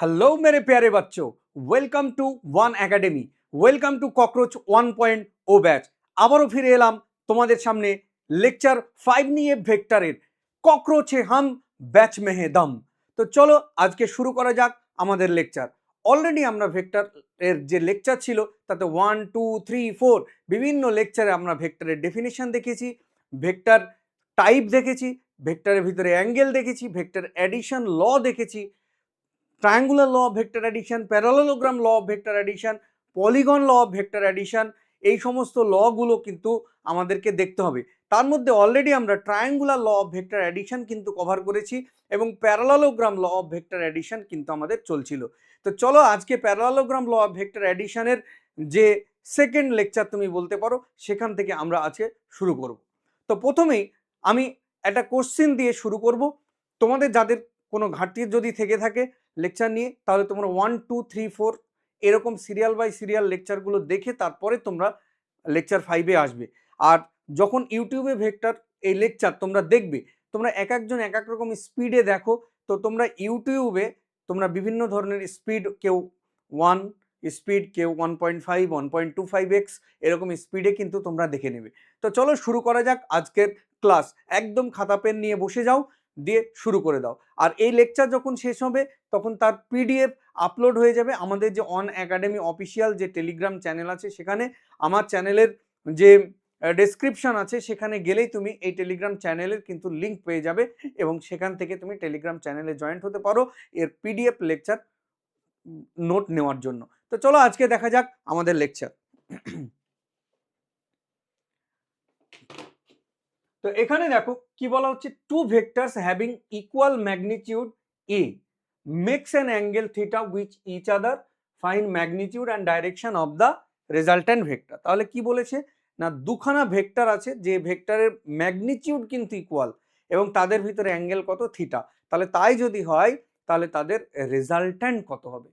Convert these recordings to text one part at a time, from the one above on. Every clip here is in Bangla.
हेलो मेरे प्यारे बच्चों, welcome to one academy, welcome to cockroach 1.0 batch. আবারও ফিরে এলাম তোমাদের সামনে লেকচার 5 নিয়ে ভেক্টরের ককরোচে হাম ব্যাচ মেহে দম। তো চলো আজকে শুরু করা যাক আমাদের লেকচার। অলরেডি আমরা ভেক্টরের যে লেকচার ছিল তাতে 1, 2, 3, 4 বিভিন্ন লেকচারে আমরা ভেক্টরের ডেফিনিশন দেখেছি, ভেক্টর টাইপ দেখেছি, ভেক্টরের ভিতরে অ্যাঙ্গেল দেখেছি, ভেক্টর অ্যাডিশন ল দেখেছি, triangular law of vector addition, parallelogram law of vector addition, polygon law of vector addition, এই সমস্ত লগুলো কিন্তু আমাদেরকে দেখতে হবে। তার মধ্যে অলরেডি আমরা triangular law of vector addition কিন্তু কভার করেছি এবং parallelogram law of vector addition কিন্তু আমাদের চলছিল। তো চলো আজকে প্যারালেলোগ্রাম ল অফ ভেক্টর অ্যাডিশনের যে সেকেন্ড লেকচার তুমি বলতে পারো সেখান থেকে আমরা আজকে শুরু করব। তো প্রথমেই আমি একটা কোশ্চেন দিয়ে শুরু করব। তোমাদের যাদের কোনো ঘাটতি যদি থেকে থাকে লেকচার নিয়ে, তাহলে তোমরা 1, 2, 3, 4 এরকম সিরিয়াল বাই সিরিয়াল লেকচারগুলো দেখে তারপরে তোমরা লেকচার 5-এ আসবে। আর যখন ইউটিউবে ভেক্টর এই লেকচার তোমরা দেখবে, তোমরা এক একজন এক এক রকম স্পিডে দেখো। তো তোমরা ইউটিউবে তোমরা বিভিন্ন ধরনের স্পিড, কেউ 1 স্পিড, কেউ 1.5, 1.25x এরকম স্পিডে কিন্তু তোমরা দেখে নেবে। তো চলো শুরু করা যাক আজকের ক্লাস। একদম খাতা পেন নিয়ে বসে যাও, দিয়ে শুরু করে দাও। আর এই লেকচার যখন শেষ হবে তখন তার পিডিএফ আপলোড হয়ে যাবে আমাদের যে অন একাডেমি অফিসিয়াল যে টেলিগ্রাম চ্যানেল আছে সেখানে। আমার চ্যানেলের যে ডেসক্রিপশন আছে সেখানে গেলেই তুমি এই টেলিগ্রাম চ্যানেলের কিন্তু লিঙ্ক পেয়ে যাবে এবং সেখান থেকে তুমি টেলিগ্রাম চ্যানেলে জয়েন্ট হতে পারো এর পিডিএফ লেকচার নোট নেওয়ার জন্য। তো চলো আজকে দেখা যাক আমাদের লেকচার। তো এখানে দেখো কি বলা হচ্ছে, two vectors having equal magnitude a makes an angle theta which each other, find magnitude and direction of the resultant vector. তাহলে কি বলেছে না, দুখানা ভেক্টর আছে যে ভেক্টরের ম্যাগনিটিউড কিন্তু ইকুয়াল এবং তাদের ভিতরে অ্যাঙ্গেল কত, থিটা। তাহলে তাই যদি হয় তাহলে তাদের রেজাল্ট্যান্ট কত হবে,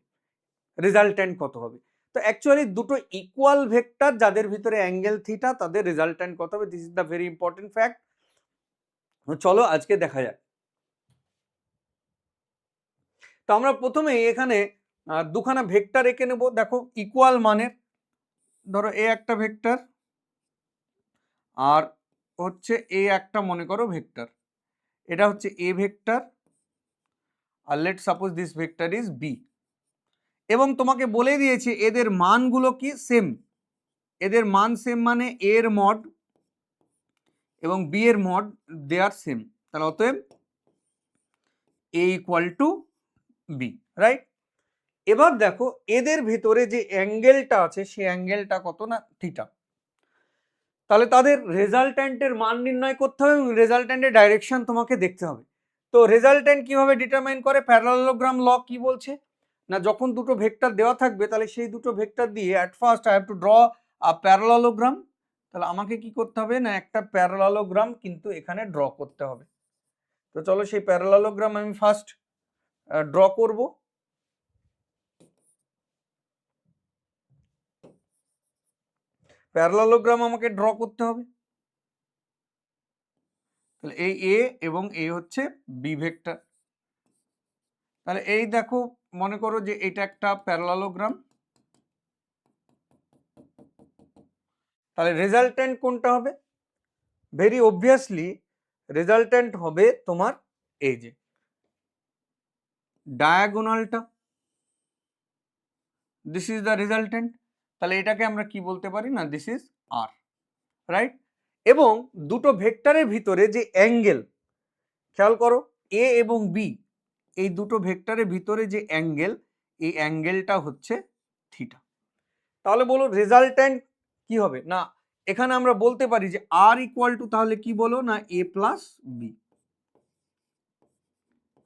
রেজাল্ট্যান্ট কত হবে। তো অ্যাকচুয়ালি দুটো ইকুয়াল ভেক্টর যাদের ভিতরে অ্যাঙ্গেল থিটা তাদের রেজাল্ট্যান্ট কত হবে, this is the very important fact. চলো আজকে দেখা যাক। তো আমরা প্রথমে এখানে দুখানা ভেক্টর এঁকে নেব। দেখো ইকুয়াল মানের, ধরো এ একটা ভেক্টর আর হচ্ছে এ একটা মনে করো ভেক্টর, এটা হচ্ছে এ ভেক্টর আর let suppose this vector is B. এবং তোমাকে বলে দিয়েছে এদের মানগুলো কি সেম, এদের মান সেম মানে এর মড এবং বি এর মড দে আর সেম। তাহলে অতএব এ ইকুয়াল টু বি, রাইট। এবার দেখো এদের ভিতরে যে অ্যাঙ্গেলটা আছে সেই অ্যাঙ্গেলটা কত না, থিটা। তাহলে তাদের রেজাল্ট্যান্টের মান নির্ণয় করতে হবে এবং রেজাল্ট্যান্টের ডাইরেকশন তোমাকে দেখতে হবে। তো রেজাল্ট্যান্ট কিভাবে ডিটারমাইন করে, প্যারালেলোগ্রাম ল কি বলছে না, যখন দুটো ভেক্টর দেওয়া থাকবে তাহলে সেই দুটো ভেক্টর দিয়ে at first I have to draw a parallelogram. তাহলে আমাকে কি করতে হবে না, একটা প্যারালেলোগ্রাম কিন্তু এখানে ড্র করতে হবে। তো চলো সেই প্যারালেলোগ্রাম আমি ফার্স্ট ড্র করব। প্যারালেলোগ্রাম আমাকে ড্র করতে হবে। তাহলে এই এ এবং এ হচ্ছে বি ভেক্টর। তাহলে এই দেখো মনে করো যে এটা একটা প্যারালেলোগ্রাম। তাহলে রেজাল্ট্যান্ট কোনটা হবে, ভেরি অবভিয়াসলি রেজাল্ট্যান্ট হবে তোমার এই যে ডায়াগোনালটা, দিস ইজ দ্য রেজাল্ট্যান্ট। তাহলে এটাকে আমরা কি বলতে পারি না, দিস ইজ আর, রাইট। এবং দুটো ভেক্টরের ভিতরে যে অ্যাঙ্গেল, খেয়াল করো এ এবং বি এই দুটো ভেক্টরের ভিতরে যে অ্যাঙ্গেল, এই অ্যাঙ্গেলটা হচ্ছে থিটা। তাহলে বলো রেজাল্ট্যান্ট কি হবে না, এখানে আমরা বলতে পারি যে আর ইকুয়াল টু, তাহলে কি বলো না, A plus B.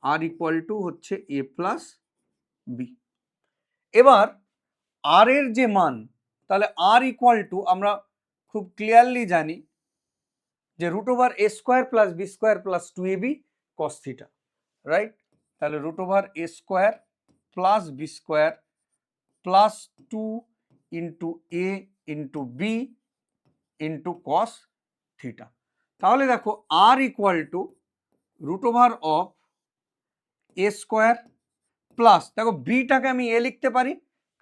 R equal to হচ্ছে এ প্লাস বি। এবার আর এর যে মান, তাহলে আর ইকুয়াল টু আমরা খুব ক্লিয়ারলি জানি যে root over A square plus B square plus 2ab cos theta, right. তাহলে root over A square plus B square plus 2 into A into B into cos theta. তাহলে দেখো R equal to root over of A square plus দেখো বিটাকে আমি এ লিখতে পারি,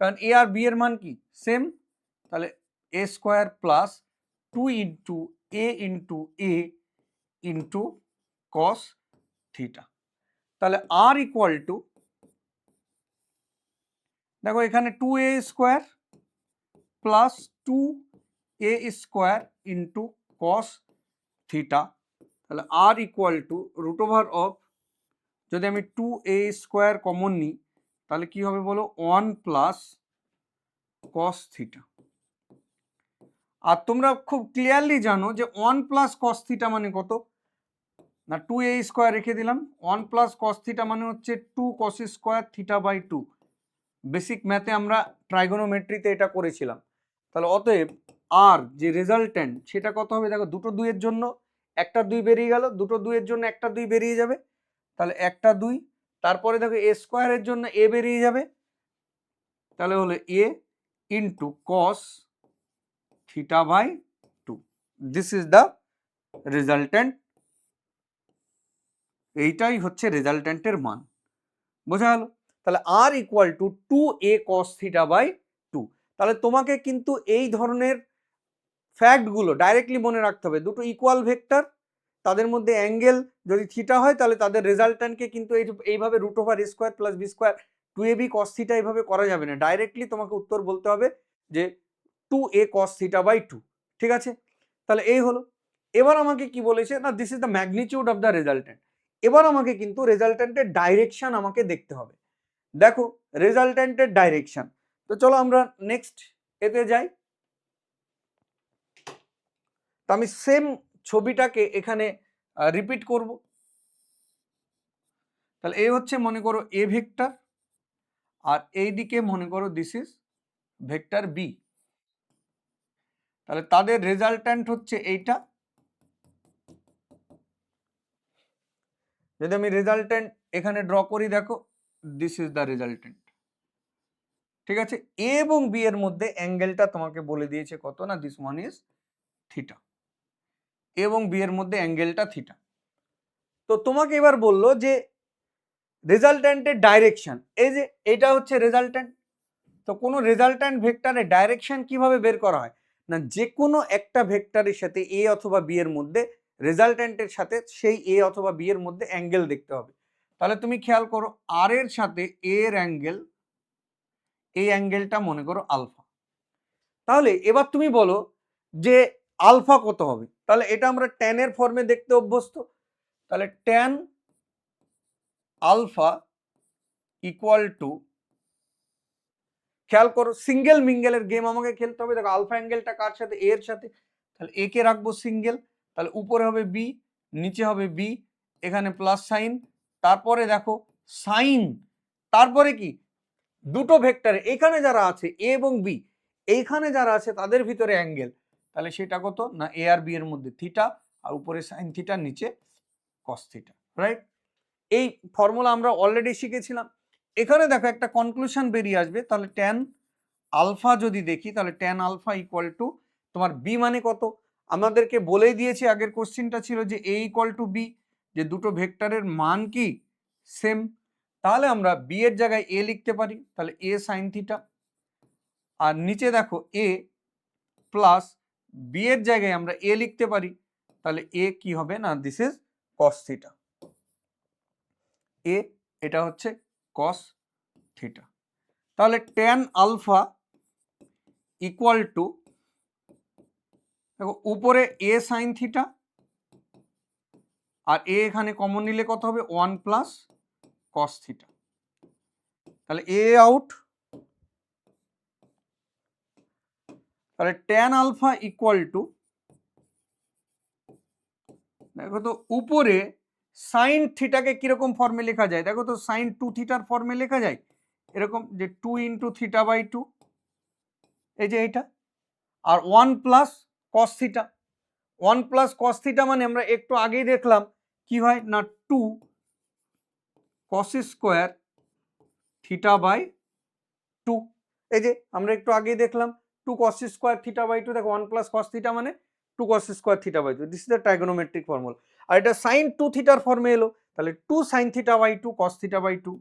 কারণ এ আর বি এর মান কি সেম, তাহলে A square plus 2 into A into cos theta. তাহলে আর ইকুয়াল টু, দেখো এখানে 2a square plus 2a square into cos theta, তাহলে R equal to root over of, যদি আমি 2a স্কোয়ার কমন নিই তাহলে কি হবে বলো, 1 প্লাস কস থিটা। আর তোমরা খুব ক্লিয়ারলি জানো যে 1 প্লাস কস থিটা মানে কত না, 2a স্কোয়ার রেখে দিলাম, 1 প্লাস কস থিটা মানে হচ্ছে 2 cos square theta by 2। Basic ম্যাথে আমরা ট্রাইগোনোমেট্রিতে এটা করেছিলাম। তাহলে অতএব আর যে রেজাল্টেন্ট সেটা কত হবে, দেখো দুটো দুইয়ের জন্য একটা 2 বেরিয়ে গেল, দুটো দুইয়ের জন্য একটা 2 বেরিয়ে যাবে, তাহলে একটা 2, তারপরে দেখো এ স্কোয়ারের জন্য এ বেরিয়ে যাবে, তাহলে হলো A into cos theta by 2। This is the resultant, এইটাই হচ্ছে রেজাল্টেন্টের মান, বোঝা গেল? তাহলে R equal to 2a cos theta by 2। তাহলে তোমাকে কিন্তু এই ধরনের ফ্যাক্টগুলো ডাইরেক্টলি মনে রাখতে হবে। দুটো ইকুয়াল ভেক্টর, তাদের মধ্যে অ্যাঙ্গেল যদি থিটা হয় তাহলে তাদের রেজাল্ট্যান্টকে কিন্তু এইভাবে root over A square plus B square 2ab cos theta এইভাবে করা যাবে না, ডাইরেক্টলি তোমাকে উত্তর বলতে হবে যে 2a cos থিটা বাই 2। ঠিক আছে, তাহলে এই হলো। এবার আমাকে কি বলেছে না, this is the magnitude of the resultant. এবার আমাকে কিন্তু রেজাল্ট্যান্টের ডাইরেকশন আমাকে দেখতে হবে। দেখো রেজাল্ট্যান্টের ডাইরেকশন, তো চলো আমরা নেক্সট এতে যাই। তো আমি সেম ছবিটাকে এখানে রিপিট করব। তাহলে এ হচ্ছে মনে করো এ ভেক্টর, আর এইদিকে মনে করো দিস ইজ ভেক্টর বি। তাহলে তাদের রেজাল্ট্যান্ট হচ্ছে এইটা। যদি আমি রেজাল্ট্যান্ট এখানে ড্র করি, দেখো দিস ইজ দ্য রেজাল্ট্যান্ট। ঠিক আছে, এ এবং বি এর মধ্যে অ্যাঙ্গেলটা তোমাকে বলে দিয়েছে কত না, দিস ওয়ান ইজ থিটা। এ এবং বি এর মধ্যে অ্যাঙ্গেলটা থিটা। তো তোমাকে এবার বললো যে রেজাল্ট্যান্টের ডাইরেকশন, এই যে এটা হচ্ছে রেজাল্ট্যান্ট। তো কোনো রেজাল্ট্যান্ট ভেক্টরের ডাইরেকশন কিভাবে বের করা হয় না, যে কোনো একটা ভেক্টরের সাথে এ অথবা বি এর মধ্যে রেজাল্ট্যান্টের সাথে সেই এ অথবা বি এর মধ্যে অ্যাঙ্গেল দেখতে হবে। তাহলে তুমি খেয়াল করো আর এর সাথে এ এর অ্যাঙ্গেল, এই অ্যাঙ্গেলটা মনে করো আলফা। তাহলে এবার তুমি বলো যে আলফা কত হবে, তাহলে এটা আমরা ট্যানের ফর্মে দেখতে অভ্যস্ত। তাহলে ট্যান আলফা ইকুয়াল টু, খেয়াল করো সিঙ্গেল মিঙ্গেলের গেম আমাকে খেলতে হবে। দেখো আলফা অ্যাঙ্গেলটা কার সাথে, এর সাথে, তাহলে এ কে রাখবো সিঙ্গেল, তাহলে উপরে হবে বি, নিচে হবে বি, এখানে প্লাস সাইন, তারপরে দেখো সাইন, তারপরে কি দুটো ভেক্টরে এখানে যারা আছে এ এবং বি, এইখানে যারা আছে তাদের ভিতরে অ্যাঙ্গেল, তাহলে সেটা কত না এ আর বি এর মধ্যে থিটা, আর উপরে সাইন থিটা, নিচে কস থিটা, রাইট? এই ফর্মুলা আমরা অলরেডি শিখেছিলাম। এখানে দেখো একটা কনক্লুশন বেরিয়ে আসবে। তাহলে ট্যান আলফা যদি দেখি, তাহলে ট্যান আলফা ইকুয়াল টু তোমার বি মানে কত, আমাদেরকে বলেই দিয়েছি, আগের কোশ্চিনটা ছিল যে এ ইকুয়াল টু বি, যে দুটো ভেক্টরের মান কি সেম। তাহলে আমরা বি এর জায়গায় এ লিখতে পারি, তাহলে এ সাইন থিটা, আর নিচে দেখো এ প্লাস বি এর জায়গায় আমরা এ লিখতে পারি, তাহলে এ কি হবে না, দিস ইজ কস থিটা। এ এটা হচ্ছে কস থিটা। তাহলে ট্যান আলফা ইকুয়াল টু, দেখো উপরে এ সাইন থিটা, আর এ এখানে কমন নিলে কত হবে 1 প্লাস কস থিটা, তাহলে এ আউট। তাহলে ট্যান আলফা ইকুয়াল টু, দেখো তো উপরে সাইন থিটাকে কিরকম ফর্মে লেখা যায়, দেখো তো সাইন 2 থিটার ফর্মে লেখা যায় এরকম, যে 2 ইন্টু থিটা বাই 2, এই যে এইটা, আর 1 plus cos theta. 1 plus cos theta মানে আমরা একটু আগেই দেখলাম কি হয় না 2 কস স্কোয়ার থিটা বাই 2। এই যে আমরা একটু আগেই দেখলাম 2 কস স্কোয়ার থিটা বাই 2, দেখো 1 প্লাস কস থিটা মানে 2 cos square theta by 2, this is the trigonometric formula. আর এটা সাইন 2 থিটার ফর্মে এলো, তাহলে 2 sine theta by 2 cos theta by 2।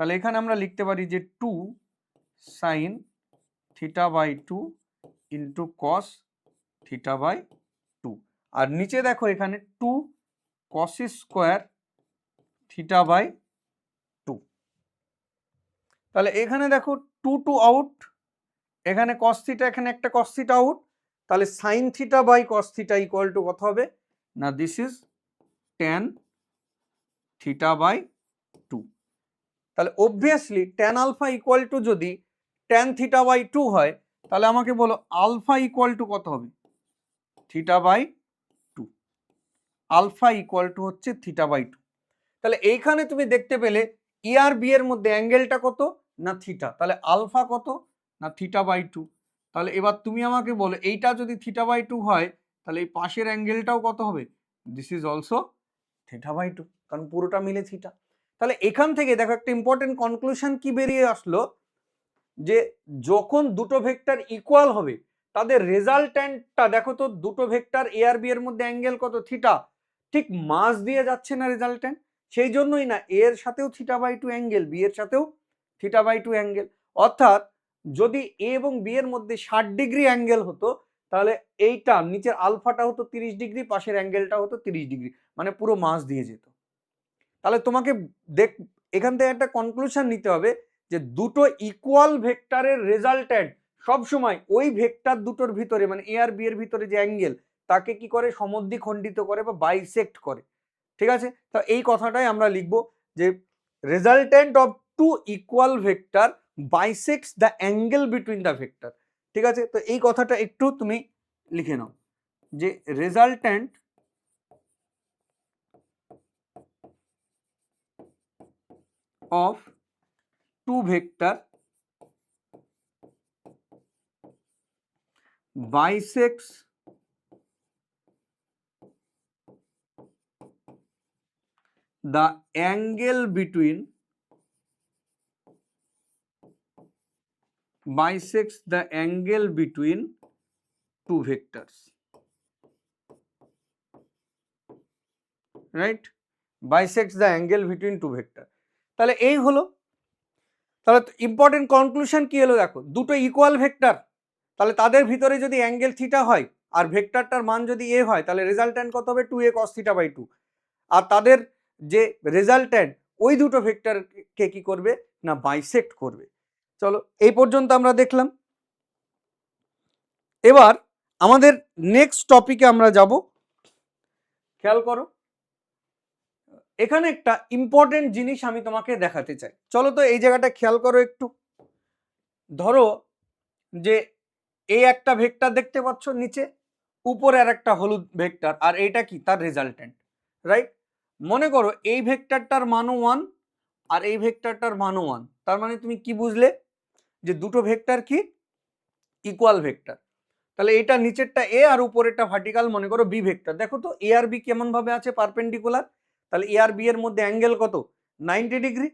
তাহলে এখানে আমরা লিখতে পারি যে 2 sin θ/2 ইন্টু cos θ/2, আর নিচে দেখো এখানে 2 cos স্কোয়ার θ/2। তাহলে এখানে দেখো 2 আউট, এখানে cos θ, এখানে একটা cos θ আউট, তাহলে sin θ/cos θ ইকুয়াল টু কত হবে না, দিস ইজ tan θ/2। তাহলে obviously tan alpha equal to যদি tan θ/2 হয়, তাহলে আমাকে বলো আলফা ইকুয়াল টু কত হবে, θ/2। আলফা ইকুয়াল টু হচ্ছে θ/2। তাহলে এইখানে তুমি দেখতে পেলে এ আর বি এর মধ্যে অ্যাঙ্গেলটা কত না থিটা, তাহলে আলফা কত না θ/2। তাহলে এবার তুমি আমাকে বলো এইটা যদি θ/2 হয়, তাহলে এই পাশের অ্যাঙ্গেলটাও কত হবে, দিস ইজ অলসো θ/2, কারণ পুরোটা মিলে থিটা। তাহলে এখান থেকে দেখো একটা ইম্পর্টেন্ট কনক্লুশন কি বেরিয়ে আসলো, যে যখন দুটো ভেক্টর ইকুয়াল হবে তাদের রেজাল্ট্যান্টটা দেখো তো, দুটো ভেক্টর এ আর বি এর মধ্যে অ্যাঙ্গেল কত থিটা, ঠিক মাস দিয়ে যাচ্ছে না রেজাল্ট্যান্ট, সেই জন্যই না এ এর সাথেও θ/2 অ্যাঙ্গেল, বি এর সাথেও θ/2 অ্যাঙ্গেল। অর্থাৎ যদি এ এবং বি এর মধ্যে 60 ডিগ্রি অ্যাঙ্গেল হতো, তাহলে এইটা নিচের আলফাটা হতো 30 ডিগ্রি, পাশের অ্যাঙ্গেলটা হতো 30 ডিগ্রি, মানে পুরো মাস দিয়ে যেত। তাহলে তোমাকে এখান থেকে একটা কনক্লুশন নিতে হবে যে দুটো ইকুয়াল ভেক্টরের রেজাল্ট্যান্ট সবসময় ওই ভেক্টর দুটোর ভিতরে, মানে এ আর বি এর ভিতরে যে অ্যাঙ্গেল, তাকে কি করে সমদ্বিখণ্ডিত করে বা বাইসেক্ট করে। ঠিক আছে, তো এই কথাটাই আমরা লিখবো যে resultant of two equal vector bisects the angle between the vector. ঠিক আছে, তো এই কথাটা একটু তুমি লিখে নাও যে resultant of two vector bisects the angle between two vectors, right? Bisects the angle between two vectors। তাহলে এই হলো, তাহলে ইম্পর্টেন্ট কনক্লুশন কি হলো দেখো, দুটো ইকুয়াল ভেক্টর, তাহলে তাদের ভিতরে যদি অ্যাঙ্গেল থিটা হয় আর ভেক্টরটার মান যদি এ হয়, তাহলে রেজাল্ট্যান্ট কত হবে 2a cos θ/2, আর তাদের যে রেজাল্ট্যান্ট ওই দুটো ভেক্টরকে কি করবে না বাইসেক্ট করবে। চলো এই পর্যন্ত আমরা দেখলাম। এবার আমাদের নেক্সট টপিকে আমরা যাব। খেয়াল করো, এখানে একটা ইম্পর্টেন্ট জিনিস আমি তোমাকে দেখাতে চাই। চলো তো এই জায়গাটা খেয়াল করো একটু। ধরো যে এই একটা ভেক্টর দেখতে পাচ্ছ নিচে, উপরে আর একটা হলুদ ভেক্টর, আর এইটা কি তার রেজাল্ট্যান্ট, রাইট? মনে করো এই ভেক্টরটার মানও 1 আর এই ভেক্টরটার মানও 1, তার মানে তুমি কি বুঝলে যে দুটো ভেক্টর কি ইকুয়াল ভেক্টর। তাহলে এটা নিচেরটা এ আর উপরেরটা ভার্টিক্যাল, মনে করো বি ভেক্টর। দেখো তো এ আর বি কেমন ভাবে আছে পারপেন্ডিকুলার, তাহলে এ আর বি এর মধ্যে অ্যাঙ্গেল কত 90 ডিগ্রি।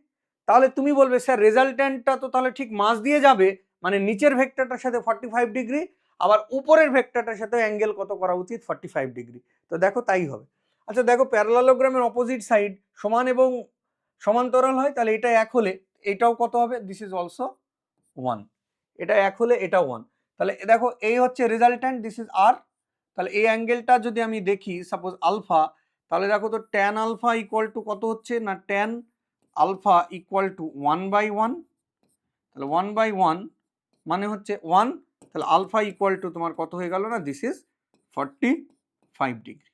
তাহলে তুমি বলবে স্যার রেজাল্ট্যান্টটা তো তাহলে ঠিক মাস দিয়ে যাবে, মানে নিচের ভেক্টরটার সাথে 45 ডিগ্রি, আবার উপরের ভেক্টরটার সাথে অ্যাঙ্গেল কত করা উচিত 45 ডিগ্রি। তো দেখো তাই হবে। আচ্ছা দেখো প্যারালালোগ্রামের অপোজিট সাইড সমান এবং সমান্তরাল হয়, তাহলে এটা এক হলে এটাও কত হবে, দিস ইজ অলসো 1, এটা এক হলে এটা 1। তাহলে দেখো এই হচ্ছে রেজাল্ট্যান্ট, দিস ইজ আর। তাহলে এই অ্যাঙ্গেলটা যদি আমি দেখি সাপোজ আলফা, তাহলে দেখো তো ট্যান আলফা ইকুয়াল টু কত হচ্ছে না, ট্যান আলফা ইকুয়াল টু 1/1। তাহলে 1/1 মানে হচ্ছে 1, তাহলে আলফা ইকুয়াল টু তোমার কত হয়ে গেল না, দিস ইজ 45 ডিগ্রি,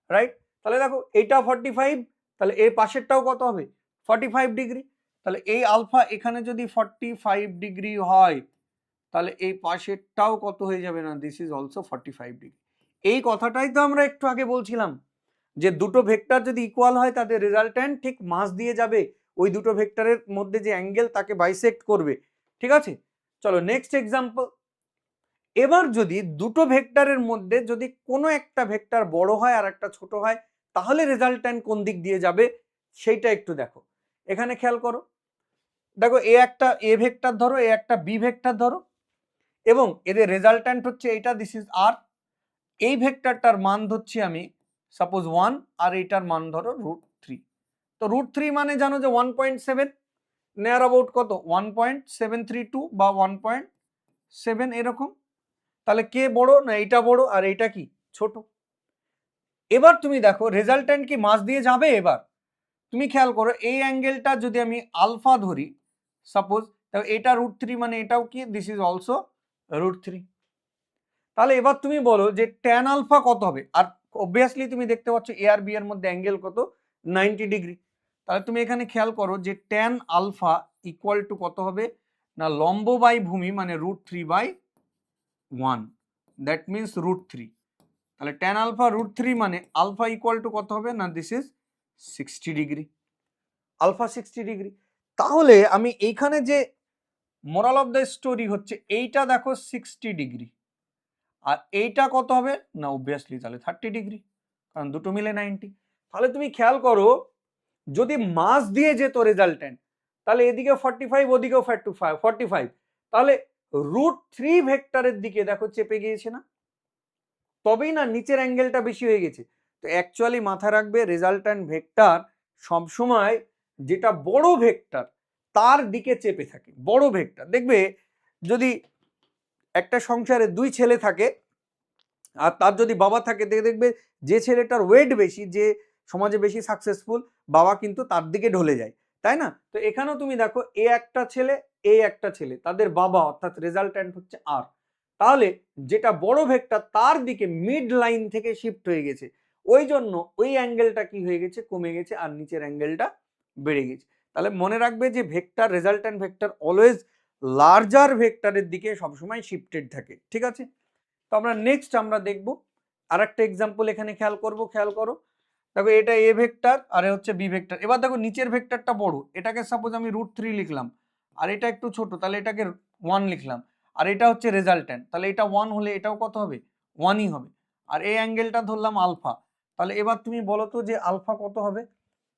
রাইট? তাহলে দেখো এইটা 45, তাহলে এই পাশেরটাও কত হবে 45 ডিগ্রি। তাহলে এই আলফা এখানে যদি 45 ডিগ্রি হয়, তাহলে এই পাশেরটাও কত হয়ে যাবে না, দিস ইজ অলসো 45 ডিগ্রি। এই কথাটাই তো আমরা একটু আগে বলছিলাম যে দুটো ভেক্টর যদি ইকুয়াল হয় তাদের রেজাল্ট্যান্ট ঠিক মাস দিয়ে যাবে ওই দুটো ভেক্টরের মধ্যে যে অ্যাঙ্গেল তাকে বাইসেক্ট করবে। ঠিক আছে, চলো নেক্সট এক্সাম্পল। এবার যদি দুটো ভেক্টরের মধ্যে যদি কোনো একটা ভেক্টর বড় হয় আর একটা ছোট হয়, তাহলে রেজাল্ট্যান্ট কোন দিক দিয়ে যাবে সেইটা একটু দেখো। এখানে খেয়াল করো, দেখো এ একটা এ ভেক্টর ধরো, এ একটা বি ভেক্টর ধরো, এবং এদের রেজাল্ট্যান্ট হচ্ছে এইটা, দিস ইজ আর। এই ভেক্টরটার মান ধরছি আমি সাপোজ 1, আর এইটার মান ধরো √3। তো √3 মানে জানো যে 1.7, নেয়ার অ্যাবাউট কত 1.732 বা 1.7 এরকম। তাহলে কে বড় না এইটা বড় আর এইটা কি ছোট। এবার তুমি দেখো রেজাল্ট্যান্ট কি মাস দিয়ে যাবে। এবার তুমি খেয়াল করো এই অ্যাঙ্গেলটা যদি আমি আলফা ধরি সাপোজ, তাহলে এটা √3 মানে এটাও কি দিস ইজ অলসো √3। তাহলে এবার তুমি বলো যে ট্যান আলফা কত হবে। আর অবভিয়াসলি তুমি দেখতে পাচ্ছ এ আর বি এর মধ্যে অ্যাঙ্গেল কত 90 ডিগ্রি। তাহলে তুমি এখানে খেয়াল করো যে ট্যান আলফা ইকুয়াল টু কত হবে না লম্ব বাই ভূমি মানে √3/1, দ্যাট মিনস √3। তাহলে ট্যান আলফা √3 মানে আলফা ইকুয়াল টু কত হবে না this is 60 degree, alpha 60 degree. তাহলে আমি এইখানে যে মোরাল অফ দ্য স্টোরি হচ্ছে এইটা দেখো 60 ডিগ্রি আর এইটা কত হবে না অবভিয়াসলি তাহলে 30 ডিগ্রি, কারণ দুটো মিলে 90। তাহলে তুমি খেয়াল করো যদি মাস দিয়ে যেত রেজাল্ট্যান্ট তাহলে এদিকে 45 ওদিকেও 45, তাহলে √3 ভেক্টরের দিকে দেখো চেপে গিয়েছে না, তবেই না নিচের অ্যাঙ্গেলটা বেশি হয়ে গেছে। তো অ্যাকচুয়ালি মাথায় রাখবে রেজাল্ট্যান্ট ভেক্টর সবসময় যেটা বড় ভেক্টর তার দিকে চেপে থাকে। বড় ভেক্টর দেখবে যদি একটা সংসারে দুই ছেলে থাকে আর তার যদি বাবা থাকে দেখবে যে ছেলেটার ওয়েট বেশি, যে সমাজে বেশি সাকসেসফুল, বাবা কিন্তু তার দিকে ঢলে যায়, তাই না। তো এখানেও তুমি দেখো এ একটা ছেলে এ একটা ছেলে, তাদের বাবা অর্থাৎ রেজাল্ট্যান্ট হচ্ছে আর। তাহলে যেটা বড় ভেক্টর তার দিকে মিড লাইন থেকে শিফট হয়ে গেছে, ওই জন্য ওই অ্যাঙ্গেলটা কি হয়ে গেছে কমে গেছে আর নিচের অ্যাঙ্গেলটা বেড়ে গেছে। তাহলে মনে রাখবে যে vector resultant vector always larger ভেক্টরের দিকে সবসময় শিফটেড থাকে, ঠিক আছে। তো আমরা নেক্সট আমরা দেখব আরেকটা এক্সাম্পল এখানে খেয়াল করো দেখো এটা এ ভেক্টর আর হচ্ছে বি ভেক্টর। এবার দেখো নিচের ভেক্টরটা বড়, এটাকে সাপোজ আমি √3 লিখলাম আর এটা একটু ছোট তাহলে এটাকে 1 লিখলাম, আর এটা হচ্ছে রেজাল্ট্যান্ট তাহলে এটা 1 হলে এটাও কত হবে 1ই হবে। আর এই অ্যাঙ্গেলটা ধরলাম আলফা, তাহলে এবার তুমি বলো তো যে আলফা কত হবে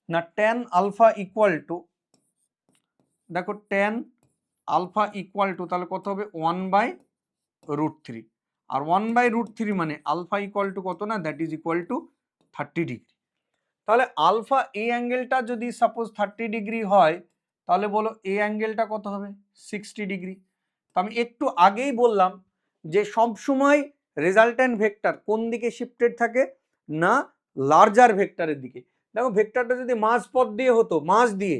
না ট্যান আলফা ইকুয়াল টু, দেখো ট্যান আলফা ইকুয়াল টু তাহলে কত হবে 1/√3, আর 1/√3 মানে আলফা ইকুয়াল টু কত না that is equal two 30 degree. তাহলে আলফা এই অ্যাঙ্গেলটা যদি সাপোজ 30 ডিগ্রি হয় তাহলে বলো এই অ্যাঙ্গেলটা কত হবে 60 ডিগ্রি। তো আমি একটু আগেই বললাম যে সবসময় রেজাল্ট্যান্ট ভেক্টর কোন দিকে শিফটেড থাকে না লার্জার ভেক্টরের দিকে। দেখো ভেক্টরটা যদি মাঝ পথ দিয়ে হতো মাঝ দিয়ে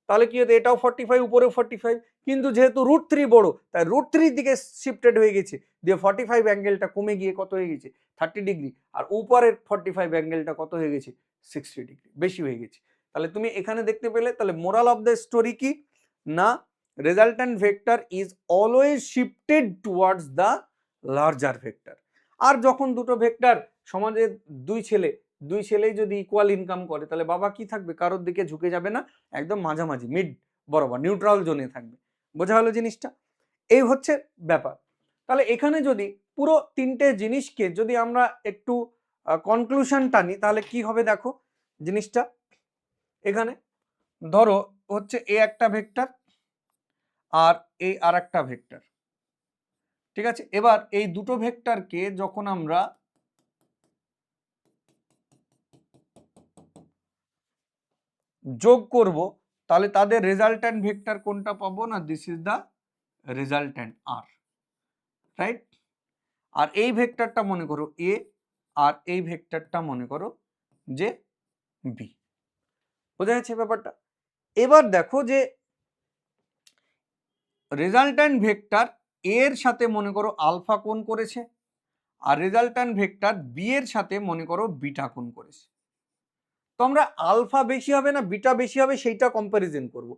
তাহলে কি হতো এটাও 45 উপরেও 45, কিন্তু যেহেতু √3 বড় তাই √3 দিকে শিফটেড হয়ে গেছে, দিয়ে 45 অ্যাঙ্গেলটা কমে গিয়ে কত হয়ে গেছে 30 ডিগ্রি, আর উপরের 45 অ্যাঙ্গেলটা কত হয়ে গেছে 60 ডিগ্রি বেশি হয়ে গেছে। তাহলে তুমি এখানে দেখতে পেলে তাহলে মোরাল অফ দ্য স্টোরি কি না resultant vector is always shifted towards the larger vector. আর যখন দুটো ভেক্টর সমাজে দুই ছেলেই যদি ইকুয়াল ইনকাম করে তাহলে বাবা কি থাকবে কারোর দিকে ঝুঁকে যাবে না, একদম মাঝামাঝি মিড বরাবর নিউট্রাল জোনে থাকবে। বোঝা হলো জিনিসটা, এই হচ্ছে ব্যাপার। তাহলে এখানে যদি পুরো তিনটে জিনিসকে যদি আমরা একটু কনক্লুশন টানি তাহলে কি হবে দেখো জিনিসটা। এখানে ধরো হচ্ছে এ একটা ভেক্টর আর এই আর একটা ভেক্টর, ঠিক আছে। এবার এই দুটো ভেক্টরকে যখন আমরা যোগ করব তাহলে তাদের রেজাল্ট্যান্ট ভেক্টর কোনটা পাবো না this is the resultant R, right. আর এই ভেক্টরটা মনে করো এ আর এই ভেক্টরটা মনে করো যে বি। বোঝা যাচ্ছে ব্যাপারটা। এবার দেখো যে রেজাল্ট্যান্ট ভেক্টর এর সাথে মনে করো আলফা কোণ করেছে আর রেজাল্ট্যান্ট ভেক্টর বি এর সাথে মনে করো বিটা কোণ করেছে। তো আমরা আলফা বেশি হবে না বিটা বেশি হবে সেইটা কম্প্যারিজন করব।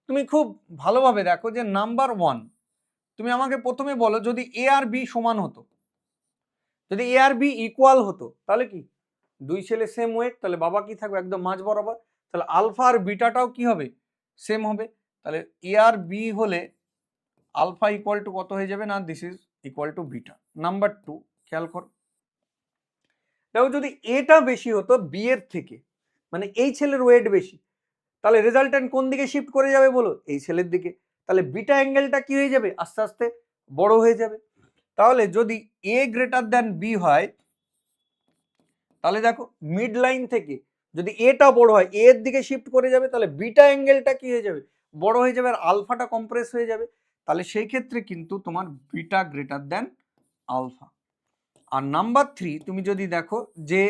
তুমি খুব ভালোভাবে দেখো যে নাম্বার 1 তুমি আমাকে প্রথমে বলো যদি এ আর বি সমান হতো, যদি এ আর বি ইকুয়াল হতো তাহলে কি দুই ছেলে সেম ওয়েট, তাহলে বাবা কি থাকবে একদম মাঝ বরাবর, তাহলে আলফা আর বিটাটাও কি হবে সেম হবে। তাহলে এ আর বি হলে আলফা ইকুয়াল টু কত হয়ে যাবে না this is equal to beta. Number 2 খেয়াল করো দেখো যদি এটা বেশি হতো বি এর থেকে মানে এই ছেলের ওয়েট বেশি তাহলে রেজাল্ট্যান্ট কোন দিকে শিফট করে যাবে বলো এই ছেলের দিকে, তাহলে বিটা অ্যাঙ্গেলটা কি হয়ে যাবে আস্তে আস্তে বড় হয়ে যাবে। তাহলে যদি এ গ্রেটার দ্যান বি হয় তাহলে দেখো মিড লাইন থেকে যদি এটা বড় হয় এর দিকে শিফট করে যাবে তাহলে বিটা অ্যাঙ্গেলটা কি হয়ে যাবে বড় হয়ে যাবে আর আলফাটা কম্প্রেস হয়ে যাবে, তাহলে সেই ক্ষেত্রে কিন্তু তোমার বিটা গ্রেটার দেন আলফা। আর নাম্বার 3 তুমি যদি দেখো যে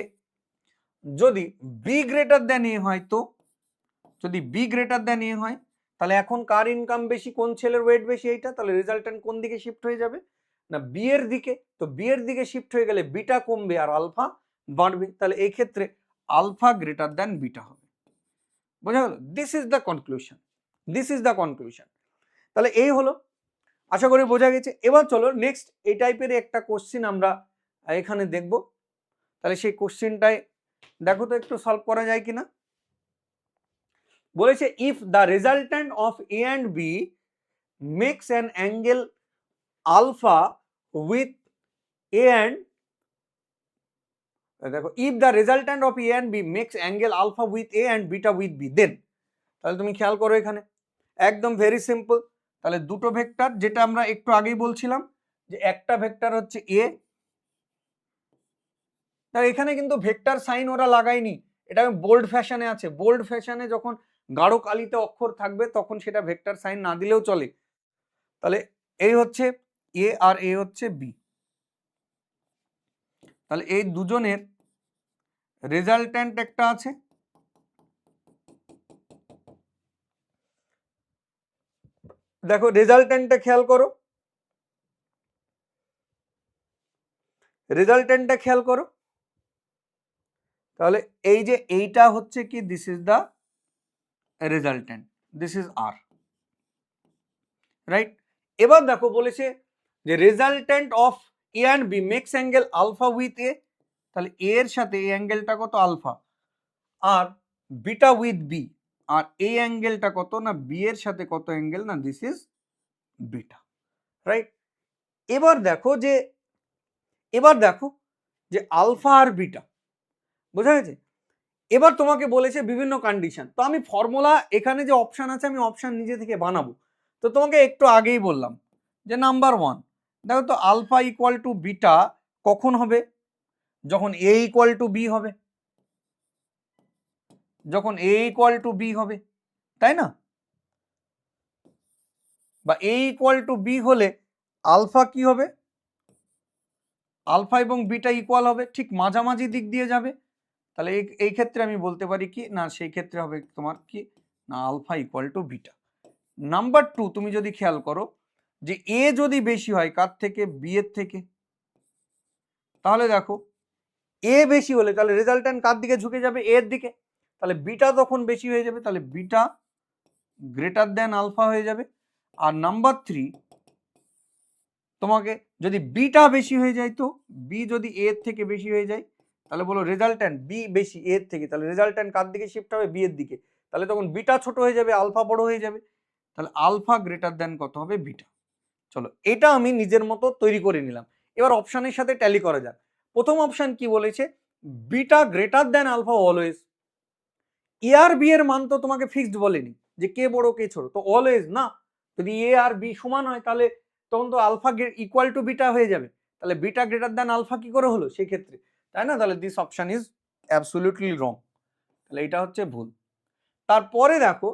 যদি বি গ্রেটার দেন এ হয়, তো যদি বি গ্রেটার দেন এ হয় তাহলে এখন কার ইনকাম বেশি, কোন ছেলের ওয়েট বেশি, এইটা, তাহলে রেজাল্টেন্ট কোন দিকে শিফট হয়ে যাবে না বি এর দিকে। তো বি এর দিকে শিফট হয়ে গেলে বিটা কমবে আর আলফা বাড়বে, তাহলে এই ক্ষেত্রে আলফা গ্রেটার দেন বিটা হবে। বোঝা গেল? This is the conclusion, this is the conclusion. তাহলে এই হলো, আশা করি বোঝা গেছে। এবার চলো নেক্সট এই টাইপের একটা কোশ্চিন আমরা এখানে দেখব। তাহলে সেই কোশ্চিনটাই দেখো তো একটু সলভ করা যায় কিনা। বলেছে if the resultant of A and B makes an angle alpha with A and, দেখো if the resultant of A and B makes angle alpha with A and beta with B, then, তাহলে তুমি খেয়াল করো এখানে একদম ভেরি সিম্পল। তাহলে দুটো ভেক্টর, যেটা আমরা একটু আগেই বলছিলাম যে একটা ভেক্টর হচ্ছে এ, তাহলে এখানে কিন্তু ভেক্টর সাইন ওরা লাগায়নি, এটা বোল্ড ফ্যাশনে আছে। বোল্ড ফ্যাশনে যখন গাঢ় কালিতে অক্ষর থাকবে তখন সেটা ভেক্টর সাইন না দিলেও চলে। তাহলে এই হচ্ছে এ আর এ হচ্ছে বি, তাহলে এই দুজনের রেজাল্ট্যান্ট একটা আছে, দেখো রেজাল্ট্যান্টটা খেয়াল করো, রেজাল্ট্যান্টটা খেয়াল করো। তাহলে এই যে এইটা হচ্ছে কি, this is the resultant, this is R, right. এবার দেখো বলেছে যে resultant of A and B makes angle alpha with A, তাহলে এ এর সাথে এই অ্যাঙ্গেলটা কত আলফা, আর বিটা উইথ বি, আর এই অ্যাঙ্গেলটা কত না বি এর সাথে কত অ্যাঙ্গেল না দিস ইজ বিটা, রাইট। এবার দেখো যে আলফা আর বিটা, বোঝা গেছে। এবার তোমাকে বলেছে বিভিন্ন কন্ডিশন, তো আমি ফর্মুলা এখানে যে অপশন আছে আমি অপশন নিজে থেকে বানাবো। তো তোমাকে একটু আগেই বললাম যে নাম্বার 1 দেখো তো আলফা ইকুয়াল টু বিটা কখন হবে, যখন এ ইকুয়াল টু বি হবে, যখন এ ইকুয়াল টু বি হবে, তাই না? বা এ ইকুয়াল টু বি হলে আলফা কি হবে, আলফা এবং বিটা ইকুয়াল হবে, ঠিক মাঝামাঝি দিক দিয়ে যাবে। তাহলে এই ক্ষেত্রে আমি বলতে পারি কি না, সেই ক্ষেত্রে হবে তোমার কি না alpha equal to beta. Number 2 তুমি যদি খেয়াল করো যে এ যদি বেশি হয় কার থেকে, বি এর থেকে, তাহলে দেখো এ বেশি হলে তাহলে রেজাল্ট্যান্ট কার দিকে ঝুঁকে যাবে, এর দিকে, তাহলে বিটা তখন বেশি হয়ে যাবে, তাহলে বিটা গ্রেটার দেন আলফা হয়ে যাবে। আর নাম্বার 3 তোমাকে যদি বিটা বেশি হয়ে যায়, তো বি যদি এর থেকে বেশি হয়ে যায় তাহলে বলো রেজাল্ট্যান্ট বি বেশি এর থেকে, তাহলে রেজাল্ট্যান্ট কার দিকে শিফট হবে, বি এর দিকে, তাহলে তখন বিটা ছোট হয়ে যাবে আলফা বড় হয়ে যাবে, তাহলে আলফা গ্রেটার দেন কত হবে বিটা। চলো এটা আমি নিজের মতো তৈরি করে নিলাম। এবার অপশানের সাথে ট্যালি করা যাক। প্রথম অপশান কি বলেছে, beta greater than alpha always. A আর বি এর মান তো তোমাকে ফিক্সড বলেনি যে কে বড় কে ছোট, তো অলওয়েজ না, যদি এ আর বি সমান হয় তাহলে তখন তো আলফা ইকুয়াল টু বিটা হয়ে যাবে, তাহলে বিটা গ্রেটার দেন আলফা কি করে হলো সেই ক্ষেত্রে, তাই না? তাহলে this option is absolutely wrong, তাহলে এটা হচ্ছে ভুল। তারপরে দেখো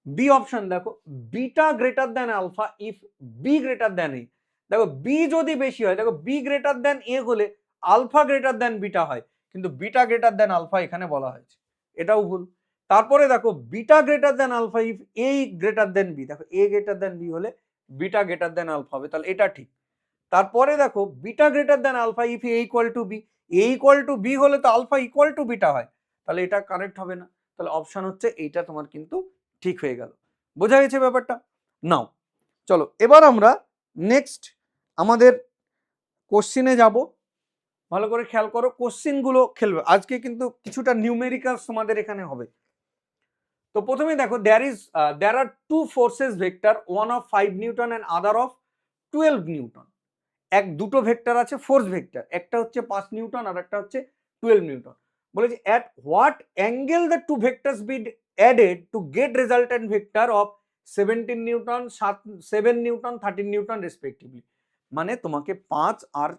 বি অপশন, দেখো beta greater than alpha if B greater than A, দেখো বি যদি বেশি হয়, দেখো বি গ্রেটার দেন এ হলে আলফা গ্রেটার দেন বিটা হয়, কিন্তু বিটা গ্রেটার দেন আলফা এখানে বলা হয়েছে, এটাও ভুল। তারপরে দেখো beta greater than alpha if A greater than B, দেখো এ গ্রেটার দেন বি হলে বিটা গ্রেটার দেন আলফা হবে, তাহলে এটা ঠিক। তারপরে দেখো beta greater than alpha if A equal to B, A equal to B হলে তো আলফা ইকুয়াল টু বিটা হয়, তাহলে এটা কারেক্ট হবে না, তাহলে অপশন হচ্ছে এইটা তোমার কিন্তু ঠিক হয়ে গেল। বোঝা গেছে ব্যাপারটা? নাও চলো এবার আমরা নেক্সট আমাদের কোশ্চিনে যাব। ভালো করে খেয়াল করো, কোশ্চিনগুলো খেলবে আজকে কিন্তু কিছুটা নিউমেরিক্যালস তোমাদের এখানে হবে। তো প্রথমে দেখো there are two forces vector, one of 5 Newton and other of 12 Newton. দুটো ভেক্টর আছে ফোর্স ভেক্টর, একটা হচ্ছে 5 নিউটন আর একটা হচ্ছে 12 নিউটন। বলেছে at what angle the two vectors be added to get resultant vector of 17 Newton, 7 Newton, 13 Newton respectively. মানে তোমাকে 5 আর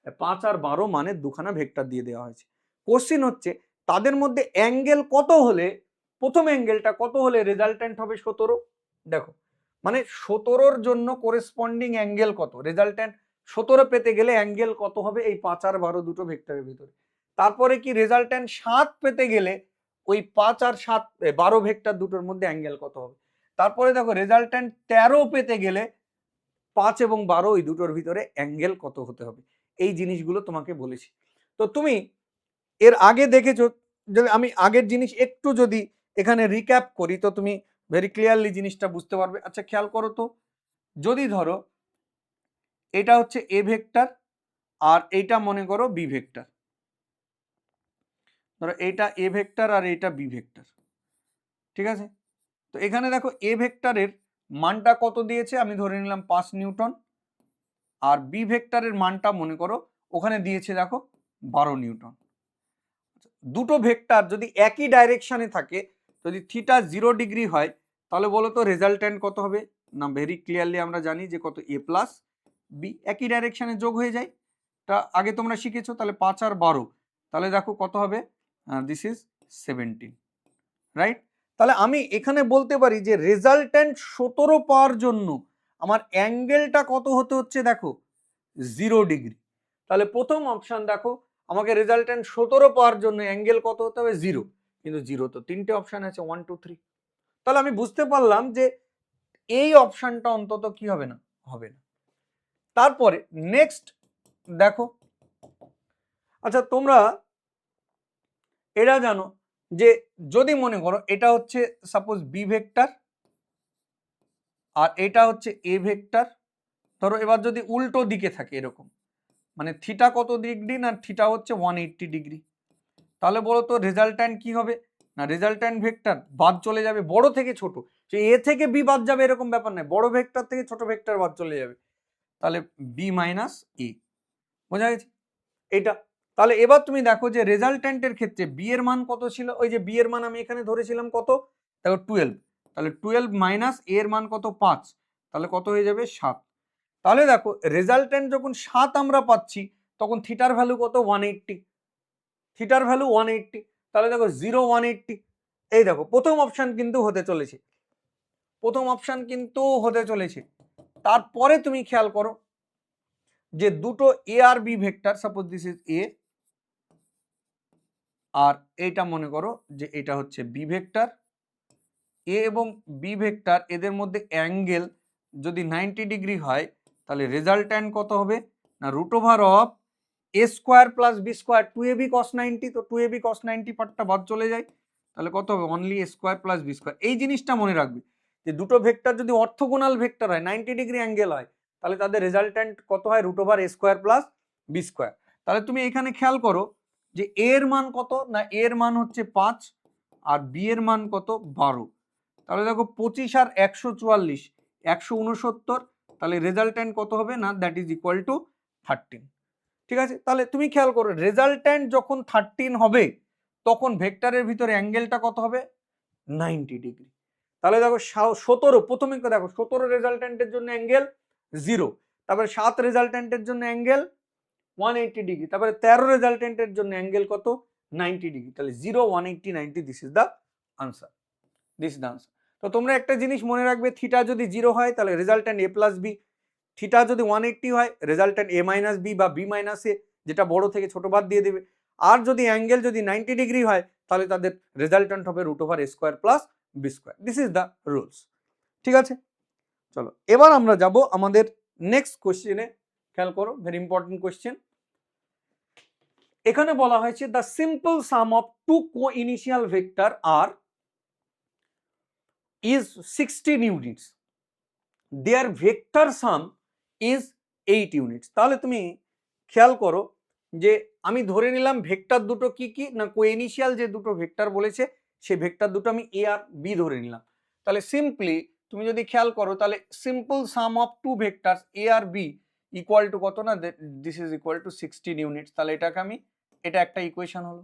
12 মানে দুখানা ভেক্টর দিয়ে দেওয়া হয়েছে। কোশ্চিন হচ্ছে তাদের মধ্যে অ্যাঙ্গেল কত হলে প্রথম অ্যাঙ্গেলটা কত হলে রেজাল্ট্যান্ট হবে 17। দেখো মানে 17-র জন্য করেসপন্ডিং অ্যাঙ্গেল কত, রেজাল্ট্যান্ট 17 পেতে গেলে অ্যাঙ্গেল কত হবে এই 5 আর 12 দুটো ভেক্টরের ভিতরে। তারপরে কি রেজাল্ট্যান্ট 7 পেতে গেলে ওই 5 আর 7 12 ভেক্টর দুটোর মধ্যে অ্যাঙ্গেল কত হবে। তারপরে দেখো রেজাল্ট্যান্ট 13 পেতে গেলে 5 এবং 12 ওই দুটোর ভিতরে অ্যাঙ্গেল কত হতে হবে। এই জিনিসগুলো তোমাকে বলেছি। তো তুমি এর আগে দেখেছো, যদি আমি আগের জিনিস একটু যদি এখানে রিক্যাপ করি তো তুমি ভেরি ক্লিয়ারলি জিনিসটা বুঝতে পারবে। আচ্ছা খেয়াল করো তো, যদি ধরো এটা হচ্ছে এ ভেক্টর আর এইটা মনে করো বি ভেক্টর, ধরো এইটা এ ভেক্টর আর এইটা বি ভেক্টর, ঠিক আছে। তো এখানে দেখো এ ভেক্টরের মানটা কত দিয়েছে, আমি ধরে নিলাম 5 নিউটন, আর বি ভেক্টরের মানটা মনে করো ওখানে দিয়েছে দেখো 12 নিউটন। দুটো ভেক্টর যদি একই ডাইরেকশনে থাকে, যদি থিটা 0 ডিগ্রি হয়, তাহলে বলো তো রেজাল্ট্যান্ট কত হবে না। ভেরি ক্লিয়ারলি আমরা জানি যে কত এ প্লাস বি, একই ডাইরেকশনে যোগ হয়ে যায়, তা আগে তোমরা শিখেছো। তাহলে 5 আর 12, তাহলে দেখো কত হবে, দিস ইজ 17, রাইট। তাহলে আমি এখানে বলতে পারি যে রেজাল্ট্যান্ট 17 পাওয়ার জন্য আমার অ্যাঙ্গেলটা কত হতে হচ্ছে দেখো 0 ডিগ্রি। তাহলে প্রথম অপশন দেখো আমাকে রেজাল্ট্যান্ট 17 পাওয়ার জন্য অ্যাঙ্গেল কত হতে হবে 0, কিন্তু 0 তো তিনটে অপশন আছে 1 2 3। তাহলে আমি বুঝতে পারলাম যে এই অপশনটা অন্তত কি হবে না, হবে না। তারপরে নেক্সট দেখো, আচ্ছা তোমরা এটা জানো যে যদি মনে করো এটা হচ্ছে সাপোজ বি ভেক্টর আর এটা হচ্ছে এ ভেক্টর, ধরো এবার যদি উল্টো দিকে থাকে এরকম, মানে থিটা কত ডিগ্রি না, থিটা হচ্ছে 180 ডিগ্রি, তাহলে বলো তো রেজাল্ট্যান্ট কি হবে না, রেজাল্ট্যান্ট ভেক্টর বাদ চলে যাবে বড় থেকে ছোট, যে এ থেকে বি বাদ যাবে এরকম ব্যাপার নয়, বড় ভেক্টর থেকে ছোট ভেক্টর বাদ চলে যাবে, তাহলে বি মাইনাস এ, বোঝা গেছে এটা। তাহলে এবার তুমি দেখো যে রেজাল্ট্যান্টের ক্ষেত্রে বি এর মান কত ছিল, ওই যে বি এর মান আমি এখানে ধরেছিলাম কত দেখো 12, তাহলে 12 মাইনাস এ এর মান কত 5, তাহলে কত হয়ে যাবে 7। তাহলে দেখো রেজাল্ট্যান্ট যখন 7 আমরা পাচ্ছি তখন থিটার ভ্যালু কত 180, থিটার ভ্যালু 180, তাহলে দেখো 0 180, এই দেখো প্রথম অপশন কিন্তু হতে চলেছে, প্রথম অপশন কিন্তু হতে চলেছে। তারপরে তুমি খেয়াল করো যে দুটো এ আর B vector, suppose this is A আর এইটা মনে করো যে এটা হচ্ছে বি ভেক্টর, এ এবং বি ভেক্টর এদের মধ্যে অ্যাঙ্গেল যদি 90 ডিগ্রি হয়, তাহলে রেজাল্ট্যান্ট কত হবে না root over of A square plus B square, 2ab cos 90, তো 2ab cos 90 পার্টটা বাদ চলে যায়, তাহলে কত হবে only A square plus B square. এই জিনিসটা মনে রাখবে যে দুটো ভেক্টর যদি অর্থোগোনাল ভেক্টর হয় 90 ডিগ্রি অ্যাঙ্গেল হয়, তাহলে তাদের রেজাল্ট্যান্ট কত হয় root over A square plus B square. তাহলে তুমি এখানে খেয়াল করো যে এ এর মান কত না, এ এর মান হচ্ছে 5 আর বি এর মান কত 12, তাহলে দেখো 25 আর 144 169, তাহলে রেজাল্ট্যান্ট কত হবে না দ্যাট ইজ ইকুয়াল টু 13, ঠিক আছে। তাহলে তুমি খেয়াল করো রেজাল্ট্যান্ট যখন 13 হবে তখন ভেক্টরের ভিতরে অ্যাঙ্গেলটা কত হবে 90 ডিগ্রি। তাহলে দেখো 17, প্রথমে দেখো 17 রেজাল্ট্যান্টের জন্য অ্যাঙ্গেল 0, তারপরে 7 রেজাল্ট্যান্টের জন্য অ্যাঙ্গেল 180 ডিগ্রি, তারপরে 13 রেজাল্ট্যান্টের জন্য অ্যাঙ্গেল কত 90 ডিগ্রি, তাহলে 0 180 90, this is the answer, this is the answer. তো তোমরা একটা জিনিস মনে রাখবে, থিটা যদি 0 হয় তাহলে রেজাল্ট্যান্ট এ প্লাস বি, থিটা যদি 180 হয় রেজাল্ট্যান্ট এ মাইনাস বি বা বি মাইনাস এ, যেটা বড় থেকে ছোট বাদ দিয়ে দেবে। আর যদি অ্যাঙ্গেল যদি 90 ডিগ্রি হয় তাহলে তাদের রেজাল্ট্যান্ট হবে root over A square plus B square, this is the rules, ঠিক আছে। চলো এবার আমরা যাব আমাদের নেক্সট কোশ্চেনে, খেয়াল করো ভেরি ইম্পর্টেন্ট কোশ্চেন। এখানে বলা হয়েছে the simple sum of two coinitial vector R is 16 units, their vector sum is 8 units। তাহলে তুমি খেয়াল করো যে আমি ধরে নিলাম ভেক্টর দুটো কি কি না, কোইনিশিয়াল যে দুটো ভেক্টর বলেছে সেই ভেক্টর দুটো আমি এ আর বি ধরে নিলাম। তাহলে সিম্পলি তুমি যদি খেয়াল করো তাহলে simple sum of two vectors A আর বি ইকুয়াল টু কত না, this is equal to 16 units. তাহলে এটাকে আমি, এটা একটা ইকুয়েশন হলো।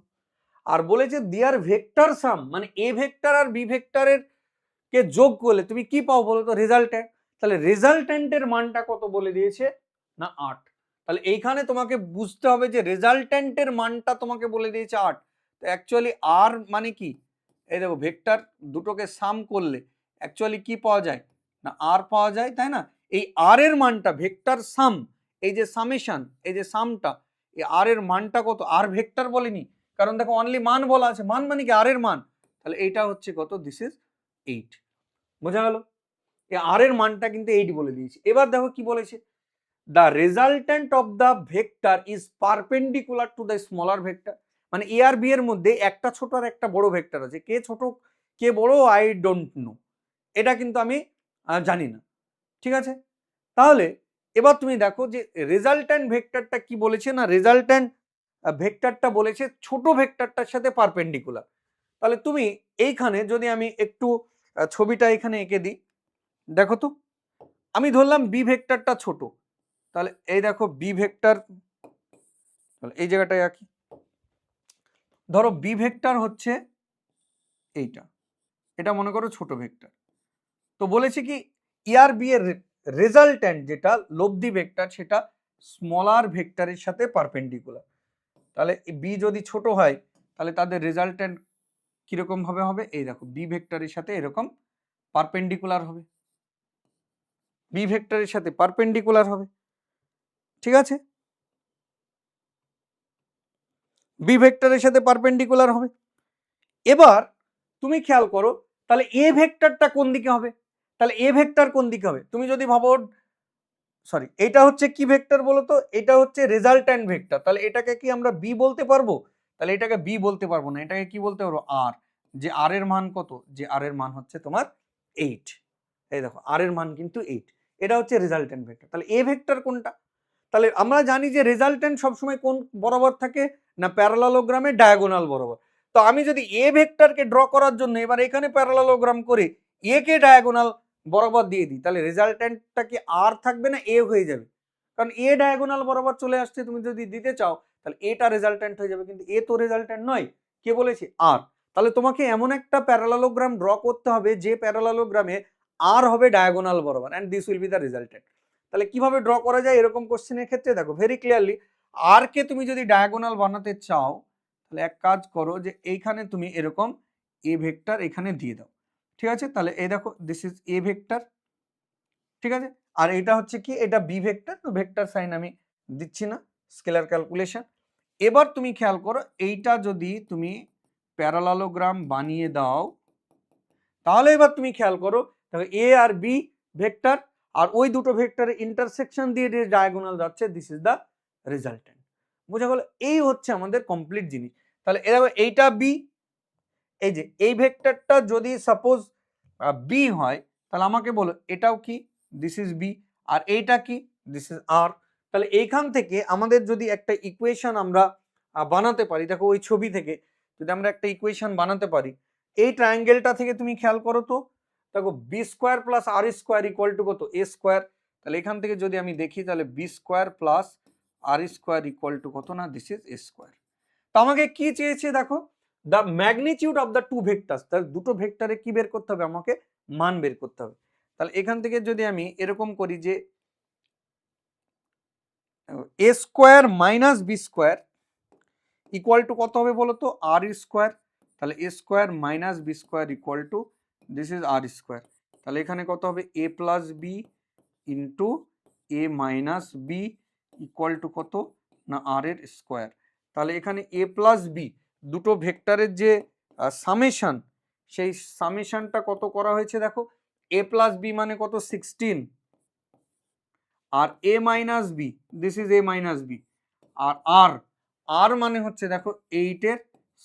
আর বলেছে দেয়ার ভেক্টর সাম মানে এ ভেক্টর আর বি ভেক্টরের কে যোগ করলে তুমি কি পাও বলো তো রেজাল্ট্যান্ট, তাহলে রেজাল্ট্যান্টের মানটা কত বলে দিয়েছে না 8। তাহলে এইখানে তোমাকে বুঝতে হবে যে রেজাল্ট্যান্টের মানটা তোমাকে বলে দিয়েছে 8, তো অ্যাকচুয়ালি আর মানে কি এই দেখো ভেক্টর দুটোকে সাম করলে অ্যাকচুয়ালি কি পাওয়া যায় না আর পাওয়া যায়, তাই না? এই আর এর মানটা ভেক্টর সাম, এই যে সামেশন, এই যে সামটা, এই আর এর মানটা কত, আর ভেক্টর বলেনি, কারণ দেখো অনলি মান বলা আছে, মান মানে কি আর এর মান, তাহলে এইটা হচ্ছে কত, দিস ইজ 8। বোঝা গেল? এই আর এর মানটা কিন্তু 8 বলে দিয়েছি। এবার দেখো কি বলেছে, the resultant of the vector is perpendicular to the smaller vector. মানে এ আর বি এর মধ্যে একটা ছোট আর একটা বড় ভেক্টর আছে, কে ছোট কে বড় আই ডোন্ট নো, এটা কিন্তু আমি জানি না, ঠিক আছে? তাহলে এবার তুমি দেখো যে রেজাল্ট্যান্ট ভেক্টরটা কি বলেছে না, রেজাল্ট্যান্ট ভেক্টরটা বলেছে ছোট ভেক্টরটার সাথে পারপেন্ডিকুলার। তাহলে তুমি এইখানে যদি আমি একটু ছবিটা এখানে এঁকে দিই, দেখো তো, আমি ধরলাম বি ভেক্টরটা ছোট, তাহলে এই দেখো বি ভেক্টর, তাহলে এই জায়গাটায় আঁকি, ধরো বি ভেক্টর হচ্ছে এইটা, এটা মনে করো ছোট ভেক্টর। তো বলেছে কি ইয়ার বি এর রেজাল্ট্যান্ট যেটা লব্ধি ভেক্টর সেটা স্মলার ভেক্টরের সাথে পারপেন্ডিকুলার। তাহলে বি যদি ছোট হয় তাহলে তাদের রেজাল্ট্যান্ট কিরকম ভাবে হবে, এই দেখো বি ভেক্টরের সাথে এরকম পারপেন্ডিকুলার হবে, বি ভেক্টরের সাথে পারপেন্ডিকুলার হবে, ঠিক আছে? বি ভেক্টরের সাথে পারপেন্ডিকুলার হবে। এবার তুমি খেয়াল করো তাহলে এ ভেক্টরটা কোন দিকে হবে, তাহলে এ ভেক্টর কোন দিকে হবে, তুমি যদি ভাবো, সরি এটা হচ্ছে কি ভেক্টর বলো তো, এটা হচ্ছে রেজাল্ট্যান্ট ভেক্টর, তাহলে এটাকে কি আমরা বি বলতে পারবো, তাহলে এটাকে বি বলতে পারবো না, এটাকে কি বলতে পারবো আর, যে আর এর মান কত, যে আর এর মান হচ্ছে তোমার 8, এই দেখো আর এর মান কিন্তু 8, এটা হচ্ছে রেজাল্ট্যান্ট ভেক্টর। তাহলে এ ভেক্টর কোনটা, তাহলে আমরা জানি যে রেজাল্ট্যান্ট সবসময় কোন বরাবর থাকে না প্যারালালোগ্রামে ডায়াগোনাল বরাবর। তো আমি যদি এ ভেক্টরকে ড্র করার জন্য এবার এখানে প্যারালালোগ্রাম করে এ কে ডায়াগোনাল বরাবর দিয়ে দিই, তাহলে রেজাল্ট্যান্টটা কি আর থাকবে না এ হয়ে যাবে, কারণ এ ডায়াগোনাল বরাবর চলে আসছে, তুমি যদি দিতে চাও তাহলে এটা রেজাল্ট্যান্ট হয়ে যাবে, কিন্তু এ তো রেজাল্ট্যান্ট নয়, কে বলেছে আর। তাহলে তোমাকে এমন একটা প্যারালালোগ্রাম ড্র করতে হবে যে প্যারালালোগ্রামে আর হবে ডায়াগোনাল বরাবর, and this will be the resultant. তাহলে কিভাবে ড্র করা যায় এরকম কোশ্চেনের ক্ষেত্রে দেখো ভেরি ক্লিয়ারলি, আর কে তুমি যদি ডায়াগোনাল বানাতে চাও তাহলে এক কাজ করো যে এইখানে তুমি এরকম এ ভেক্টর এখানে দিয়ে দাও, ঠিক আছে? তাহলে এই দেখো দিস ইজ এ ভেক্টর, ঠিক আছে? আর এটা হচ্ছে কি, এটা বি ভেক্টর, তো ভেক্টর সাইন আমি দিচ্ছি না, স্কেলার ক্যালকুলেশন। এবার তুমি খেয়াল করো এইটা যদি তুমি প্যারালালোগ্রাম বানিয়ে দাও, তাহলে এবার তুমি খেয়াল করো দেখো এ আর বি ভেক্টর আর ওই দুটো ভেক্টরের ইন্টারসেকশন দিয়ে যে ডায়াগোনাল যাচ্ছে, দিস ইজ দ্য রেজাল্ট্যান্ট। বোঝা গেল? এই হচ্ছে আমাদের কমপ্লিট জিনিস। তাহলে এ দেখো এইটা বি, এই যে এই ভেক্টরটা যদি সাপোজ বি হয় তাহলে আমাকে বলো এটাও কি, দিস ইজ বি, আর এইটা কি, দিস ইজ আর। তাহলে এইখান থেকে আমাদের যদি একটা ইকুয়েশন আমরা বানাতে পারি, দেখো ওই ছবি থেকে যদি আমরা একটা ইকুয়েশন বানাতে পারি, এই ট্রায়াঙ্গেলটা থেকে তুমি খেয়াল করো তো, দেখো B square plus R square equal to কত, এ স্কোয়ার। তাহলে এখান থেকে যদি আমি দেখি তাহলে B square plus R square equal to কত না, দিস ইজ এ স্কোয়ার। তো আমাকে কি চেয়েছে দেখো, the magnitude of the two vectors, তাহলে দুটো ভেক্টরে কি বের করতে হবে, আমাকে মান বের করতে হবে। তাহলে এখান থেকে যদি আমি এরকম করি যে A square minus B square equal to কত হবে বলো তো, আর স্কোয়ার। তাহলে A square minus B square equal to this is R square. তাহলে এখানে কত হবে, A plus B into A minus B equal to কত না আর এর স্কোয়ার। তাহলে এখানে এ প্লাস বি দুটো ভেক্টরের যে সামেশন, সেই সামেশনটা কত করা হয়েছে দেখো, এ প্লাস বি মানে কত 16, আর A minus B this is A minus B, আর আর আর মানে হচ্ছে দেখো 8 এর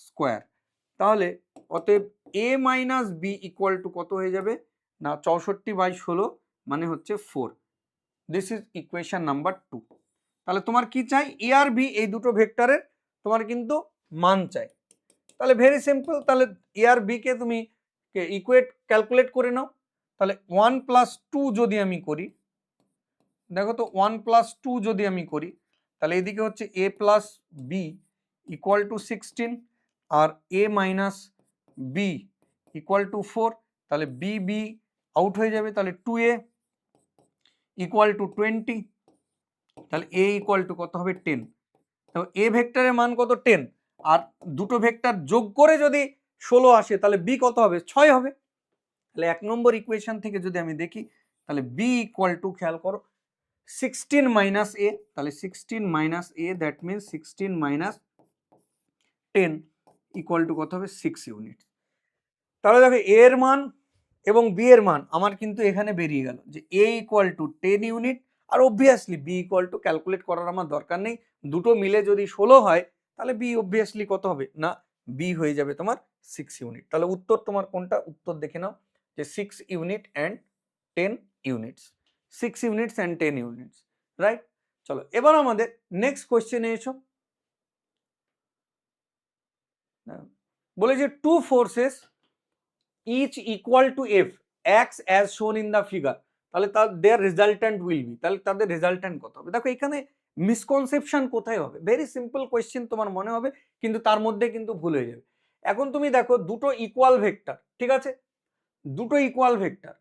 স্কোয়ার। তাহলে অতএব A minus B equal to কত হয়ে যাবে না 64/16 মানে হচ্ছে 4। This is equation number 2। তাহলে তোমার কি চাই, এ আর বি এই দুটো ভেক্টরের তোমার কিন্তু মান চাই। তাহলে ভেরি সিম্পল, তাহলে এ আর বি কে তুমি ইকুয়েট ক্যালকুলেট করে নাও। তাহলে 1 + 2 যদি আমি করি, দেখো তো 1 + 2 যদি আমি করি তাহলে এদিকে হচ্ছে A plus B equal to 16 আর A minus B equal to 4। তাহলে বি বি আউট হয়ে যাবে, তাহলে 2a ইকুয়াল টু 20, তাহলে এ ইকুয়াল টু কত হবে 10। তো এ ভেক্টরের মান কত 10, আর দুটো ভেক্টর যোগ করে যদি 16 আসে তাহলে বি কত হবে? 6 হবে। তাহলে 1 নম্বর ইকুয়েশন থেকে যদি আমি দেখি তাহলে বি ইকুয়াল টু, খেয়াল করো, 16 মাইনাস এ, তাহলে 16 minus A that means 16 minus 10 equal to কত হবে? 6 ইউনিট। তাহলে দেখো এ এর মান এবং বি এর মান আমার কিন্তু এখানে বেরিয়ে গেল যে এ ইকুয়াল টু 10 ইউনিট, আর obviously B equal to, calculate করার আমার দরকার নেই, দুটো মিলে যদি 16 হয় তাহলে বি অবভিয়াসলি কত হবে না, বি হয়ে যাবে তোমার 6 ইউনিট। তাহলে উত্তর তোমার কোনটা? উত্তর দেখে নাও যে 6 unit and 10 units, 6 units and 10 units, right. চলো এবার আমাদের নেক্সট কোয়েশ্চেনে এসো। বলে যে two forces each equal to F acts as shown in the figure, তাহলে their resultant will be, তাহলে তাদের রেজাল্ট্যান্ট কত হবে? দেখো এখানে মিসকনসেপশন কোথায় হবে? ভেরি সিম্পল কোয়েশ্চেন তোমার মনে হবে, কিন্তু তার মধ্যে কিন্তু ভুল হয়ে যাবে। এখন তুমি দেখো দুটো ইকুয়াল ভেক্টর, ঠিক আছে, দুটো ইকুয়াল ভেক্টর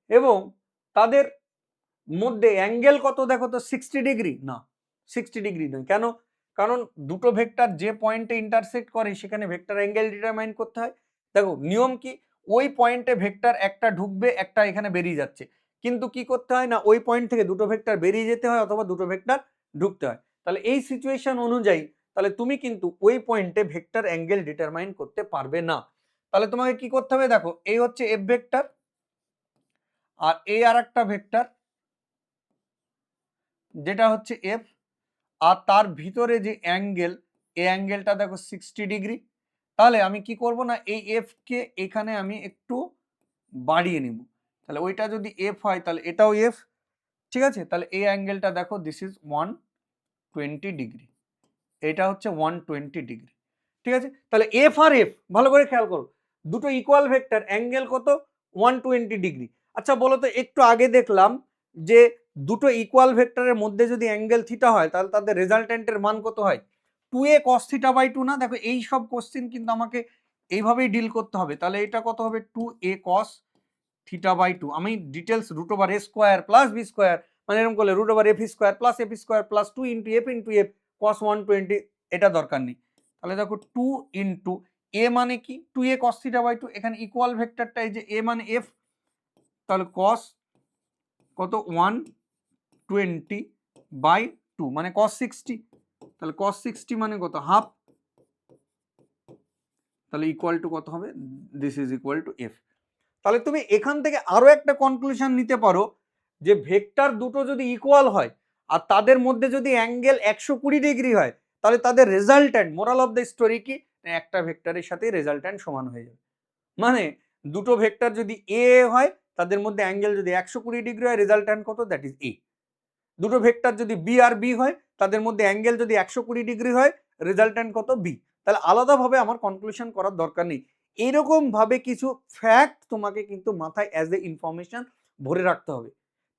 এবং তাদের মধ্যে অ্যাঙ্গেল কত দেখো তো? 60 ডিগ্রি না, 60 ডিগ্রি নয়। কেন? কারণ দুটো ভেক্টর যে পয়েন্টে ইন্টারসেক্ট করে সেখানে ভেক্টর অ্যাঙ্গেল ডিটারমাইন করতে হয়। দেখো নিয়ম কি, ওই পয়েন্টে ভেক্টর একটা ঢুকবে, একটা এখানে বেরিয়ে যাচ্ছে, কিন্তু কি করতে হয় না, ওই পয়েন্ট থেকে দুটো ভেক্টর বেরিয়ে যেতে হয় অথবা দুটো ভেক্টর ঢুকতে হয়। তাহলে এই সিচুয়েশন অনুযায়ী তাহলে তুমি কিন্তু ওই পয়েন্টে ভেক্টর অ্যাঙ্গেল ডিটারমাইন করতে পারবে না। তাহলে তোমাকে কি করতে হবে? দেখো এই হচ্ছে এফ ভেক্টর আর এই আর একটা ভেক্টর যেটা হচ্ছে এফ, আর তার ভিতরে যে অ্যাঙ্গেল, এই অ্যাঙ্গেলটা দেখো 60 ডিগ্রি। তাহলে আমি কি করব না, এই এফ কে এখানে আমি একটু বাড়িয়ে নিব, তাহলে ওইটা যদি এফ হয় তাহলে এটাও এফ, ঠিক আছে। তাহলে এই অ্যাঙ্গেলটা দেখো দিস ইজ 120 ডিগ্রি, এটা হচ্ছে 120 ডিগ্রি, ঠিক আছে। তাহলে এফ আর এফ ভালো করে খেয়াল করো, দুটো ইকুয়াল ভেক্টর, অ্যাঙ্গেল কত? 120 ডিগ্রি। আচ্ছা বলো তো, একটু আগে দেখলাম যে দুটো ইকুয়াল ভেক্টরের মধ্যে যদি অ্যাঙ্গেল থিটা হয় তাহলে তাদের রেজাল্ট্যান্টের মান কত হয়? 2a cos থিটা বাই 2 না? দেখো এই সব কোশ্চেন কিন্তু আমাকে এইভাবেই ডিল করতে হবে। তাহলে এটা কত হবে? 2a cos theta by 2। আমি details root over a square plus b square, মানে এরকম করলে root over f square plus 2 into f cos 120, এটা দরকার নেই। তাহলে দেখো 2 ইন্টু a মানে কি? 2a cos থিটা বাই 2, এখানে ইকুয়াল ভেক্টরটা এই যে a মানে f, তাহলে cos কত? 120 বাই 2 মানে cos 60, তাহলে cos 60 মানে কত? হাফ, তাহলে ইকুয়াল টু কত হবে? This is equal two F. তাহলে তুমি এখান থেকে আরো একটা কনক্লুশন নিতে পারো যে ভেক্টর দুটো যদি ইকুয়াল হয় আর তাদের মধ্যে যদি অ্যাঙ্গেল 120 ডিগ্রি হয় তাহলে তাদের resultant, moral of the story কি, একটা ভেক্টরের সাথে রেজাল্ট্যান্ট সমান হয়ে যাবে। মানে দুটো ভেক্টর যদি এ হয় তাদের মধ্যে অ্যাঙ্গেল যদি 120 ডিগ্রি হয়, রেজাল্ট্যান্ট কত? That is a. দুটো ভেক্টর যদি বি আর বি হয় তাদের মধ্যে অ্যাঙ্গেল যদি 120 ডিগ্রি হয়, রেজাল্ট্যান্ট কত? বি। তাহলে আলাদাভাবে আমার কনক্লুশন করার দরকার নেই, এইরকম ভাবে কিছু ফ্যাক্ট তোমাকে কিন্তু মাথায় অ্যাজ এ ইনফরমেশন ভরে রাখতে হবে,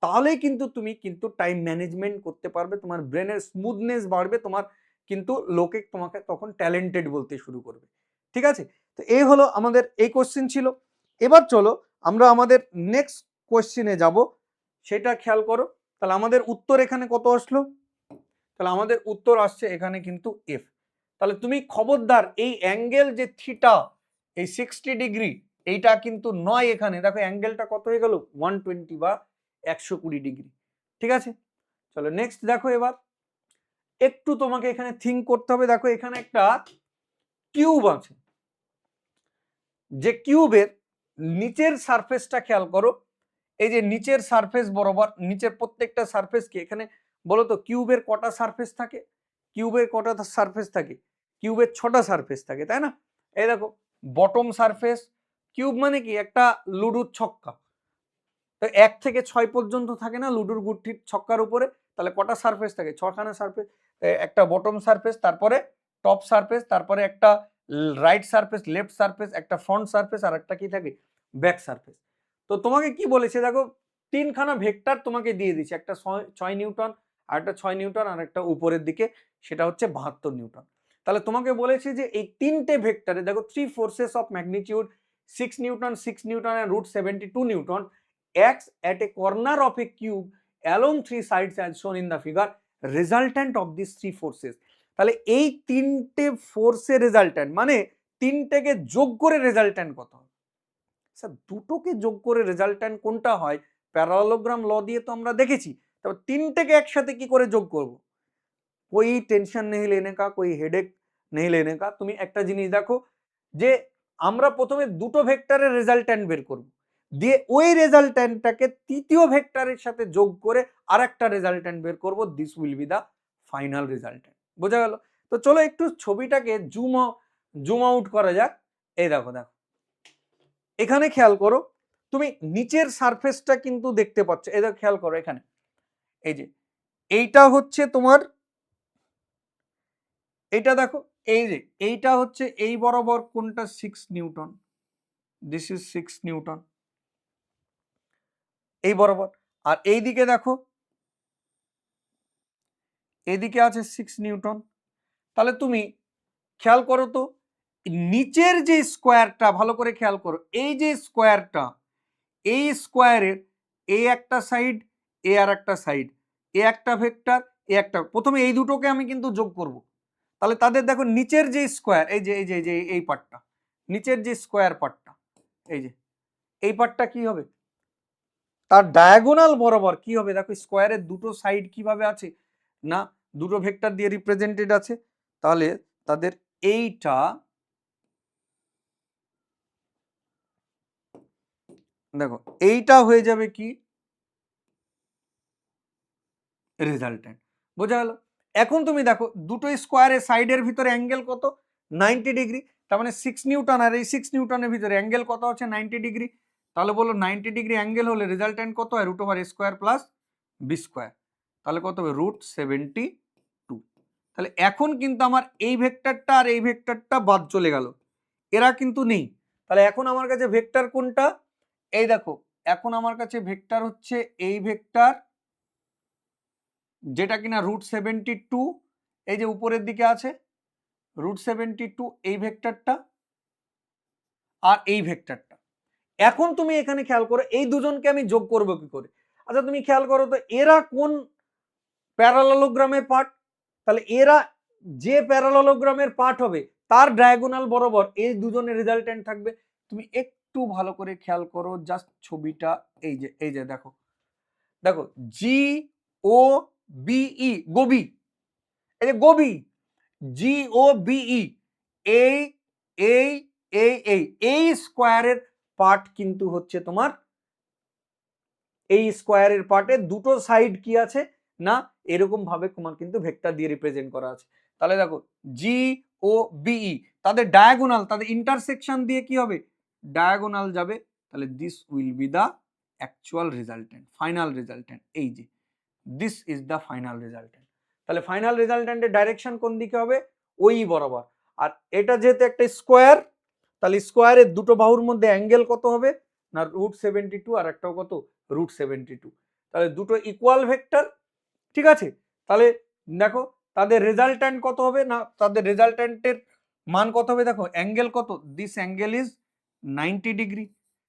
তাহলেই কিন্তু তুমি কিন্তু টাইম ম্যানেজমেন্ট করতে পারবে, তোমার ব্রেনের স্মুথনেস বাড়বে, তোমার কিন্তু লোকে তোমাকে তখন ট্যালেন্টেড বলতে শুরু করবে, ঠিক আছে। তো এই হলো আমাদের এই কোশ্চেন ছিল। এবার চলো আমরা আমাদের নেক্সট কোশ্চেনে যাব, সেটা খেয়াল করো। তাহলে আমাদের উত্তর এখানে কত আসলো? তাহলে আমাদের উত্তর আসছে এখানে কিন্তু এফ। তাহলে তুমি খবরদার এই অ্যাঙ্গেল যে থিটা, এই 60 ডিগ্রি, এইটা কিন্তু নয় এখানে। দেখো অ্যাঙ্গেলটা কত হয়ে গেল? 120 বা 120 ডিগ্রি, ঠিক আছে। চলো নেক্সট দেখো, এবার একটু তোমাকে এখানে থিঙ্ক করতে হবে। দেখো এখানে একটা কিউব আছে, যে কিউবের নিচের সারফেসটা খেয়াল করো, এই যে নিচের সারফেস বরাবর, নিচের প্রত্যেকটা সারফেস কি, এখানে বলো তো কিউবের কটা সারফেস থাকে? কিউবের কটা সারফেস থাকে? কিউবের 6টা সারফেস থাকে, তাই না? এই দেখো বটম সারফেস, কিউব মানে কি একটা লুডুর ছক্কা, তো 1 থেকে 6 পর্যন্ত থাকে না লুডুর গুটির ছক্কার উপরে? তাহলে কটা সারফেস থাকে? 6খানা সারফেস। একটা বটম সারফেস, তারপরে টপ সারফেস, তারপরে একটা রাইট সারফেস, লেফট সারফেস, একটা ফ্রন্ট সারফেস, আর একটা কি থাকে? Back surface. তো তোমাকে কি বলেছে দেখো, 3খানা ভেক্টর তোমাকে দিয়ে দিচ্ছে, একটা 6 নিউটন, আর একটা 6 নিউটন, আর একটা উপরের দিকে সেটা হচ্ছে 72 নিউটন। তাহলে তোমাকে বলেছে যে এই তিনটে ভেক্টরে দেখো 3 forces of magnitude 6 Newton, 6 Newton and √72 Newton acts at a corner of a cube along 3 sides as shown in the figure, resultant of these 3 forces। তাহলে এই তিনটে ফোর্সের রেজাল্ট্যান্ট, মানে তিনটেকে যোগ করে রেজাল্ট্যান্ট কত হবে? স্যার দুটোকে যোগ করে রেজাল্ট্যান্ট কোনটা হয় প্যারালোগ্রাম ল দিয়ে তো আমরা দেখেছি, তবে তিনটেকে একসাথে কি করে যোগ করব? कोई টেনশন নেই लेने का, कोई হেডেক নেই लेने का। তুমি একটা জিনিস দেখো যে আমরা প্রথমে দুটো ভেক্টরের রেজাল্ট্যান্ট বের করব, দিয়ে ওই রেজাল্ট্যান্টটাকে তৃতীয় ভেক্টরের সাথে যোগ করে আরেকটা রেজাল্ট্যান্ট বের করব, this will be the final resultant. বোঝা গেল? তো চলো একটু ছবিটাকে জুম আউট করা যাক। এই দেখো দেখো এখানে খেয়াল করো, তুমি নিচের সারফেসটা কিন্তু দেখতে পাচ্ছ। এই দেখো খেয়াল করো এখানে, এই যে এইটা হচ্ছে তোমার, এইটা দেখো, এই যে এইটা হচ্ছে এই বরাবর কোনটা 6 নিউটন, দিস ইজ 6 নিউটন এই বরাবর। আর এইদিকে দেখো, এইদিকে আছে 6 নিউটন। তাহলে তুমি খেয়াল করো তো নিচের যে স্কোয়ারটা, ভালো করে খেয়াল করো, এই যে স্কোয়ারটা, এই স্কোয়ারের এই একটা সাইড, এ আর একটা সাইড, এ একটা ভেক্টর, এ একটা, প্রথমে এই দুটোকে আমি কিন্তু যোগ করব। তাহলে তাদের দেখো নিচের যে স্কোয়ার, এই যে এই যে এই পার্টটা, নিচের যে স্কোয়ার পার্টটা, এই যে এই পার্টটা কি হবে, তার ডায়াগোনাল বরাবর কি হবে, দেখো স্কোয়ারের দুটো সাইড কিভাবে আছে না, দুটো ভেক্টর দিয়ে রিপ্রেজেন্টেড আছে। তাহলে তাদের এইটা, দেখো এইটা হয়ে যাবে কি রেজাল্ট্যান্ট। বোঝা গেল? এখন তুমি দেখো দুটো স্কোয়ারের সাইডের ভিতরে অ্যাঙ্গেল কত, 90 ডিগ্রি। তার মানে 6 নিউটন আর এই 6 নিউটনের ভিতরে অ্যাঙ্গেল কত হচ্ছে 90 ডিগ্রি। তাহলে বলো 90 ডিগ্রি অ্যাঙ্গেল হলে রেজাল্ট্যান্ট কত হয়, root over A square plus B square. তাহলে কত হবে, √72। তাহলে এখন কিন্তু আমার এই ভেক্টরটা আর এই ভেক্টরটা বাদ চলে গেল, এরা কিন্তু নেই। তাহলে এখন আমার কাছে ভেক্টর কোনটা, এই দেখো এখন আমার কাছে ভেক্টর হচ্ছে এই ভেক্টর, যেটা কিনা √72, এই যে উপরের দিকে আছে √72 এই ভেক্টরটা আর এই ভেক্টরটা। এখন তুমি এখানে খেয়াল করো এই দুজনকে আমি যোগ করব কি করে। আচ্ছা তুমি খেয়াল করো তো এরা কোন প্যারালেলোগ্রামের পার্ট, তাহলে এরা যে প্যারালেলোগ্রামের পার্ট হবে তার ডায়াগোনাল বরাবর এই দুজনের রেজাল্ট্যান্ট থাকবে। তুমি একটু ভালো করে খেয়াল করো জাস্ট ছবিটা, এই যে দেখো দেখো জি ও বিই, গবি, এই যে গবি, জি ও বিই, এই এই এই এই এই স্কোয়ারের পার্ট কিন্তু হচ্ছে তোমার, এই স্কোয়ারের পার্টে দুটো সাইড কি আছে না এরকম ভাবে তোমার কিন্তু ভেক্টর দিয়ে রিপ্রেজেন্ট করা আছে। তাহলে দেখো জি ও বিই তাদের ডায়াগোনাল, তাদের ইন্টারসেকশন দিয়ে কি হবে, ডায়াগোনাল যাবে। তাহলে this will be the actual resultant, final resultant. এই যে this is the final resultant. তাহলে ফাইনাল রেজাল্ট্যান্টের ডাইরেকশন কোন দিকে হবে, ওই বরাবর। আর এটা যেহেতু একটা স্কোয়ার, তাহলে স্কোয়ারের দুটো বাহুর মধ্যে অ্যাঙ্গেল কত হবে না √72, আর একটাও কত √72। তাহলে দুটো ইকুয়াল ভেক্টর, ঠিক আছে। তাহলে দেখো তাদের রেজাল্ট্যান্ট কত হবে না, তাদের রেজাল্ট্যান্টের মান কত হবে, দেখো অ্যাঙ্গেল কত, দিস অ্যাঙ্গেল ইজ 90 ডিগ্রি।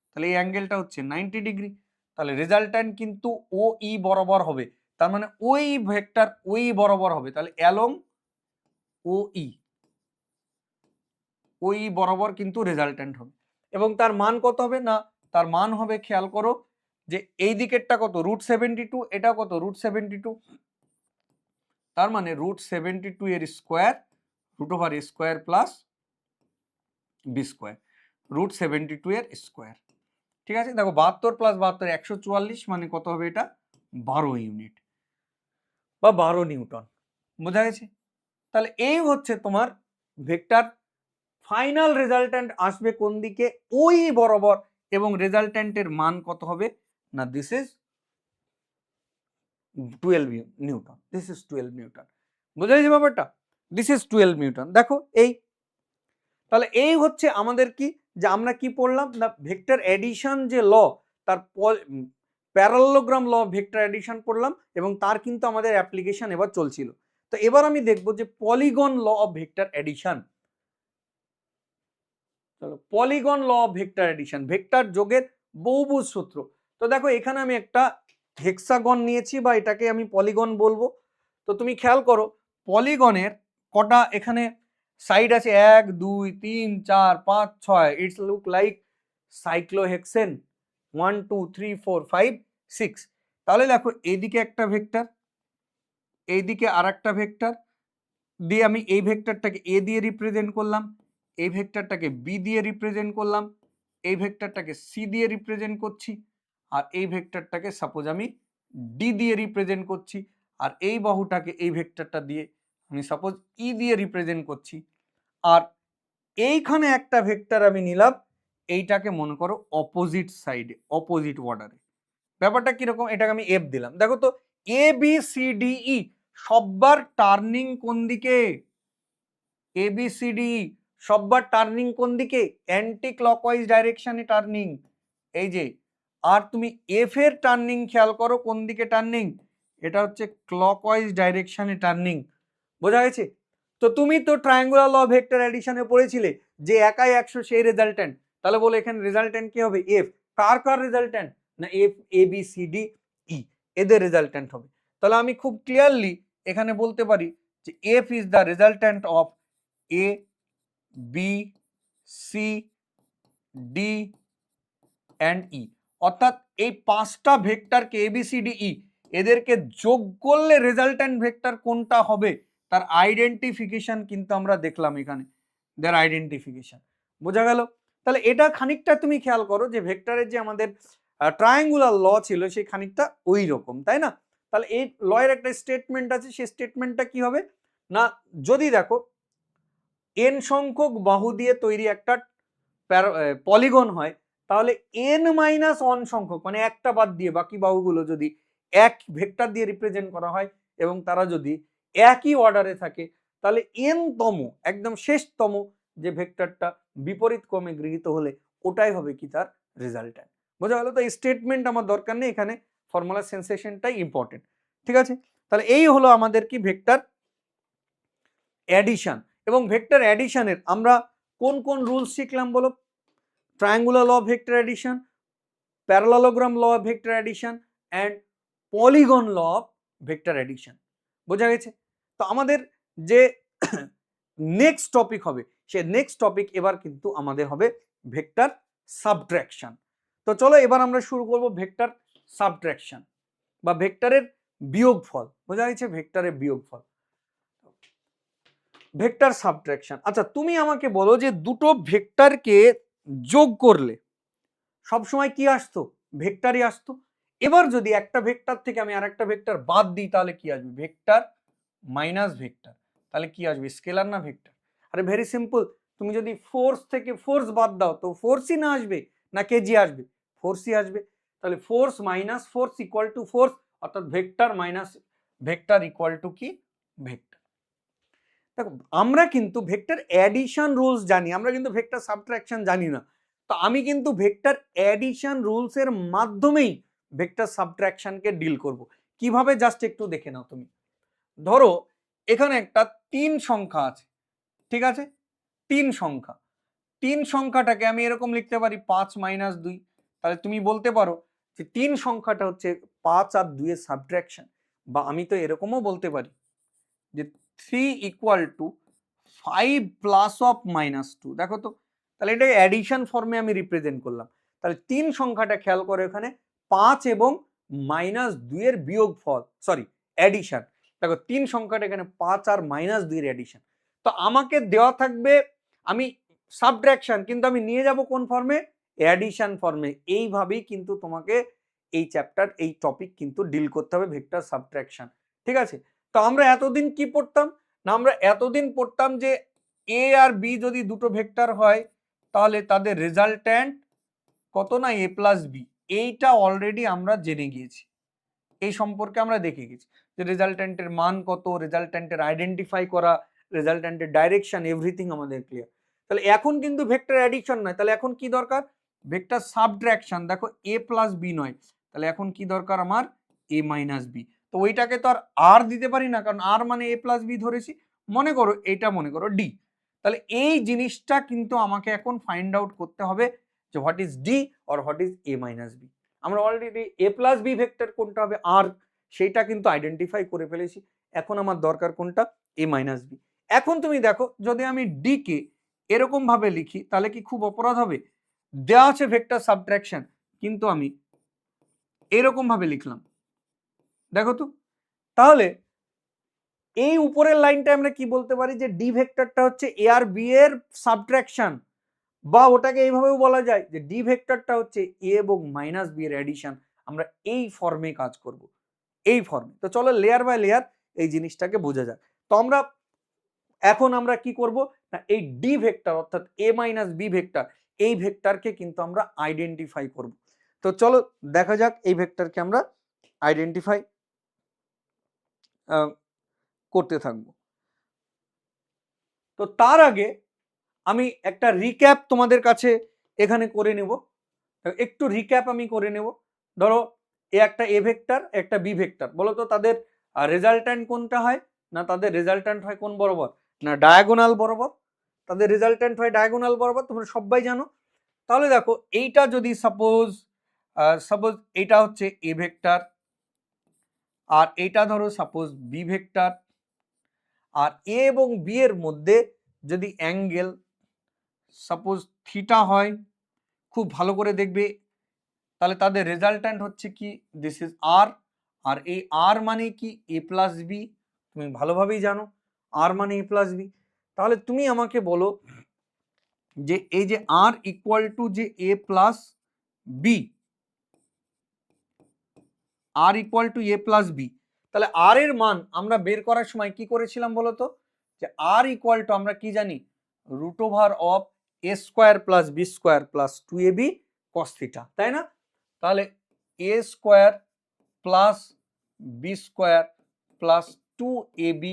তাহলে এই অ্যাঙ্গেলটা হচ্ছে 90 ডিগ্রি। তাহলে রেজাল্ট্যান্ট কিন্তু ও ই বরাবর হবে, তার মানে ওই ভেক্টর ওই বরাবর হবে। তাহলে অ্যালং ও ই, ওই বরাবর কিন্তু রেজাল্ট্যান্ট হবে। এবং তার মান কত হবে না, তার মান হবে খেয়াল করো যে এই দিকেরটা কত √72, এটা কত √72, তার মানে √72 এর square root over A square plus B square, √72 এর স্কোয়ার। ঠিক আছে, দেখো 72 প্লাস 72 144, মানে কত হবে এটা 12 ইউনিট বা 12 নিউটন। বোঝা গেছে? তাহলে এই হচ্ছে তোমার ভেক্টর ফাইনাল রেজাল্ট্যান্ট আসবে কোন দিকে, ওই বরাবর, এবং রেজাল্ট্যান্টের মান কত হবে না this is 12 Newton, this is 12 Newton. বোঝা গেছে ব্যাপারটা, দিস ইজ 12 নিউটন। দেখো এই, তাহলে এই হচ্ছে আমাদের কি, যে আমরা কি পড়লাম না ভেক্টর এডিশন যে ল, তার প্যারালেলোগ্রাম ল ভেক্টর এডিশন পড়লাম, এবং তার কিন্তু আমাদের অ্যাপ্লিকেশন এবার চলছিল। তো এবার আমি দেখবো যে polygon law of vector addition. চলো polygon law of vector addition, vector যোগের বহুভুজ সূত্র। তো দেখো এখানে আমি একটা হেক্সাগন নিয়েছি, বা এটাকে আমি পলিগন বলবো। তো তুমি খেয়াল করো পলিগনের কটা এখানে সাইড আছে 1 2 3 4 5 6, ইটস লুক লাইক সাইক্লোহেক্সেন 1 2 3 4 5 6। তাহলে দেখো এইদিকে একটা ভেক্টর, এইদিকে আর একটা ভেক্টর দিয়ে আমি এই ভেক্টরটাকে এ দিয়ে রিপ্রেজেন্ট করলাম, এই ভেক্টরটাকে বি দিয়ে রিপ্রেজেন্ট করলাম, এই ভেক্টরটাকে সি দিয়ে রিপ্রেজেন্ট করছি, আর এই ভেক্টরটাকে সাপোজ আমি ডি দিয়ে রিপ্রেজেন্ট করছি, আর এই বাহুটাকে এই ভেক্টরটা দিয়ে আমি সাপোজ ই দিয়ে রিপ্রেজেন্ট করছি। আর এইখানে একটা ভেক্টর আমি নিলাম, এইটাকে মনে করো অপোজিট সাইডে, অপোজিট অর্ডারে। ব্যাপারটা কিরকম, এটাকে আমি এফ দিলাম। দেখো তো A B C D E সববার টার্নিং কোন দিকে, এ বি সি ডি সববার টার্নিং কোন দিকে, অ্যান্টি ক্লকওয়াইজ ডাইরেকশনে টার্নিং। এই যে, আর তুমি এফ এর টার্নিং খেয়াল করো কোন দিকে টার্নিং, এটা হচ্ছে ক্লকওয়াইজ ডাইরেকশনে টার্নিং। বোঝা গেছে? তো তুমি তো ট্রায়াঙ্গুলার ল ভেক্টর অ্যাডিশনে পড়েছিলে যে একাই 100 সেই রেজাল্ট্যান্ট, তাহলে বলো এখানে রেজাল্ট্যান্ট কি হবে, এফ। কার কার রেজাল্ট্যান্ট, না F A B C D E, এদের রেজাল্ট্যান্ট হবে। তাহলে আমি খুব ক্লিয়ারলি এখানে বলতে পারি যে F is the resultant of A B C D and E. অর্থাৎ এই পাঁচটা ভেক্টরকে A B C D E এদেরকে যোগ করলে রেজাল্ট্যান্ট ভেক্টর কোনটা হবে তার আইডেন্টিফিকেশন কিন্তু আমরা দেখলাম এখানে, দেয়ার আইডেন্টিফিকেশন। বোঝা গেল? তাহলে এটা খানিকটা তুমি খেয়াল করো যে ভেক্টরের যে আমাদের ট্রায়াঙ্গুলার ল ছিল সেই খানিকটা ওই রকম, তাই না? তাহলে এই লয়ের একটা স্টেটমেন্ট আছে, সেই স্টেটমেন্টটা কি হবে না, যদি দেখো এন সংখ্যক বাহু দিয়ে তৈরি একটা পলিগন হয়, তাহলে এন মাইনাস ওয়ান সংখ্যক মানে একটা বাদ দিয়ে বাকি বাহুগুলো যদি এক ভেক্টর দিয়ে রিপ্রেজেন্ট করা হয় এবং তারা যদি একই অর্ডারে থাকে, তাহলে এন তম একদম শেষতম যে ভেক্টরটা বিপরীত ক্রমে গৃহীত হলে ওটাই হবে কি তার রেজাল্ট্যান্ট। বোঝা গেল? তো এই স্টেটমেন্ট আমার দরকার নেই, এখানে ফর্মুলা সেন্সেশনটাই ইম্পর্টেন্ট। ঠিক আছে? তাহলে এই হলো আমাদের কি ভেক্টর অ্যাডিশন। এবং ভেক্টর অ্যাডিশনের আমরা কোন কোন রুলস শিখলাম বলো? Triangular law of vector addition, parallelogram law of vector addition and polygon law of vector addition. বোঝা গেছে? তো আমাদের যে নেক্সট টপিক হবে সে নেক্সট টপিক এবার কিন্তু আমাদের হবে ভেক্টর সাবট্রাকশন। তো চলো এবার আমরা শুরু করব ভেক্টর সাবট্রাকশন বা ভেক্টরের বিয়োগফল। বোঝা গেছে? ভেক্টরের বিয়োগফল, ভেক্টর সাবট্রাকশন। আচ্ছা তুমি আমাকে বলো যে দুটো ভেক্টরকে যোগ করলে সবসময় কি আসতো, ভেক্টরই আসতো। এবার যদি একটা ভেক্টর থেকে আমি আরেকটা ভেক্টর বাদ দিই তাহলে কি আসবে, ভেক্টর মাইনাস ভেক্টর। তাহলে কি আসবে, স্কেলার না ভেক্টর? আরে ভেরি সিম্পল, তুমি যদি ফোর্স থেকে ফোর্স বাদ দাও তো ফোর্সই না আসবে না কেজি আসবে, ফোর্সই আসবে। তাহলে force minus force equal to force, অর্থাৎ vector minus vector equal to কি, ভেক্টর। দেখো আমরা কিন্তু ভেক্টর অ্যাডিশন রুলস জানি, আমরা কিন্তু ভেক্টর সাবট্রাকশন জানি না। তো আমি কিন্তু ভেক্টর অ্যাডিশন রুলসের মাধ্যমেই ভেক্টর সাবট্রাকশনকে ডিল করব। কিভাবে জাস্ট একটু দেখে নাও তুমি। ধরো এখানে একটা 3 সংখ্যা আছে, ঠিক আছে? 3 সংখ্যা, 3 সংখ্যাটাকে আমি এরকম লিখতে পারি 5 মাইনাস 2। তাহলে তুমি বলতে পারো যে 3 সংখ্যাটা হচ্ছে 5 আর 2 এর সাবট্রাকশন, বা আমি তো এরকমও বলতে পারি যে 3 equal to 5 plus of minus 2। দেখো তো, তাহলে এটা অ্যাডিশন ফর্মে আমি রিপ্রেজেন্ট করলাম। তাহলে 3 সংখ্যাটা খেয়াল করে এখানে 5 এবং মাইনাস 2 এর বিয়োগ ফল, সরি অ্যাডিশন। দেখো 3 সংখ্যাটা এখানে 5 আর মাইনাস 2 এর অ্যাডিশন। তো আমাকে দেওয়া থাকবে আমি সাবট্রাকশন, কিন্তু আমি নিয়ে যাব কোন ফর্মে, অ্যাডিশন ফর্মে। এইভাবেই কিন্তু তোমাকে এই চ্যাপ্টার এই টপিক কিন্তু ডিল করতে হবে, ভেক্টর সাবট্রাকশন। ঠিক আছে? তো আমরা এতদিন কি পড়তাম না, আমরা এতদিন পড়তাম যে এ আর বি যদি দুটো ভেক্টর হয় তাহলে তাদের রেজাল্ট্যান্ট কত না এ প্লাস বি। এইটা অলরেডি আমরা জেনে গিয়েছি, এই সম্পর্কে আমরা দেখে গেছি যে রেজাল্ট্যান্টের মান কত, রেজাল্ট্যান্টের আইডেন্টিফাই করা, রেজাল্ট্যান্টের ডাইরেকশন, এভরিথিং আমাদের ক্লিয়ার। তাহলে এখন কিন্তু ভেক্টর অ্যাডিশন নয়, তাহলে এখন কি দরকার, ভেক্টর সাবট্রাকশন। দেখো এ প্লাস বি নয়, তাহলে এখন কি দরকার আমার, এ মাইনাস বি। তো ওইটাকে তো আর দিতে পারি না, কারণ আর মানে এ প্লাস বি ধরেছি। মনে করো এটা মনে করো ডি। তাহলে এই জিনিসটা কিন্তু আমাকে এখন ফাইন্ড আউট করতে হবে যে what is D or what is A minus B. আমরা already A plus B vector কোনটা হবে আর সেইটা কিন্তু আইডেন্টিফাই করে ফেলেছি। এখন আমার দরকার কোনটা, এ মাইনাস বি। এখন তুমি দেখো যদি আমি ডি কে এরকম ভাবে লিখি তাহলে কি খুব অপরাধ হবে? দেওয়া আছে ভেক্টর সাবট্রাকশন, কিন্তু আমি এরকম ভাবে লিখলাম, দেখো তো। তাহলে এই উপরের লাইনটা আমরা কি বলতে পারি যে ডি ভেক্টরটা হচ্ছে এ আর বি এর সাবট্রাকশন, বা ওটাকে এইভাবেও বলা যায় যে ডি ভেক্টরটা হচ্ছে এ এবং মাইনাস বি এর অ্যাডিশন। আমরা এই ফর্মে কাজ করব, এই ফর্মে। তো চলো লেয়ার বাই লেয়ার এই জিনিসটাকে বোঝা যাক। তো এখন আমরা কি করব না, এই ডি ভেক্টর অর্থাৎ এ মাইনাস বি ভেক্টর, এই ভেক্টরকে কিন্তু আমরা আইডেন্টিফাই করব। তো চলো দেখা যাক এই ভেক্টরকে আমরা আইডেন্টিফাই করতে থাকবো। তো তার আগে আমি একটা রিক্যাপ তোমাদের কাছে এখানে করে নেব, একটু রিক্যাপ আমি করে নেব। ধরো একটা এ ভেক্টর একটা বি ভেক্টর, বলো তো তাদের রেজাল্ট্যান্ট কোনটা হয়? না তাদের রেজাল্ট্যান্ট হয় কোন বরাবর? না ডায়াগোনাল বরাবর। তাদের রেজাল্ট্যান্ট হয় ডায়াগোনাল বরাবর, তোমরা সবাই জানো। তাহলে দেখো এইটা যদি সাপোজ এইটা হচ্ছে এ ভেক্টর, আর এইটা ধরো সাপোজ বি ভেক্টর, আর এ এবং বি এর মধ্যে যদি অ্যাঙ্গেল সাপোজ থিটা হয়, খুব ভালো করে দেখবে, তাহলে তাদের রেজাল্ট্যান্ট হচ্ছে কি দিস ইজ আর। আর এই আর মানে কি এ প্লাস বি, তুমি ভালোভাবেই জানো আর মানে এ প্লাস বি। তাহলে তুমি আমাকে বলো যে এই যে আর ইকুয়াল টু যে A plus B, R equal to A plus B, তাহলে আর এর মান আমরা বের করার সময় কি করেছিলাম বলো তো? যে আর ইকুয়াল টু আমরা কি জানি, root over of A square plus B square plus 2ab cos theta, তাই না? তাহলে A square plus B square plus 2ab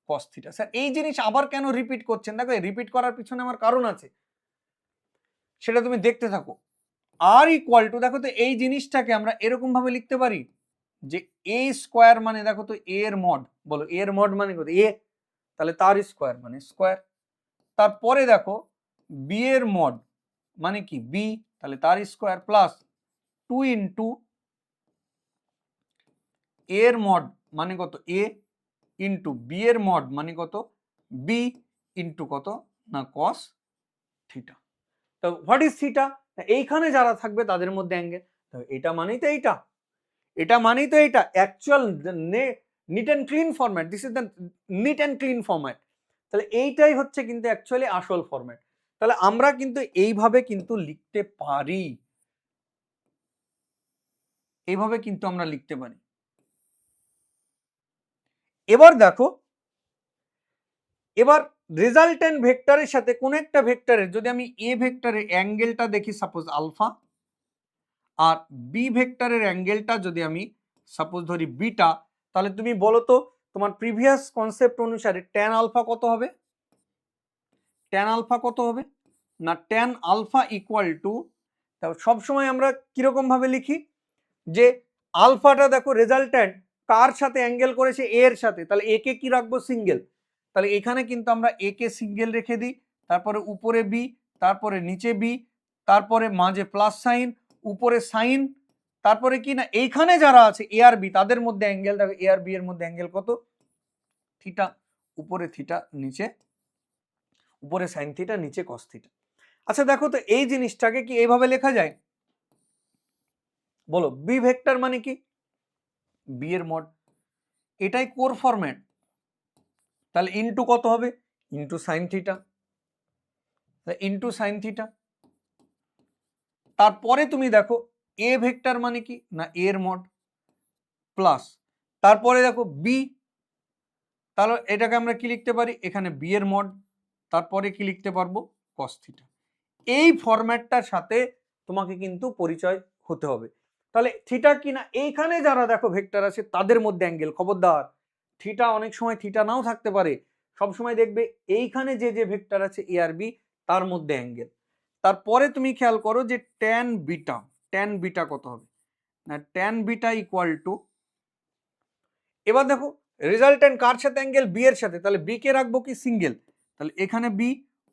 cos theta. Sir এই জিনিস আবার কেন রিপিট করছেন? দেখো রিপিট করার পিছনে আমার কারণ আছে, সেটা তুমি দেখতে থাকো। আর ইকুয়াল টু, দেখো তো এই জিনিসটাকে আমরা এরকম ভাবে লিখতে পারি যে এ স্কোয়ার মানে দেখো তো এ এর মড, বলো এ এর মড মানে কত? এ, তাহলে তার স্কোয়ার মানে স্কোয়ার। তারপরে দেখো বি এর মড মানে কি বি, তাহলে তার স্কোয়ার প্লাস 2 ইন্টু এর মড মানে কত এ, ইন্টু বি এর মড মানে কত বি, ইন্টু কত না কস থিটা। তো হোয়াট ইজ থিটা? এইখানে যারা থাকবে তাদের মধ্যে অ্যাঙ্গেল, এটা মানেই তো এইটা, এটা মানেই তো এটা actual neat and clean format, this is the neat and clean format. তাহলে এইটাই হচ্ছে কিন্তু অ্যাকচুয়ালি আসল ফরম্যাট। তাহলে আমরা কিন্তু এইভাবে কিন্তু লিখতে পারি, এইভাবে কিন্তু আমরা লিখতে পারি। এবার দেখো, এবার রেজাল্ট্যান্ট ভেক্টরের সাথে কোন একটা ভেক্টরের যদি আমি এ ভেক্টরের অ্যাঙ্গেলটা দেখি সাপোজ আলফা, আর বি ভেক্টরের অ্যাঙ্গেলটা যদি আমি সাপোজ ধরি বিটা, তাহলে তুমি বলো তো তোমার প্রিভিয়াস কনসেপ্ট অনুসারে ট্যান আলফা কত হবে? ট্যান আলফা কত হবে না ট্যান আলফা ইকুয়াল টু, সবসময় আমরা কিরকম ভাবে লিখি যে আলফাটা দেখো রেজাল্ট্যান্ট কার সাথে অ্যাঙ্গেল করেছে? এ এর সাথে, তাহলে এ কে কি রাখবো? সিঙ্গেল। তাহলে এখানে কিন্তু আমরা এ কে সিঙ্গেল রেখে দিই, তারপরে উপরে বি, তারপরে নিচে বি, তারপরে মাঝে প্লাস সাইন, উপরে সাইন, তারপরে কি না এইখানে যারা আছে এ আর বি তাদের মধ্যে অ্যাঙ্গেল, দেখো এ আর বি এর মধ্যে অ্যাঙ্গেল কত? থিটা, উপরে থিটা নিচে, উপরে সাইন থিটা নিচে কস থিটা। আচ্ছা দেখো তো এই জিনিসটাকে কি এইভাবে লেখা যায়? বলো বি ভেক্টর মানে কি বি এর মড, এটাই কোর ফরম্যাট। তাহলে ইনটু কত হবে? Into sine theta, into sine theta. তারপরে তুমি দেখো এ ভেক্টর মানে কি না এর মড প্লাস, তারপরে দেখো বি, তাহলে এটাকে আমরা কি লিখতে পারি? এখানে বি এর মড, তারপরে কি লিখতে পারবো? Cos theta. এই ফরম্যাটটার সাথে তোমাকে কিন্তু পরিচয় হতে হবে। তাহলে থিটা কি না এইখানে যারা দেখো ভেক্টর আছে তাদের মধ্যে অ্যাঙ্গেল, খবরদার থিটা অনেক সময় থিটা নাও থাকতে পারে, সব সময় দেখবে এইখানে যে যে ভেক্টর আছে এ আর বি তার মধ্যে অ্যাঙ্গেল। তারপরে তুমি খেয়াল করো যে ট্যান বিটা, ট্যান বিটা কত হবে না ট্যান বিটা ইকুয়াল টু, এবার দেখো রেজাল্ট্যান্ট কার সাথে অ্যাঙ্গেল? বি এর সাথে, তাহলে বি কে রাখবো কি সিঙ্গেল, তাহলে এখানে বি,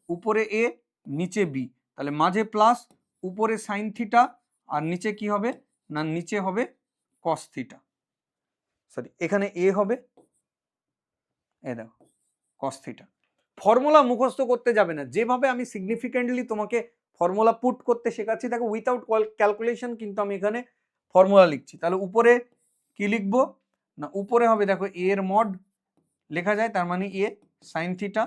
উপরে এ, নিচে বি, তাহলে মাঝে প্লাস, উপরে সাইন থিটা, আর নিচে কি হবে না নিচে হবে কস থিটা, সরি এখানে এ হবে, এ দেখো কস থিটা। ফর্মুলা মুখস্থ করতে যাবে না, যেভাবে আমি সিগনিফিকেন্টলি তোমাকে ফর্মুলা পুট করতে শেখাচ্ছি, দেখো উইথাউট ক্যালকুলেশন কিন্তু আমি এখানে ফর্মুলা লিখছি। তাহলে উপরে কি লিখবো না, উপরে হবে দেখো এ এর মড লেখা যায়, তার মানে এ সাইন থিটা।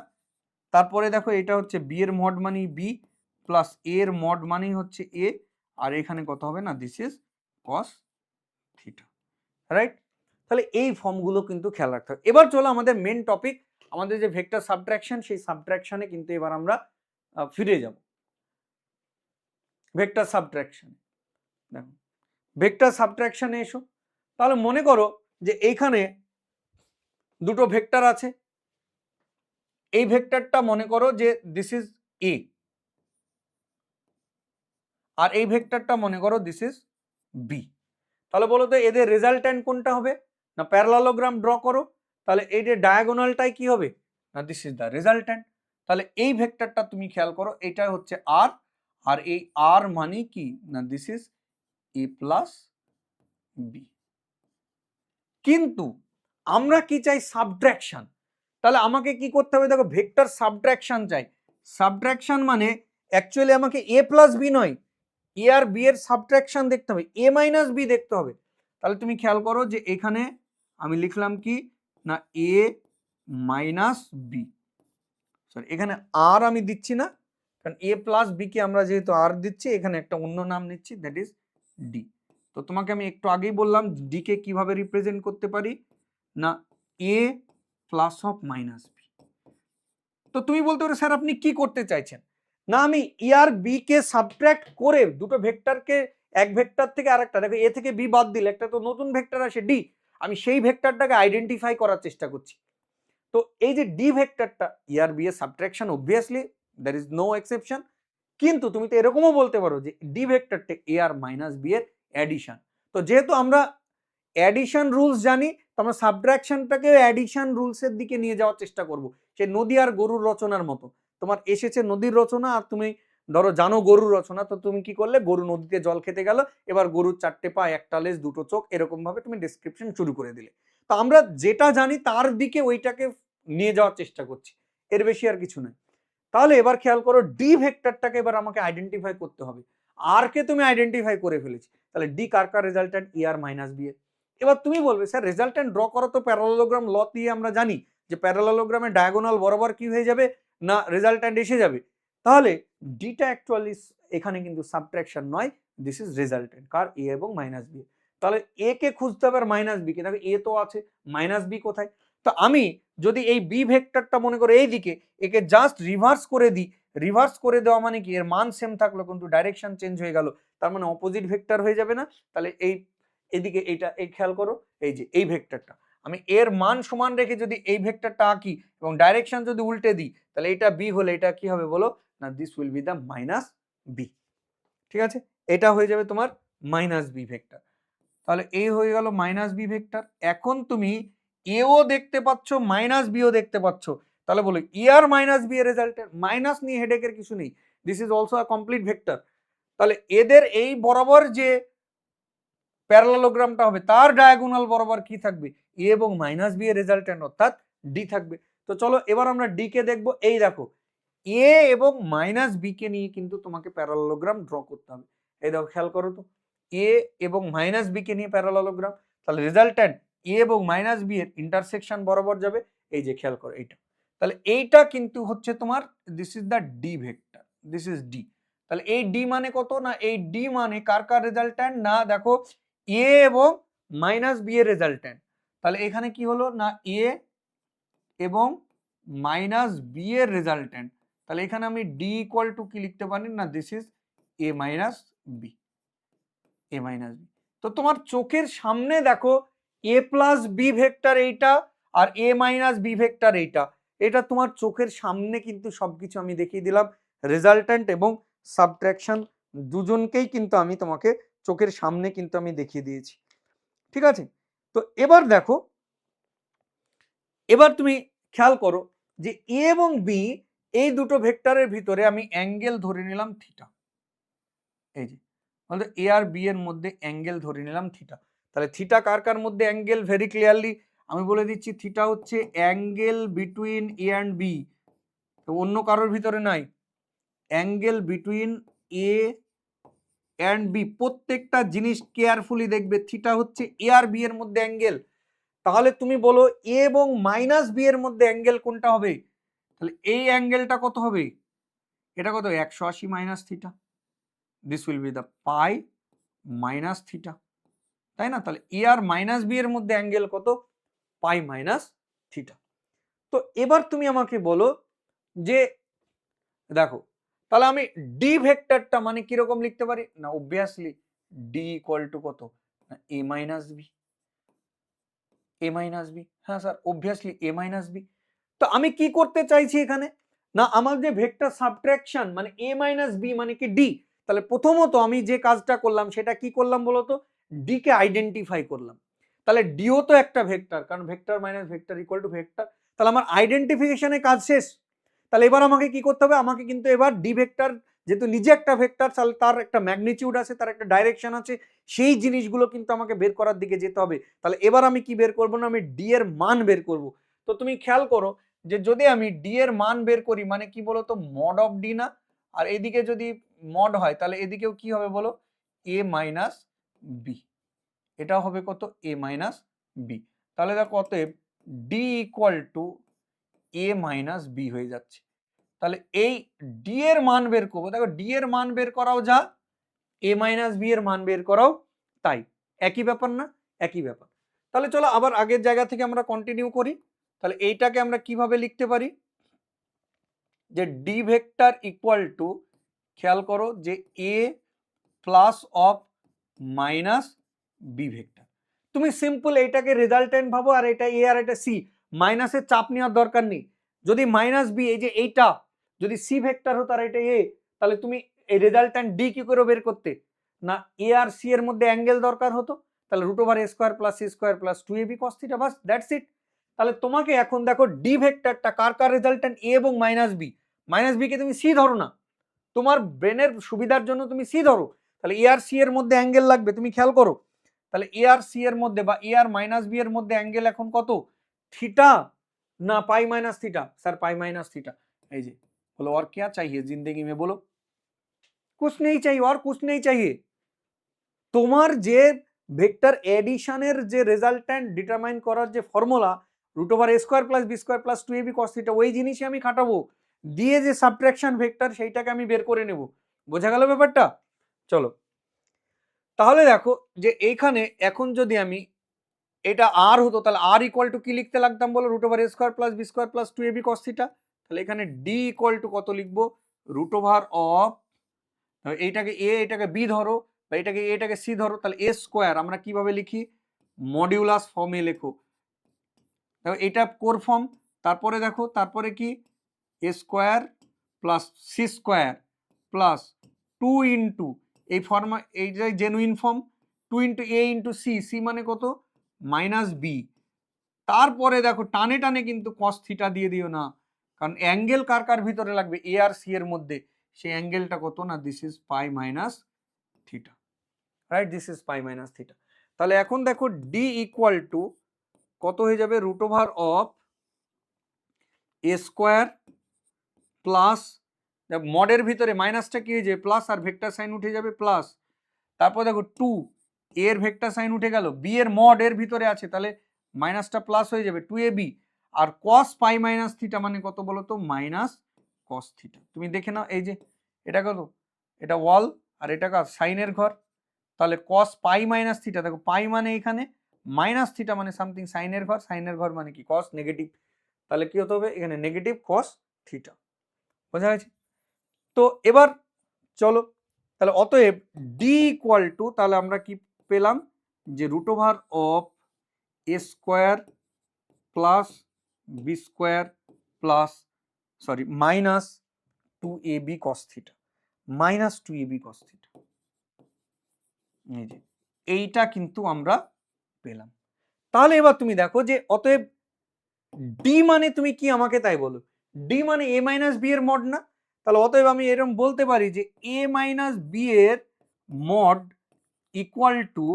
তারপরে দেখো এটা হচ্ছে বি এর মড মানে বি, প্লাস এ এর মড মানেই হচ্ছে এ, আর এখানে কত হবে না this is cos theta, right. তাহলে এই ফর্মগুলো কিন্তু খেয়াল রাখতে হবে। এবার চলো আমাদের মেন টপিক, আমাদের যে ভেক্টর সাবট্রাকশন, সেই সাবট্রাকশনে কিন্তু এবার আমরা ফিরে যাব। ভেক্টর সাবট্রাকশন, দেখো ভেক্টর সাবট্রাকশনে এসো। তাহলে মনে করো যে এইখানে দুটো ভেক্টর আছে, এই ভেক্টরটা মনে করো যে দিস ইজ এ, আর এই ভেক্টরটা মনে করো দিস ইজ বি। তাহলে বলো তো এদের রেজাল্ট্যান্ট কোনটা হবে না, প্যারালালোগ্রাম ড্র করো। তাহলে এই যে ডায়াগোনালটাই কি হবে না, দিস ইজ দ্য রেজাল্ট্যান্ট। তাহলে এই ভেক্টরটা তুমি খেয়াল করো, এটা হচ্ছে আর, আর এই আর মানে কি না this is A plus B. কিন্তু আমরা কি চাই, সাবট্রাকশন। তাহলে আমাকে কি করতে হবে, দেখো ভেক্টর সাবট্রাকশন চাই। সাবট্রাকশন মানে অ্যাকচুয়ালি আমাকে এ প্লাস বি নয়, এ আর বি এর সাবট্রাকশন দেখতে হবে, এ মাইনাস বি দেখতে হবে। তাহলে তুমি খেয়াল করো যে এখানে আমি লিখলাম কি না এ মাইনাস বি, সরি এখানে আর আমি দিচ্ছি না, কারণ এ প্লাস বি কে আমরা যেহেতু আর দিচ্ছি, এখানে একটা অন্য নাম নিচ্ছি, দ্যাট ইজ ডি। তো তোমাকে আমি একটু আগেই বললাম ডি কে কিভাবে রিপ্রেজেন্ট করতে পারি না A plus of minus B. তো তুমি বলতে পারো স্যার আপনি কি করতে চাইছেন, না আমি ই আর বি কে সাবট্রাক্ট করে দুটো ভেক্টরকে, এক ভেক্টর থেকে আরেকটা, দেখো এ থেকে বি বাদ দিলে একটা তো নতুন ভেক্টর আসে ডি, আমি সেই ভেক্টরটাকে আইডেন্টিফাই করার চেষ্টা করছি। তো এই যে ডি ভেক্টরটা ই আর বি এর subtraction, obviously there is no exception. কিন্তু তুমি তো এরকমও বলতে পারো যে ডি ভেক্টরটা এ আর মাইনাস বি এর অ্যাডিশন। তো যেহেতু আমরা অ্যাডিশন রুলস জানি, তো আমরা সাবট্রাকশনটাকে অ্যাডিশন রুলসের দিকে নিয়ে যাওয়ার চেষ্টা করব। সে নদী আর গরুর রচনার মতো, তোমার এসেছে নদীর রচনা, আর তুমি ধরো জানো গরুর রচনা, তো তুমি কি করলে, গরু নদীতে জল খেতে গেল, এবার গরুর চারটে পা, একটা লেজ, দুটো চোখ, এরকম ভাবে তুমি ডেসক্রিপশন শুরু করে দিলে। তো আমরা যেটা জানি তার দিকে ওইটাকে নিয়ে যাওয়ার চেষ্টা করছি, এর বেশি আর কিছু নয়। তাহলে এবার খেয়াল করো ডি ভেক্টরটাকে এবার আমাকে আইডেন্টিফাই করতে হবে। আর কে তুমি আইডেন্টিফাই করে ফেলেছি, তাহলে ডি কার কার রেজাল্ট্যান্ট, ই আর মাইনাস বি এর। এবার তুমি বলবে স্যার রেজাল্ট্যান্ট ড্র করো, তো প্যারালালোগ্রাম ল দিয়ে আমরা জানি যে প্যারালালোগ্রামে ডায়াগোনাল বরাবর কি হয়ে যাবে না রেজাল্ট্যান্ট এসে যাবে। তাহলে ডিটা অ্যাকচুয়ালি এখানে কিন্তু সাবট্রাকশন নয়, দিস ইজ রেজাল্ট্যান্ট কার, এ এবং মাইনাস বি। তাহলে এ কে খুঁজতে হবে আর মাইনাস বি কে, দেখো এ তো আছে, মাইনাস বি কোথায়। তো আমি যদি এই বি ভেক্টরটা মনে করো এই দিকে, একে জাস্ট রিভার্স করে দিই, রিভার্স করে দেওয়া মানে কি, এর মান সেম থাকলো কিন্তু ডাইরেকশন চেঞ্জ হয়ে গেল, তার মানে অপোজিট ভেক্টর হয়ে যাবে না। তাহলে এই এদিকে এইটা, এই খেয়াল করো এই যে এই ভেক্টরটা, আমি এর মান সমান রেখে যদি এই ভেক্টরটা আঁকি এবং ডাইরেকশন যদি উল্টে দিই, তাহলে এটা বি হলে এটা কি হবে বলো না, this will be the minus B. ঠিক আছে, এটা হয়ে যাবে তোমার মাইনাস বি ভেক্টর। তাহলে এই হয়ে গেল মাইনাস বি ভেক্টর। এখন তুমি এও দেখতে পাচ্ছ, মাইনাস বিও দেখতে পাচ্ছ, তাহলে বলো ই আর মাইনাস বি এর রেজাল্টের, মাইনাস নিয়ে হেডেকের কিছু নেই, this is also a complete vector. তাহলে এদের এই বরাবর যে প্যারালালোগ্রামটা হবে তার ডায়াগোনাল বরাবর কি থাকবে, এ এবং মাইনাস বি এর রেজাল্টেন্ট অর্থাৎ ডি থাকবে। তো চলো এবার আমরা ডি কে দেখবো। এই দেখো এ এবং মাইনাস বি কে নিয়ে কিন্তু তোমাকে প্যারালালোগ্রাম ড্র করতে হবে। এই দেখো খেয়াল করো তো, এ এবং মাইনাস বি কে নিয়ে প্যারালালোগ্রাম, তাহলে রেজাল্টেন্ট এ এবং মাইনাস বি এর ইন্টারসেকশন বরাবর যাবে, এই যে খেয়াল করো এইটা। তাহলে এইটা কিন্তু হচ্ছে তোমার this is the D vector, this is D. তাহলে এই ডি মানে কত না, এই ডি মানে কার কার রেজাল্টেন্ট না, দেখো এ এবং মাইনাস বি এর রেজাল্টেন্ট। তাহলে এখানে কি হলো না এ এবং মাইনাস বি এর রেজাল্টেন্ট। তাহলে এখানে আমি ডি ইকুয়াল টু কি লিখতে পারি না, this is A minus B, A minus B. তো তোমার চোখের সামনে দেখো এ প্লাস বি ভেক্টর এইটা আর এ মাইনাস বি ভেক্টর এইটা, এটা তোমার চোখের সামনে কিন্তু সবকিছু আমি দেখিয়ে দিলাম, রেজাল্টেন্ট এবং সাবট্রাকশন দুজনকেই কিন্তু আমি তোমাকে চোখের সামনে কিন্তু আমি দেখিয়ে দিয়েছি। ঠিক আছে, তো এবার দেখো, এবার তুমি খেয়াল করো যে এ এবং বি এই দুটো ভেক্টরের ভিতরে আমি অ্যাঙ্গেল ধরে নিলাম থিটা, এই যে বলতে এ আর বি এর মধ্যে অ্যাঙ্গেল ধরে নিলাম থিটা। তাহলে থিটা কার কার মধ্যে অ্যাঙ্গেল, ভেরি ক্লিয়ারলি আমি বলে দিচ্ছি, থিটা হচ্ছে angle between A and B, তো অন্য কারোর ভিতরে নাই। Angle between A and B, প্রত্যেকটা জিনিস কেয়ারফুলি দেখবে। থিটা হচ্ছে এ আর বি এর মধ্যে অ্যাঙ্গেল। তাহলে তুমি বলো এ এবং মাইনাস বি এর মধ্যে অ্যাঙ্গেল কোনটা হবে? তাহলে এই অ্যাঙ্গেলটা কত হবে? এটা কত? 180 minus theta. This will be the pi minus theta, তাই না? তাহলে এ আর মাইনাস বি এর মধ্যে অ্যাঙ্গেল কত? পাই মাইনাস থিটা। তো এবার তুমি আমাকে বলো যে দেখো, তাহলে আমি ডি ভেক্টরটা মানে কিরকম লিখতে পারি? না অবভিয়াসলি ডি ইকুয়াল টু কত? না A minus B. A minus B, হ্যাঁ স্যার অবভিয়াসলি এ মাইনাস বি। তো আমি কি করতে চাইছি এখানে? না আমার যে ভেক্টর সাবট্রাকশন মানে এ মাইনাস বি মানে কি ডি। তাহলে প্রথমত আমি যে কাজটা করলাম সেটা কি করলাম বলতো? ডি কে আইডেন্টিফাই করলাম। তাহলে ডিও তো একটা ভেক্টর, কারণ vector minus vector equal two vector. তাহলে আমার আইডেন্টিফিকেশনে কাজ শেষ। তাহলে এবার আমাকে কি করতে হবে? আমাকে কিন্তু এবার ডি ভেক্টর যেহেতু নিজে একটা ভেক্টর, তাহলে তার একটা ম্যাগনিটিউড আছে, তার একটা ডাইরেকশন আছে, সেই জিনিসগুলো কিন্তু আমাকে বের করার দিকে যেতে হবে। তাহলে এবার আমি কি বের করবো? না আমি ডি এর মান বের করব। তো তুমি খেয়াল করো যে যদি আমি ডি এর মান বের করি মানে কি বলতো? মড অফ ডি না? আর এদিকে যদি মড হয় তাহলে এদিকেও কি হবে বলো? A minus B. এটা হবে কত? A minus B. তাহলে দেখো অতএব D equal to A minus B হয়ে যাচ্ছে। তাহলে এই ডি এর মান বের করবো। দেখো ডি এর মান বের করাও যা, এ মাইনাস বি এর মান বের করাও তাই। একই ব্যাপার না? একই ব্যাপার। তাহলে চলো আবার আগের জায়গা থেকে আমরা কন্টিনিউ করি। তাহলে এইটাকে আমরা কিভাবে লিখতে পারি? যে ডি ভেক্টর ইকুয়াল টু, খেয়াল করো যে A plus of minus B vector. তুমি সিম্পল এইটাকে রেজাল্টেন্ট ভাবো, আর এটা এ আর এটা সি। মাইনাসের চাপ নেওয়ার দরকার নেই। যদি মাইনাস বি এই যে এইটা যদি সি ভেক্টর হতো আর এটা এ, তাহলে তুমি এই রেজাল্টেন্ট ডি কি করে বের করতে? না এ আর সি এর মধ্যে অ্যাঙ্গেল দরকার হতো। তাহলে root over A square plus C square plus 2ab cos theta, বাস দ্যাটস ইট। তাহলে তোমাকে এখন দেখো ডি ভেক্টরটা কার কার রেজাল্টেন্ট? এ এবং মাইনাস বি। মাইনাস বি কে তুমি সি ধরো না, তোমার ব্রেনের সুবিধার জন্য তুমি সি ধরো। তাহলে এ আর সি এর মধ্যে অ্যাঙ্গেল লাগবে, তুমি খেয়াল করো। তাহলে এ আর সি এর মধ্যে বা এ আর মাইনাস বি এর মধ্যে অ্যাঙ্গেল এখন কত? থিটা না pi minus theta? Sir pi minus theta. এই যে बोलो और क्या चाहिए जिंदगी में? बोलो कुछ नहीं चाहिए, और कुछ नहीं चाहिए। তোমার যে ভেক্টর এডিশনের যে রেজাল্টেন্ট ডিটারমাইন করার যে formula root over A square plus B square plus 2ab cos theta, ওই জিনিসই আমি খাটাবো দিয়ে যে সাবট্রাকশন ভেক্টর সেইটাকে আমি বের করে নেব। বোঝা গেল ব্যাপারটা? চলো তাহলে দেখো যে এইখানে এখন যদি আমি এটা আর হতো তাহলে আর ইকুয়াল টু কি লিখতে লাগতাম বলো? Root over A square plus B square plus 2ab cos theta. তাহলে এখানে ডি ইকুয়াল টু কত লিখবো? রুট ওভার অফ, এইটাকে এ এটাকে বি ধরো বা এটাকে এ এটাকে সি ধরো, তাহলে এ স্কোয়ার আমরা কিভাবে লিখি? মডিউলাস ফর্মে লেখো। দেখো এটা কোর ফর্ম। তারপরে দেখো তারপরে কি? A square plus C square plus 2 into এই ফর্মা, এইটাই genuine form, 2 into A into C, C মানে কত? Minus B. তারপরে দেখো টানে টানে কিন্তু কস থিটা দিয়ে দিও না, কারণ অ্যাঙ্গেল কার কার ভিতরে লাগবে? এ আর সি এর মধ্যে। সেই অ্যাঙ্গেলটা কত? না this is pi minus theta, right? This is pi minus theta. তাহলে এখন দেখো ডি ইকুয়াল টু কত হয়ে যাবে? Root over of A square plus, মডের ভিতরে মাইনাসটা কি হয়ে যাবে? প্লাস, আর ভেক্টর সাইন উঠে যাবে প্লাস। তারপর দেখো 2 এর ভেক্টর সাইন উঠে গেল, বি এর মড এর ভিতরে আছে, তাহলে মাইনাসটা প্লাস হয়ে যাবে 2ab। আর cos পাই মাইনাস থিটা মানে কত বলো তো? Minus cos theta. তুমি দেখে নাও এই যে এটা কত? এটা ওয়াল আর এটা কার? সাইনের ঘর। তাহলে cos পাই মাইনাস থিটা, দেখো পাই মানে এখানে, মাইনাস থিটা মানে সামথিং সাইনের ঘর, সাইনের ঘর মানে কি? cos negative. তাহলে কি হতে হবে? এখানে নেগেটিভ cos থিটা। বোঝা গেছে? তো এবার চলো তাহলে অতএব ডি ইকুয়াল টু, তাহলে আমরা কি পেলাম? যে root over of A square plus B square plus sorry minus 2ab cos theta, minus 2ab cos theta. এই যে এইটা কিন্তু আমরা পেলাম। তাহলে এবার তুমি দেখো যে অতএব ডি মানে তুমি কি আমাকে তাই বলো? ডি মানে এ মাইনাস বি এর মড না? তাহলে অতএব আমি এরকম বলতে পারি যে এ মাইনাস বি এর মড ইকুয়াল টু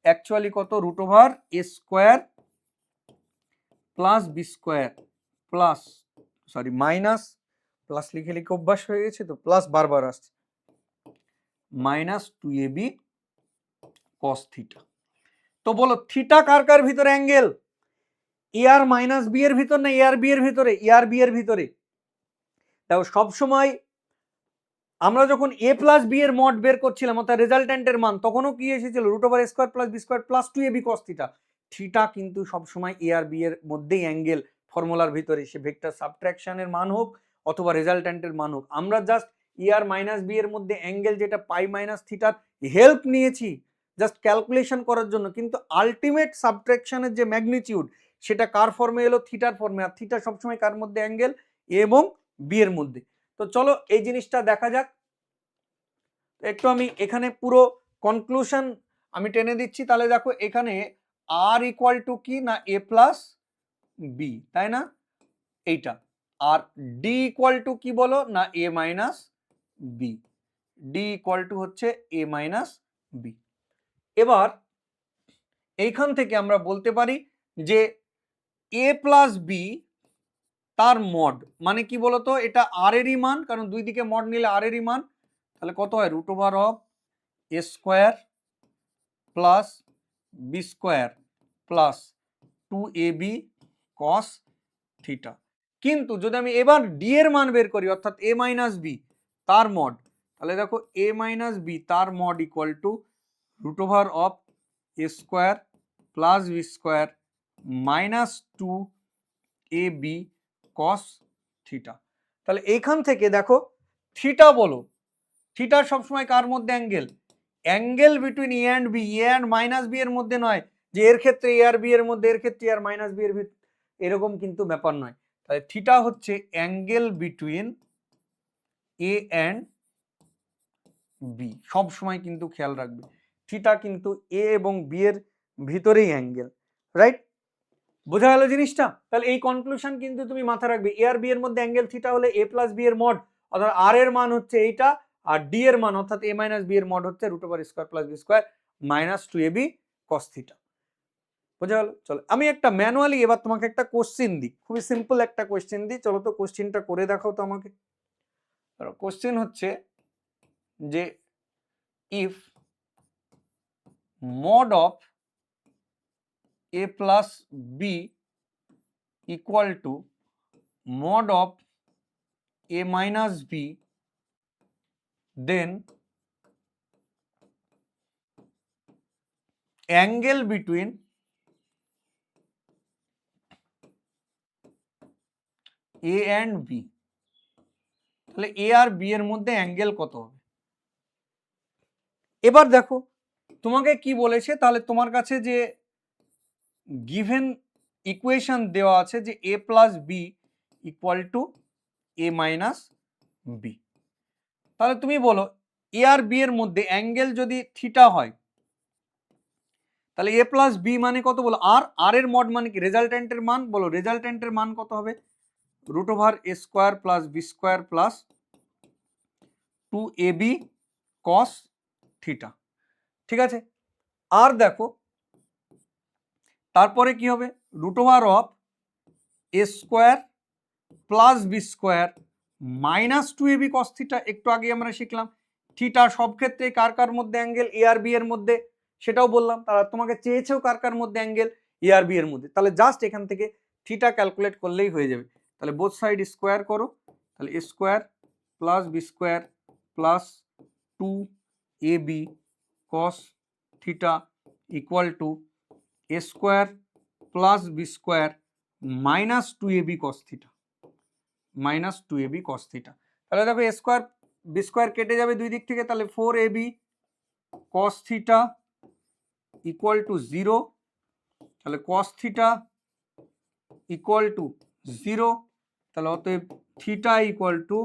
অ্যাকচুয়ালি কত? Root over A square plus B square plus sorry minus plus লিখে লিখে অভ্যাস হয়ে গেছে, তো প্লাস বারবার আসছে, মাইনাস 2ab cos থিটা। তো বলো থিটা কার কার ভিতরে অ্যাঙ্গেল? এ আর মাইনাস বি এর ভিতর না এ আর বি এর ভিতরে? এ আর বি এর ভিতরে। দেখো সবসময় আমরা যখন এ প্লাস বি এর মড বের করছিলাম অর্থাৎ রেজাল্ট্যান্টের মান, তখনও কি এসেছিল root over square plus B square plus 2ab cos theta. Theta কিন্তু সবসময় এ আর বি এর মধ্যেই অ্যাঙ্গেল ফর্মুলার ভিতরে, সে ভেক্টর সাবট্রাকশনের মান হোক অথবা রেজাল্ট্যান্টের মান হোক। আমরা জাস্ট এ আর মাইনাস বি এর মধ্যে অ্যাঙ্গেল যেটা পাই মাইনাস থিটার হেল্প নিয়েছি জাস্ট ক্যালকুলেশন করার জন্য, কিন্তু আলটিমেট সাবট্রাকশনের যে ম্যাগনিটিউড সেটা কার ফর্মে এলো? থিটার ফর্মে। আর থিটা সবসময় কার মধ্যে অ্যাঙ্গেল? এ এবং বি এর মধ্যে। তো চলো এই জিনিসটা দেখা যাক। একটু আমি এখানে পুরো কনক্লুশন আমি টেনে দিচ্ছি, তাহলে দেখো এখানে আর ইকুয়াল টু কি না এ প্লাস বি, তাই না? এইটা। আর ডি ইকুয়াল টু কি বলো না A minus B. D equal to হচ্ছে এ মাইনাস বি। এবার এইখান থেকে আমরা বলতে পারি যে এ প্লাস বি তার মড মানে কি বলতো, এটা আর এরই মান, কারণ দুই দিকে মড নিলে আর এরই মান। তাহলে কত হয়? Root over of A square plus B square plus 2ab cos theta. কিন্তু যদি আমি এবার ডি এর মান বের করি অর্থাৎ এ মাইনাস বি তার মড, তাহলে দেখো এ মাইনাস বি তার mod equal to root over of A square plus B square minus 2ab cos theta. তাহলে এইখান থেকে দেখো থিটা বলো, থিটা সবসময় কার মধ্যে angle? Angle between A and B, A and minus B এর মধ্যে নয়, যে এর ক্ষেত্রে এ আর বি এর মধ্যে, এর ক্ষেত্রে আর মাইনাস বি এর ভিতরে, এরকম কিন্তু ব্যাপার নয়। তাহলে থিটা হচ্ছে angle between A and B, সব সময় কিন্তু খেয়াল রাখবে থিটা কিন্তু এ এবং বি এর ভিতরেই অ্যাঙ্গেল, রাইট? বোঝা গেল জিনিসটা? তাহলে এই কনক্লুশন কিন্তু তুমি মাথায় রাখবে, এ আর বি এর মধ্যে অ্যাঙ্গেল থিটা হলে এ প্লাস বি এর মড অর্থাৎ আর এর মান হচ্ছে এইটা, আর ডি এর মান অর্থাৎ এ মাইনাস বি এর মড হচ্ছে root over square plus B square minus 2ab cos theta. বোঝা গেল? চলো আমি একটা ম্যানুয়ালি এবার তোমাকে একটা কোশ্চেন দিই, খুবই সিম্পল একটা কোশ্চেন দিই, চলো তো কোশ্চেনটা করে দেখাও তো আমাকে। কোশ্চেন হচ্ছে যে if mod of A plus B equal to mod of a minus b, then angle between a and b, তাহলে a আর b এর মধ্যে অ্যাঙ্গেল কত হবে? এবার দেখো তোমাকে কি বলেছে, তাহলে তোমার কাছে যে গিভেন ইকুয়েশন দেওয়া আছে যে a plus B equal to A minus B, তাহলে তুমি বলো এ আর বি এর মধ্যে অ্যাঙ্গেল যদি থিটা হয় তাহলে এ প্লাস বি মানে কত বলো? আর আর এর মড মানে কি? রেজাল্ট্যান্টের মান বলো, রেজাল্ট্যান্টের মান কত হবে? Root over A square plus B square plus 2ab cos theta, ঠিক আছে? আর দেখো তারপরে কি হবে? Root over of A square plus B square minus 2ab cos theta. একটু আগে আমরা শিখলাম থিটা সব ক্ষেত্রে কার কার মধ্যে অ্যাঙ্গেল? এ আর বি এর মধ্যে, সেটাও বললাম। তারা তোমাকে চেয়েছেও কার কার মধ্যে অ্যাঙ্গেল? এ আর বি এর মধ্যে। তাহলে জাস্ট এখান থেকে থিটা ক্যালকুলেট করলেই হয়ে যাবে। তাহলে বোথ সাইড স্কোয়ার করো, তাহলে A square plus B square plus 2ab cos theta equal to A square plus B square minus 2ab cos theta, minus 2ab cos theta. তাহলে দেখো এ স্কোয়ার বি স্কোয়ার কেটে যাবে দুই দিক থেকে, তাহলে 4ab cos theta equal two 0, তাহলে cos থিটা ইকুয়াল টু 0, তাহলে অতএব theta equal two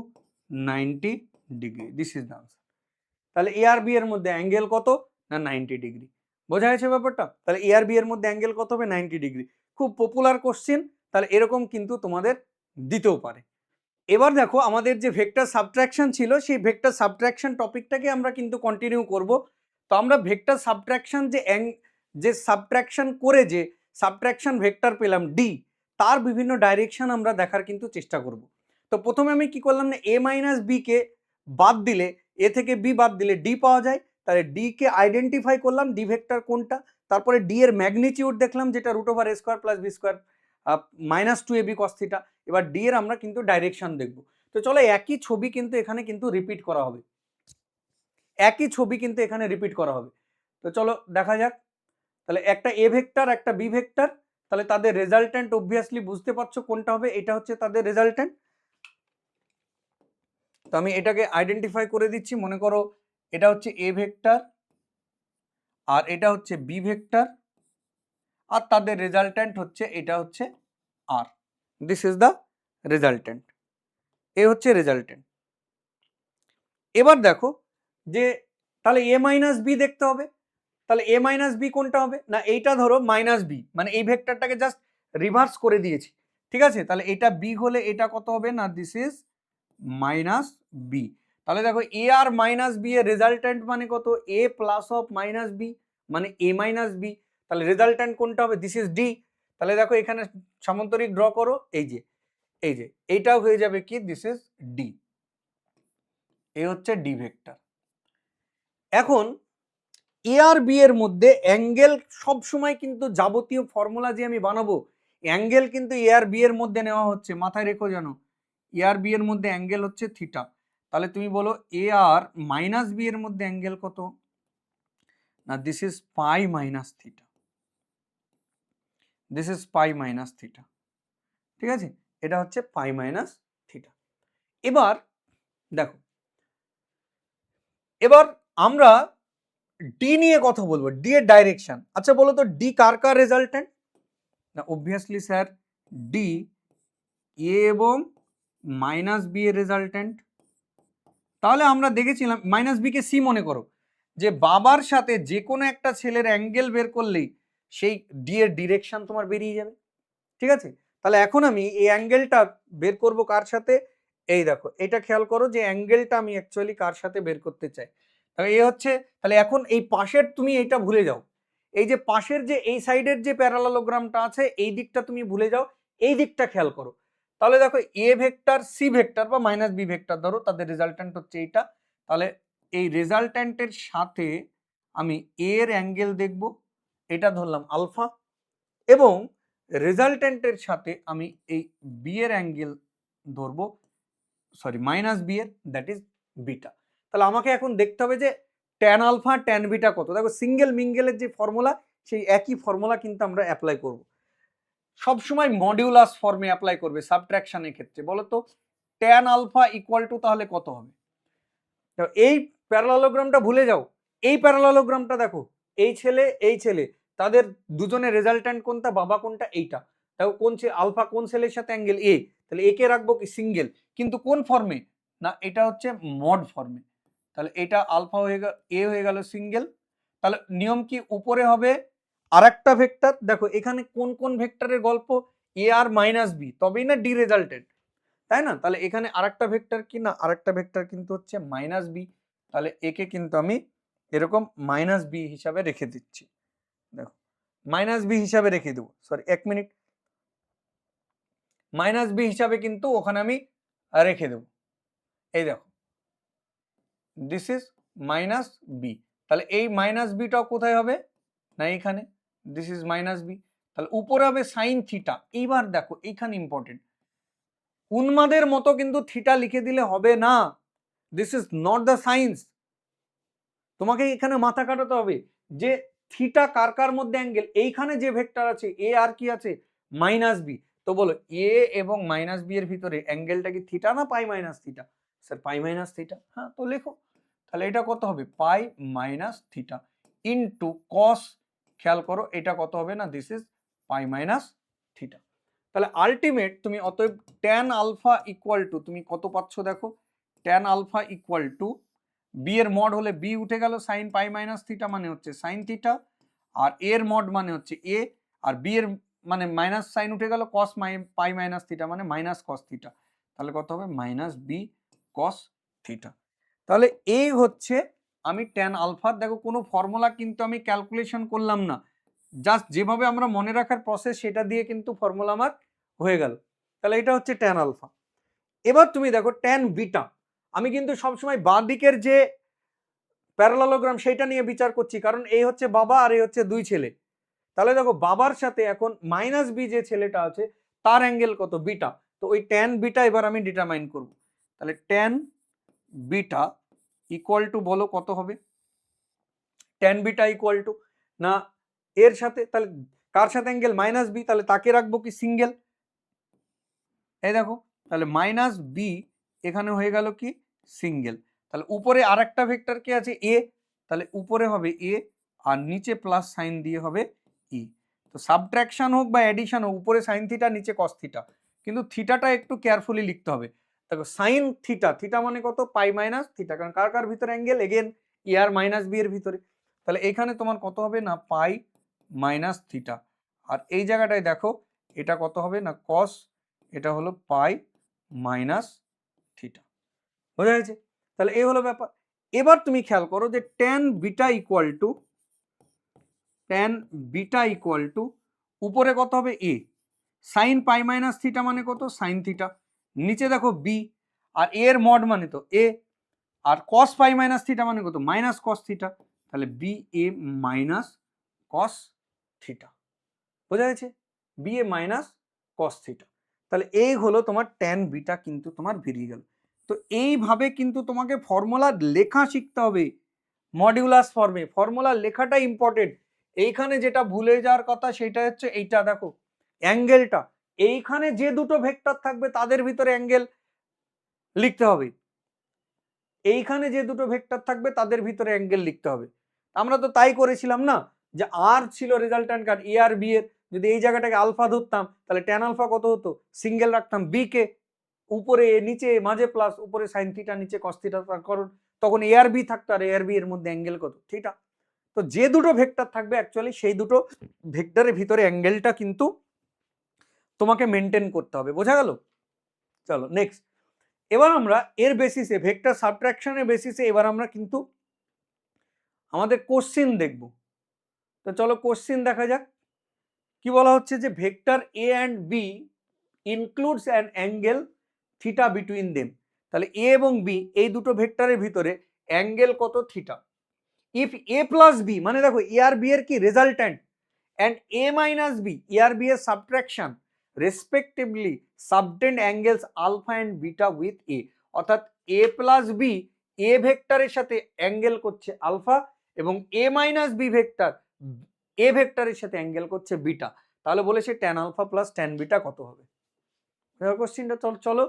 90 degree. This is the answer. তাহলে এ আর বি এর মধ্যে অ্যাঙ্গেল কত না 90 ডিগ্রি। বোঝা গেছে ব্যাপারটা? তাহলে এ আর বি এর মধ্যে অ্যাঙ্গেল কত হবে? 90 ডিগ্রি। খুব পপুলার কোশ্চেন, তাহলে এরকম কিন্তু তোমাদের দিতেও পারে। এবার দেখো আমাদের যে ভেক্টর সাবট্রাকশন ছিল সেই ভেক্টর সাবট্রাকশন টপিকটাকে আমরা কিন্তু কন্টিনিউ করব। তো আমরা ভেক্টর সাবট্রাকশন যে সাবট্রাকশন করে যে সাবট্রাকশন ভেক্টর পেলাম ডি, তার বিভিন্ন ডাইরেকশন আমরা দেখার কিন্তু চেষ্টা করব। তো তো প্রথমে আমি কি করলাম না, এ মাইনাস বি কে বাদ দিলে, এ থেকে বি বাদ দিলে ডি পাওয়া যায়, তাহলে ডি কে আইডেন্টিফাই করলাম ডি ভেক্টর কোনটা, তারপরে ডি এর ম্যাগনিটিউড দেখলাম যেটা root over A square plus B square minus 2ab cos theta. এবার ডি এর আমরা কিন্তু ডাইরেকশন দেখব। তো চলো একই ছবি কিন্তু এখানে কিন্তু রিপিট করা হবে, একই ছবি কিন্তু এখানে রিপিট করা হবে। তো চলো দেখা যাক। তাহলে একটা এ ভেক্টর একটা বি ভেক্টর, তাহলে তাদের রেজাল্টেন্ট অবভিয়াসলি বুঝতে পারছো কোনটা হবে, এটা হচ্ছে তাদের রেজাল্টেন্ট। তো আমি এটাকে আইডেন্টিফাই করে দিচ্ছি, মনে করো এটা হচ্ছে এ ভেক্টর আর এটা হচ্ছে বি ভেক্টর, আর তাদের রেজাল্টেন্ট হচ্ছে এটা হচ্ছে আর, দিস ইজ দ্য রেজাল্টেন্ট, এ হচ্ছে রেজাল্টেন্ট। এবার দেখো যে তাহলে এ মাইনাস বি দেখতে হবে, তাহলে এ মাইনাস বি কোনটা হবে না, এইটা ধরো মাইনাস বি, মানে এই ভেক্টরটাকে জাস্ট রিভার্স করে দিয়েছি, ঠিক আছে। তাহলে এটা বি হলে এটা কত হবে না, দিস ইজ মাইনাস বি। তাহলে দেখো এ আর মাইনাস বি এর রেজাল্টেন্ট মানে কত, A plus of minus B মানে এ মাইনাস বি, তাহলে রেজাল্টেন্ট কোনটা হবে, দিস ইজ ডি। তাহলে দেখো এখানে সামান্তরিক ড্র করো, এই যে এইটাও হয়ে যাবে কি, দিস ইজ ডি, এ হচ্ছে ডি ভেক্টর। এখন এ আর বি এর মধ্যে অ্যাঙ্গেল সবসময় কিন্তু যাবতীয় ফর্মুলা যে আমি বানাবো, অ্যাঙ্গেল কিন্তু এ আর বি এর মধ্যে নেওয়া হচ্ছে, মাথায় রেখো জানো, এ আর বি এর মধ্যে অ্যাঙ্গেল হচ্ছে থিটা। তাহলে তুমি বলো এ আর মাইনাস বি এর মধ্যে অ্যাঙ্গেল কত না, this is pi minus theta, this is pi minus theta, ঠিক আছে, এটা হচ্ছে পাই মাইনাস থিটা। এবার দেখো, এবার আমরা ডি নিয়ে কথা বলবো, ডি এর ডাইরেকশন। আচ্ছা বলো তো ডি কার কার রেজাল্টেন্ট না, অবভিয়াসলি স্যার ডি এ এবং মাইনাস বি এর রেজাল্টেন্ট। তাহলে আমরা দেখেছিলাম মাইনাস বি কে সি মনে করো, যে বাবার সাথে যে কোনো একটা ছেলের অ্যাঙ্গেল বের করলেই সেই ডি এর ডিরেকশন তোমার বেরিয়ে যাবে, ঠিক আছে। তাহলে এখন আমি এই অ্যাঙ্গেলটা বের করব কার সাথে, এই দেখো এটা খেয়াল করো যে অ্যাঙ্গেলটা আমি অ্যাকচুয়ালি কার সাথে বের করতে চাই, তাহলে এ হচ্ছে, তাহলে এখন এই পাশের তুমি এইটা ভুলে যাও, এই যে পাশের যে এই সাইডের যে প্যারালালোগ্রামটা আছে এই দিকটা তুমি ভুলে যাও, এই দিকটা খেয়াল করো। তাহলে দেখো এ ভেক্টর সি ভেক্টর বা মাইনাস বি ভেক্টর ধরো, তাদের রেজাল্টেন্ট হচ্ছে এইটা। তাহলে এই রেজাল্টেন্টের সাথে আমি এর অ্যাঙ্গেল দেখব, এটা ধরলাম আলফা, এবং রেজাল্টেন্টের সাথে আমি এই বি এর অ্যাঙ্গেল ধরবো, সরি মাইনাস বি এর, দ্যাট ইজ বিটা। তাহলে আমাকে এখন দেখতে হবে যে ট্যান আলফা ট্যান বিটা কত। দেখো সিঙ্গেল মিঙ্গেলের যে ফর্মুলা, সেই একই ফর্মুলা কিন্তু আমরা অ্যাপ্লাই করব, সবসময় মডিউলাস ফর্মে অ্যাপ্লাই করবে সাবট্রাকশনের ক্ষেত্রে। বলো তো ট্যান আলফা ইকুয়াল টু তাহলে কত হবে, এই প্যারালালোগ্রামটা ভুলে যাও, এই প্যারালালোগ্রামটা দেখো, এই ছেলে তাদের দুজনের রেজাল্টেন্ট কোনটা, বাবা কোনটা, এইটা দেখো কোন আলফা কোন ছেলের সাথে অ্যাঙ্গেল এ, তাহলে এ কে রাখবো কি সিঙ্গেল, কিন্তু কোন ফর্মে না, এটা হচ্ছে মড ফর্মে। তাহলে এটা আলফা হয়ে গেল, এ হয়ে গেল সিঙ্গেল। তাহলে নিয়ম কি, উপরে হবে আরেকটা ভেক্টর, দেখো এখানে কোন কোন ভেক্টরের গল্প, এ আর মাইনাস বি, তবেই না ডি রেজাল্টেন্ট, তাই না। তাহলে এখানে আরেকটা ভেক্টর কি না, আরেকটা ভেক্টর কিন্তু হচ্ছে মাইনাস বি, তাহলে একে কিন্তু আমি এরকম মাইনাস বি হিসাবে রেখে দিচ্ছি, দেখো মাইনাস বি হিসাবে রেখে দেবো, সরি এক মিনিট, মাইনাস বি হিসাবে কিন্তু ওখানে আমি রেখে দেবো, এই দেখো দিস ইজ মাইনাস বি। তাহলে এই মাইনাস বিটাও কোথায় হবে না, এইখানে, দিস ইজ মাইনাস বি। তাহলে উপরে হবে সাইন থিটা। এইবার দেখো এইখানে ইম্পর্টেন্ট, উন্মাদের মতো কিন্তু থিটা লিখে দিলে হবে না, this is not the science. তোমাকে এখানে মাথা কাটাতে হবে যে থিটা কার কার মধ্যে অ্যাঙ্গেল, এইখানে যে ভেক্টর আছে এ আর কি আছে মাইনাস বি, তো বলো এ এবং মাইনাস বি এর ভিতরে অ্যাঙ্গেলটা কি থিটা না pi minus theta, sir pi minus theta, হ্যাঁ তো লেখো। তাহলে এটা কত হবে, pi minus theta into cos, খেয়াল করো এটা কত হবে না, this is pi minus theta. তাহলে আলটিমেট তুমি অতএব ট্যান আলফা ইকুয়াল টু, তুমি কত পাচ্ছ দেখো, tan alpha equal to B এর মড হলে বি উঠে গেল, সাইন পাই মাইনাস থিটা মানে হচ্ছে সাইন থিটা, আর এর মড মানে হচ্ছে এ, আর বি এর মানে মাইনাস সাইন উঠে গেল, কস পাই মাইনাস থিটা মানে মাইনাস কস থিটা, তাহলে কত হবে মাইনাস বি কস থিটা। তাহলে এই হচ্ছে আমি ট্যান আলফা, দেখো কোনো ফর্মুলা কিন্তু আমি ক্যালকুলেশন করলাম না, জাস্ট যেভাবে আমরা মনে রাখার প্রসেস সেটা দিয়ে কিন্তু ফর্মুলা আমার হয়ে গেল। তাহলে এটা হচ্ছে ট্যান আলফা। এবার তুমি দেখো ট্যান বিটা, আমি কিন্তু সবসময় বাঁ দিকের যে প্যারালালোগ্রাম সেটা নিয়ে বিচার করছি, কারণ এই হচ্ছে বাবা আর এই হচ্ছে দুই ছেলে। তাহলে দেখো বাবার সাথে এখন মাইনাস বি যে ছেলেটা আছে তার অ্যাঙ্গেল কত, বিটা। তো ওই ট্যান বিটা এবার আমি ডিটারমাইন করব। তাহলে ট্যান বিটা ইকুয়াল টু, বলো কত হবে? ট্যান বিটা ইকুয়াল টু না এর সাথে, তাহলে কার সাথে অ্যাঙ্গেল? মাইনাস বি, তাহলে তাকে রাখবো কি সিঙ্গেল। এই দেখো, তাহলে মাইনাস বি এখানে হয়ে গেল কি সিঙ্গেল। তাহলে উপরে আর একটা ভেক্টর কি আছে? এ, তাহলে উপরে হবে এ আর নিচে প্লাস সাইন দিয়ে হবে ই। তো সাবট্রাকশন হোক বা অ্যাডিশন হোক, উপরে সাইন থিটা নিচে কস থিটা, কিন্তু থিটাটা একটু কেয়ারফুলি লিখতে হবে। দেখো সাইন থিটা, থিটা মানে কত? পাই মাইনাস থিটা, কারণ কার কার ভিতরে অ্যাঙ্গেল? এগেন এ আর মাইনাস বি এর ভিতরে। তাহলে এখানে তোমার কত হবে না পাই মাইনাস থিটা, আর এই জায়গাটায় দেখো এটা কত হবে না কস, এটা হলো পাই মাইনাস থিটা। বোঝা গেছে? তাহলে এই হলো ব্যাপার। এবার তুমি খেয়াল করো যে ট্যান বিটা ইকুয়াল টু উপরে কত হবে? এ, সাইন পাই মাইনাস থিটা মানে কত? Sine theta. নিচে দেখো বি, আর এর মড মানে তো এ, আর কস পাই মাইনাস থিটা মানে কত? Minus cos theta. তাহলে B A minus cos theta. বোঝা গেছে? B A minus cos theta. তাহলে এই হলো তোমার ট্যান বিটা, কিন্তু তোমার বেরিয়ে গেল। তো এইভাবে কিন্তু তোমাকে ফর্মুলা লেখা শিখতে হবে মডিউলাস ফর্মে। ফর্মুলা লেখাটা ইম্পর্টেন্ট। এইখানে যেটা ভুলে যাওয়ার কথা সেটা হচ্ছে এইটা, দেখো অ্যাঙ্গেলটা, এইখানে যে দুটো ভেক্টর থাকবে তাদের ভিতরে অ্যাঙ্গেল লিখতে হবে। এইখানে যে দুটো ভেক্টর থাকবে তাদের ভিতরে অ্যাঙ্গেল লিখতে হবে। আমরা তো তাই করেছিলাম না, যে আর ছিল রেজাল্ট্যান্ট কার এ আর বি এর, যদি এই জায়গাটাকে আলফা ধরতাম তাহলে ট্যান আলফা কত হতো? সিঙ্গেল রাখতাম, বি কে উপরে নিচে মাঝে প্লাস, উপরে সাইন থিটা নিচে কস থিটা, কারণ তখন এ আর বি থাকতো, আর এ আর বি এর মধ্যে অ্যাঙ্গেল কত? থিটা। তো যে দুটো ভেক্টর থাকবে অ্যাকচুয়ালি সেই দুটো ভেক্টরের ভিতরে অ্যাঙ্গেলটা কিন্তু তোমাকে মেনটেন করতে হবে। বোঝা গেল? চলো নেক্সট। এবার আমরা এর বেসিসে, ভেক্টর সাবট্রাকশনের বেসিসে এবার আমরা কিন্তু আমাদের কোশ্চিন দেখব। তো চলো কোশ্চিন দেখা যাক। কি বলা হচ্ছে যে vector A and B includes an angle theta between them. তাহলে এ এবং বি এই দুটো ভেক্টরের ভিতরে অ্যাঙ্গেল কত? Theta. If A plus B, মানে দেখো এ আর বি এর কি resultant, and A minus B, A আর বি এর subtraction, respectively subtend angles alpha and beta with A. অর্থাৎ এ প্লাস বি এ ভেক্টরের সাথে অ্যাঙ্গেল করছে আলফা, এবং A minus B vector A ভেক্টরের সাথে অ্যাঙ্গেল করছে বিটা। তাহলে বলেছে tan alpha plus tan beta কত হবে? কোশ্চিনটা চলো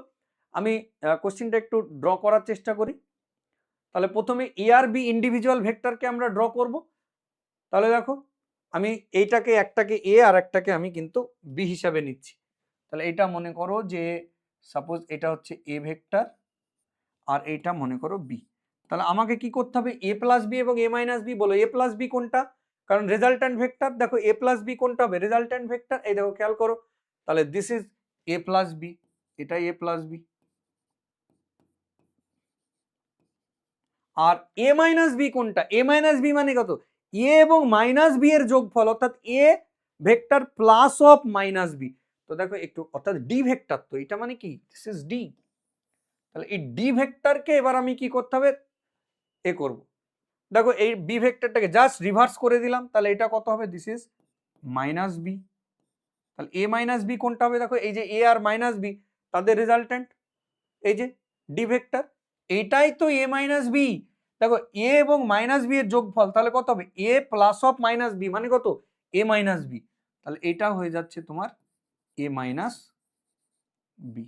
আমি কোশ্চিনটা একটু ড্র করার চেষ্টা করি। তাহলে প্রথমে এ আর বি ইন্ডিভিজুয়াল ভেক্টরকে আমরা ড্র করব। তাহলে দেখো আমি এইটাকে, একটাকে এ আর একটাকে আমি কিন্তু বি হিসাবে নিচ্ছি। তাহলে এটা মনে করো যে সাপোজ এটা হচ্ছে এ ভেক্টর আর এইটা মনে করো বি। তাহলে আমাকে কি করতে হবে? এ প্লাস বি এবং এ মাইনাস বি। বলো এ প্লাস বি কোনটা? কারণ রেজাল্ট্যান্ট ভেক্টর। দেখো এ প্লাস বি কোনটা হবে? Resultant vector. এই দেখো খেয়াল করো, তাহলে this is A plus B, এটা এ প্লাস বি। আর এ মাইনাস বি কোনটা? এ মাইনাস বি মানে কত? এ এবং মাইনাস বি এর যোগফল, অর্থাৎ A vector plus of minus B. তো দেখো একটু, অর্থাৎ ডি ভেক্টর, তো এটা মানে কি? This is D. তাহলে এই ডি ভেক্টরকে এবার আমি কি করতে হবে? এ করব। দেখো এই বি ভেক্টরটাকে জাস্ট রিভার্স করে দিলাম, তাহলে এটা কত হবে? This is minus B. তাহলে এ মাইনাস বি কোনটা হবে? দেখো এই যে এ আর মাইনাস বি তাদের রেজাল্ট্যান্ট, এই যে ডি ভেক্টর, এইটাই তো এ মাইনাস বি। দেখো এ এবং মাইনাস বি এর যোগফল, তাহলে কত হবে? A plus of minus B মানে কত? A minus B. তাহলে এটা হয়ে যাচ্ছে তোমার এ মাইনাস বি।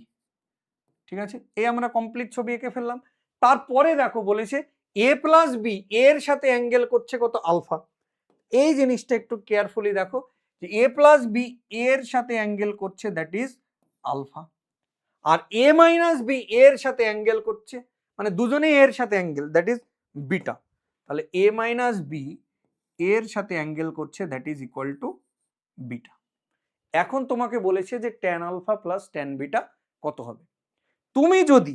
ঠিক আছে, এই আমরা কমপ্লিট ছবি এঁকে ফেললাম। তারপরে দেখো বলেছে এ প্লাস বি এর সাথে অ্যাঙ্গেল করছে কত? আলফা। এই জিনিসটা একটু কেয়ারফুলি দেখো, যে এ প্লাস বি এর সাথে অ্যাঙ্গেল করছে দ্যাট ইজ আলফা, আর এ মাইনাস বি এর সাথে অ্যাঙ্গেল করছে, মানে দুজনেই এর সাথে অ্যাঙ্গেল, দ্যাট ইজ বিটা। তাহলে এ মাইনাস বি এর সাথে অ্যাঙ্গেল করছে that is equal to beta. এখন তোমাকে বলেছে যে tan alpha plus tan beta কত হবে। তুমি যদি,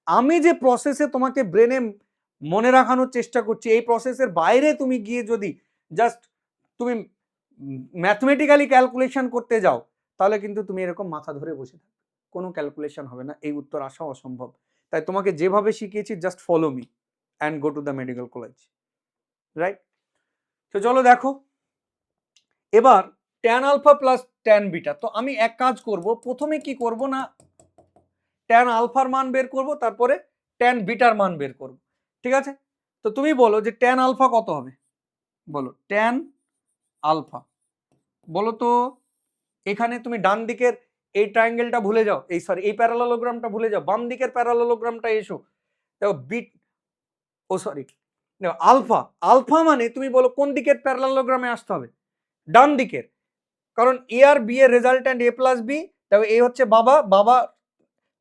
আমি যে প্রসেসে তোমাকে ব্রেনে মনে রাখানোর চেষ্টা করছি, এই প্রসেসের বাইরে তুমি গিয়ে যদি জাস্ট তুমি ম্যাথমেটিক্যালি ক্যালকুলেশন করতে যাও, তাহলে কিন্তু তুমি এরকম মাথা ধরে বসে থাকবে, কোনো ক্যালকুলেশন হবে না, এই উত্তর আসা অসম্ভব। তাই তোমাকে যেভাবে শিখিয়েছি just follow me and go to the medical college, right? তো চলো দেখো এবার tan alpha plus tan beta. তো আমি এক কাজ করব, প্রথমে কি করব না ট্যান আলফার মান বের করব, তারপরে ট্যান বিটার মান বের করব, ঠিক আছে? তো তুমি বলো যে ট্যান আলফা কত হবে, বলো ট্যান আলফা। বলো তো এখানে তুমি ডান দিকের এই ট্রায়াঙ্গেলটা ভুলে যাও, এই সরি এই প্যারালেলোগ্রামটা ভুলে যাও, বাম দিকের প্যারালেলোগ্রামটা এসো। দেখো বিট ও সরি আলফা, আলফা মানে তুমি বলো কোন দিকের প্যারালেলোগ্রামে আসতে হবে, ডান দিকের, কারণ এ আর বি এর রেজাল্ট্যান্ট এ প্লাস বি, তবে এ হচ্ছে বাবা, বাবা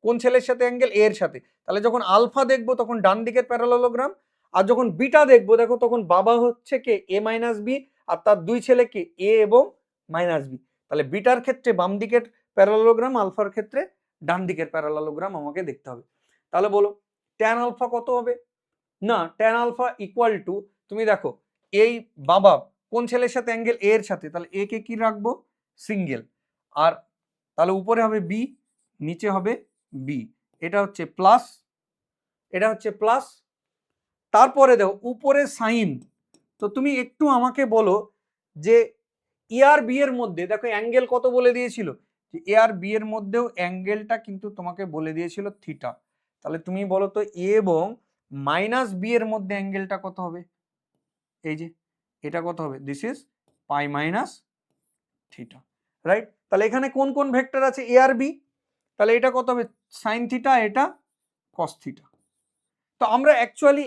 কোন ছেলের সাথে অ্যাঙ্গেল এ এর সাথে, তাহলে যখন আলফা দেখবো তখন ডান দিকের প্যারালেলোগ্রাম, আর যখন বিটা দেখবো দেখো তখন বাবা হচ্ছে কে এ মাইনাস বি, আর তার দুই ছেলে কে এ এবং মাইনাস বি, তাহলে বিটার ক্ষেত্রে বাম দিকের প্যারালেলোগ্রাম, আলফার ক্ষেত্রে ডান দিকের প্যারালেলোগ্রাম আমাকে দেখতে হবে। তাহলে বলো ট্যান আলফা কত হবে, না ট্যান আলফা ইকুয়াল টু, তুমি দেখো এই বাবা কোন ছেলের সাথে অ্যাঙ্গেল এ এর সাথে, তাহলে এ কে কি রাখবো সিঙ্গেল, আর তাহলে উপরে হবে বি, নিচে হবে বি, এটা হচ্ছে প্লাস, এটা হচ্ছে প্লাস, তারপরে দেখো উপরে সাইন। তো তুমি একটু আমাকে বলো যে এ আর বি এর মধ্যে দেখো অ্যাঙ্গেল কত বলে দিয়েছিল, যে এ আর বি এর মধ্যেও অ্যাঙ্গেলটা কিন্তু তোমাকে বলে দিয়েছিল থিটা, তাহলে তুমি বলো তো এ এবং মাইনাস বি এর মধ্যে অ্যাঙ্গেলটা কত হবে, এই যে এটা কত হবে, this is pi minus theta, right? তাহলে এখানে কোন কোন ভেক্টর আছে এ আর বি, তাহলে এটা কত হবে সাইন থিটা, এটা কস থিটা। তো আমরা অ্যাকচুয়ালি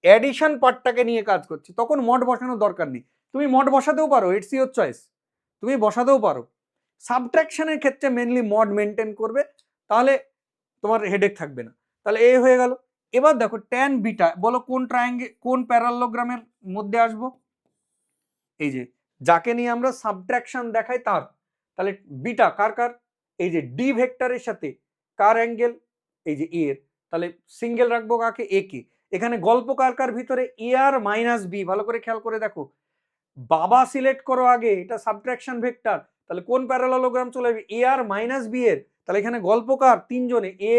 অ্যাডিশন পার্টটাকে নিয়ে কাজ করছি, তখন মড বসানোর দরকার নেই, তুমি মড বসাতেও পারো, ইটস ইওর চয়েস, তুমি বসাতেও পারো। সাবট্রাকশনের ক্ষেত্রে মেনলি মড মেনটেন করবে, তাহলে তোমার হেডেক থাকবে না। তাহলে এ হয়ে গেল। এবার দেখো ট্যান বিটা, বলো কোন ট্রায়াঙ্গেল কোন প্যারালেলোগ্রামের মধ্যে আসবো, এই যে যাকে নিয়ে আমরা সাবট্রাকশন দেখাই তার, তাহলে বিটা কার কার, এই যে ডি ভেক্টরের সাথে কার অ্যাঙ্গেল, এই যে এর, তাহলে সিঙ্গেল রাখবো কাকে, এ কে। এখানে গল্প কার কার ভিতরে এ আর মাইনাস বি, ভালো করে খেয়াল করে দেখো, বাবা সিলেক্ট করো আগে, এটা সাবট্রাকশন ভেক্টর, তাহলে কোন প্যারালেলোগ্রাম চলে যাবে এ আর মাইনাস বি এর, তাহলে এখানে গল্প কার তিনজনে এ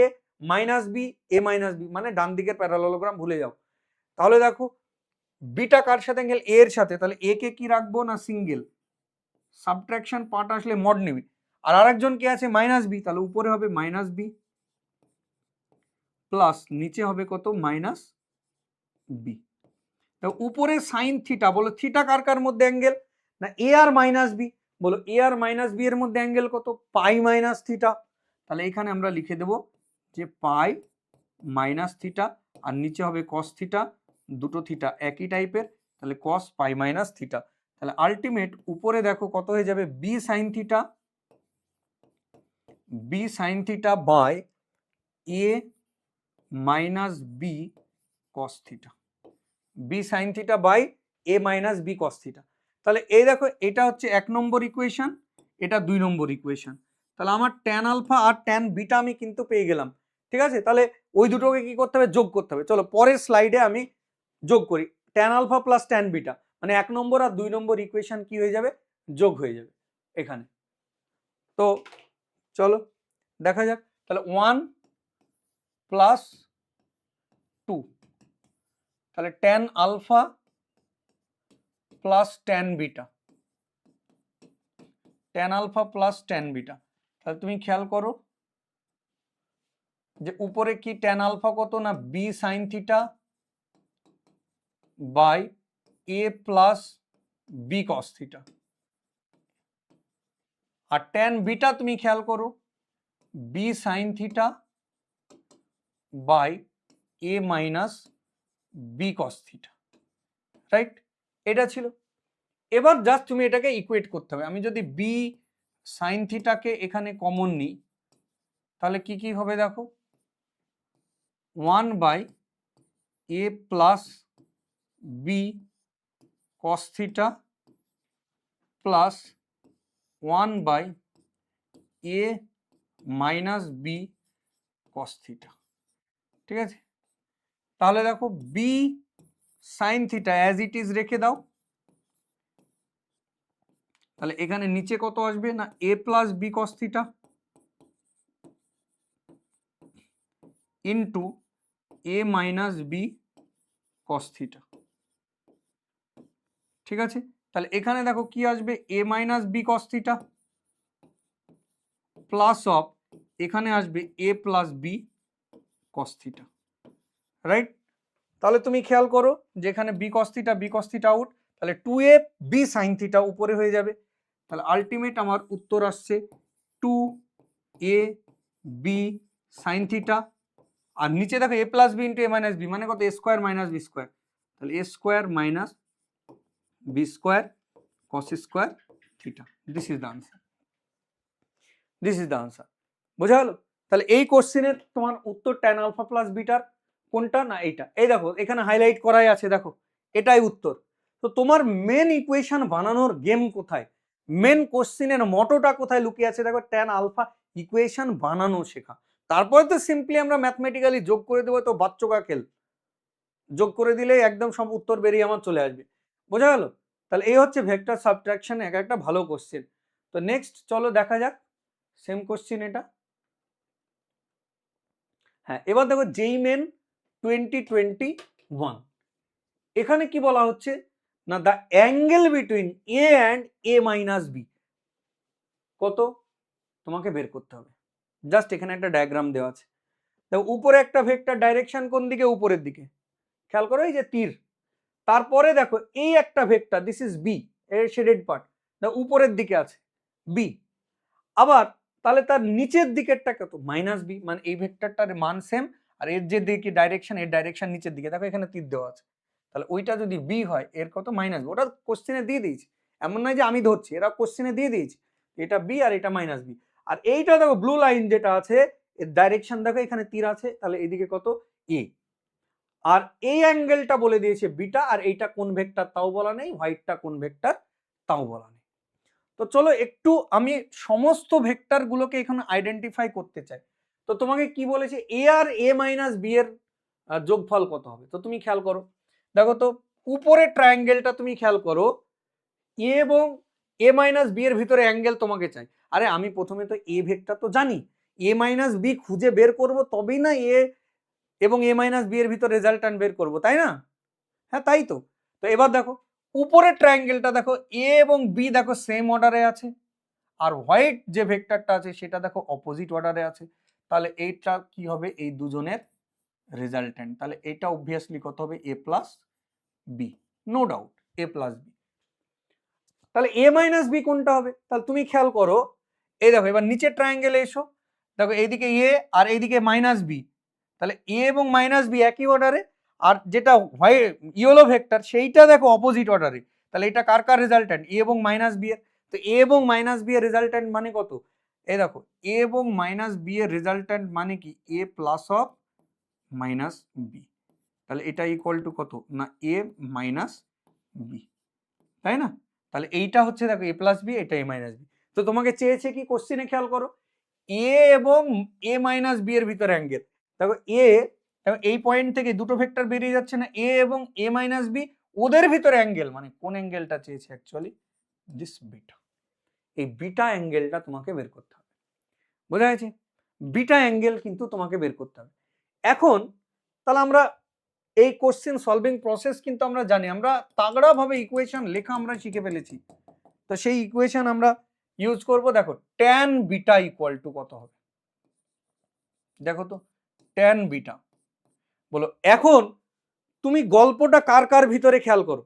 minus B A minus B, মানে ডান দিকের প্যারালেলোগ্রাম ভুলে যাও। তাহলে দেখো বিটা কার সাথে অ্যাঙ্গেল এর সাথে, তাহলে এ কে কি রাখবো না সিঙ্গেল, সাবট্রাকশন পার্ট আসলে মড নেবে, আর আরেকজন কে আছে মাইনাস বি, তাহলে উপরে হবে মাইনাস বি প্লাস নিচে হবে কত মাইনাস বি। তো উপরে সাইন থিটা, বলো থিটা কার কার মধ্যে অ্যাঙ্গেল, না এ আর মাইনাস বি, বলো এ আর মাইনাস বি এর মধ্যে অ্যাঙ্গেল কত পাই মাইনাস থিটা, তাহলে এখানে আমরা লিখে দেব যে পাই মাইনাস থিটা, আর নিচে হবে কস থিটা, দুটো থিটা একই টাইপের, তাহলে কস পাই মাইনাস থিটা, তাহলে আলটিমেট উপরে দেখো কত হয়ে যাবে B sine theta, B sine theta by A minus B cos theta, B sine theta by A minus B cos theta. তাহলে এই দেখো এটা হচ্ছে 1 নম্বর ইকুয়েশন, এটা 2 নম্বর ইকুয়েশন, তাহলে আমার ট্যান আলফা আর ট্যান বিটা আমি কিন্তু পেয়ে গেলাম, ঠিক আছে? তাহলে ওই দুটোকে কি করতে হবে, যোগ করতে হবে। চলো পরের স্লাইডে আমি যোগ করি, tan alpha plus tan beta, মানে 1 নম্বর আর 2 নম্বর ইকুয়েশন কি হয়ে যাবে, যোগ হয়ে যাবে এখানে। তো চলো দেখা যাক, তাহলে 1 প্লাস 2, তাহলে tan alpha plus tan beta, tan alpha plus tan beta, তাহলে তুমি খেয়াল করো যে উপরে কি ট্যান আলফা কত না B sine theta by A plus B cos theta, আর ট্যান বিটা তুমি খেয়াল করো B sine theta by A minus B cos theta, right? এটা ছিল। এবার জাস্ট তুমি এটাকে ইকুয়েট করতে হবে, আমি যদি বি সাইন থিটাকে এখানে কমন নিই তাহলে কি কি হবে দেখো, 1 by A plus B cos theta plus 1 by A minus B cos theta, ঠিক আছে? তাহলে দেখো B sine theta as it is রেখে দাও, তাহলে এখানে নিচে কত আসবে না A plus B cos theta into A minus B cos theta. ঠিক আছে, তাহলে এখানে দেখো কি আসবে, A minus B cos theta plus of এখানে আসবে A plus B cos theta, right. তাহলে তুমি খেয়াল করো যে এখানে বি কস থিটা আউট, তাহলে 2a বি সাইন থিটা উপরে হয়ে যাবে। তাহলে আলটিমেট আমার উত্তর আসছে 2a বি সাইন থিটা, আর নিচে দেখো A plus B into A minus B মানে কত, A square minus B square, তাহলে A square minus B square cos square theta. This is the answer, this is the answer. বোঝা গেল? তাহলে এই কোশ্চেনের তোমার উত্তর ট্যান আলফা প্লাস বিটার কোনটা, না এইটা, এই দেখো এখানে হাইলাইট করাই আছে, দেখো এটাই উত্তর। তো তোমার মেন ইকুয়েশন বানানোর গেম কোথায়, মেন কোশ্চেনের মটোটা কোথায় লুকিয়ে আছে, দেখো ট্যান আলফা ইকুয়েশন বানানো শেখা। তারপরে তো সিম্পলি আমরা ম্যাথমেটিক্যালি যোগ করে দেবো, তো বাচ্চা কা খেল, যোগ করে দিলে একদম সব উত্তর বেরিয়ে আমার চলে আসবে। বোঝা গেল? তাহলে এই হচ্ছে ভেক্টর সাবট্রাকশন, এক একটা ভালো কোশ্চেন। তো নেক্সট চলো দেখা যাক সেম কোশ্চেন এটা। হ্যাঁ, এবার দেখো যেই মেন 2021, এখানে কি বলা হচ্ছে না, the angle between A and A minus B কত তোমাকে বের করতে হবে। জাস্ট এখানে একটা ডায়াগ্রাম দেওয়া আছে, দেখো উপরে একটা ভেক্টর, ডাইরেকশন কোন দিকে, উপরের দিকে, খেয়াল করো এই যে তীর। তারপরে দেখো এই একটা ভেক্টর, দিস ইজ বি, এর শেডেড পার্ট, দেখো উপরের দিকে আছে বি। আবার তাহলে তার নিচের দিকেরটা কত, মাইনাস বি, মানে এই ভেক্টরটার মান সেম, আর এর যে দিকে ডাইরেকশন, এর ডাইরেকশন নিচের দিকে, দেখো এখানে তীর দেওয়া আছে। তাহলে ওইটা যদি বি হয়, এর কত, মাইনাস বি। ওটা কোশ্চেনে দিয়ে দিয়েছি, এমন নয় যে আমি ধরছি, এরা কোশ্চেনে দিয়ে দিয়েছি, এটা বি আর এটা মাইনাস বি। আর এইটা দেখো ব্লু লাইন যেটা আছে, এর ডাইরেকশন দেখো এখানে তীর আছে, তাহলে এদিকে কত, এ। আর এই অ্যাঙ্গেলটা বলে দিয়েছে বিটা, আর এইটা কোন ভেক্টর তাও বলা নেই, হোয়াইটটা কোন ভেক্টর তাও বলা নেই। তো চলো একটু আমি সমস্ত ভেক্টর গুলোকে এখানে আইডেন্টিফাই করতে চাই। তো তোমাকে কি বলেছে, এ আর এ মাইনাস বি এর যোগফল কত হবে। তো তুমি খেয়াল করো, দেখো তো উপরে ট্রায়াঙ্গেলটা তুমি খেয়াল করো, এ এবং এ মাইনাস বি এর ভিতরে অ্যাঙ্গেল তোমাকে চাই। আরে আমি প্রথমে তো এ ভেক্টর তো জানি, এ মাইনাস বি খুঁজে বের করব, তবেই না এ এবং এ মাইনাস বি এর ভিতর রেজাল্টান্ট বের করব, তাই না? হ্যাঁ তাই তো। তো এবার দেখো উপরের ট্রায়াঙ্গেলটা দেখো, এ এবং বি দেখো সেম অর্ডারে আছে, আর হোয়াইট যে ভেক্টরটা আছে সেটা দেখো অপোজিট অর্ডারে আছে। তাহলে এইটা কি হবে, এই দুজনের রেজাল্টেন্ট। তাহলে এটা অবভিয়াসলি কত হবে, A plus B, no doubt A plus B. তাহলে এ মাইনাস বি কোনটা হবে, তাহলে তুমি খেয়াল করো, এই দেখো এবার নিচের ট্রায়াঙ্গেলে এসো, দেখো এইদিকে এ আর এইদিকে মাইনাস বি, তাহলে এ এবং মাইনাস বি একই অর্ডারে, আর যেটা হোয়াইট ইয়েলো ভেক্টর সেইটা দেখো অপোজিট অর্ডারে। তাহলে এটা কার কার রেজাল্টেন্ট, এ এবং মাইনাস বি এর। তো এ এবং মাইনাস বি এর রেজাল্টেন্ট মানে কত, এই দেখো এ এবং মাইনাস বি এর রেজাল্টেন্ট মানে কি, এ প্লাস অফ মাইনাস বি। তাহলে এটা ইকুয়াল টু কত না, এ মাইনাস বি, তাই না? তাহলে এইটা হচ্ছে দেখো এ প্লাস বি, এটা এ মাইনাস বি। তো তোমাকে চেয়েছে কি কোশ্চেনে, খেয়াল করো এ এবং এ মাইনাস বি এর ভিতরে অ্যাঙ্গেল। দেখো এ, দেখো এই পয়েন্ট থেকে দুটো ভেক্টর বেরিয়ে যাচ্ছে না, এ এবং এ মাইনাস বি, ওদের ভিতরে অ্যাঙ্গেল, মানে কোন অ্যাঙ্গেলটা চেয়েছে অ্যাকচুয়ালি, দিস বিটা। এই বিটা অ্যাঙ্গেলটা তোমাকে বের করতে হবে, বোঝা গেছে? বিটা অ্যাঙ্গেল কিন্তু তোমাকে বের করতে হবে। এখন তাহলে আমরা এই কোশ্চেন সলভিং প্রসেস কিন্তু আমরা জানি, আমরা তাগড়া ভাবে ইকুয়েশন লেখা আমরা শিখে ফেলেছি। তো সেই ইকুয়েশন আমরা ইউজ করব। দেখো ট্যান বিটা ইকুয়াল টু কত হবে, দেখো তো ট্যান বিটা বলো। এখন তুমি গল্পটা কার কার ভিতরে খেয়াল করো,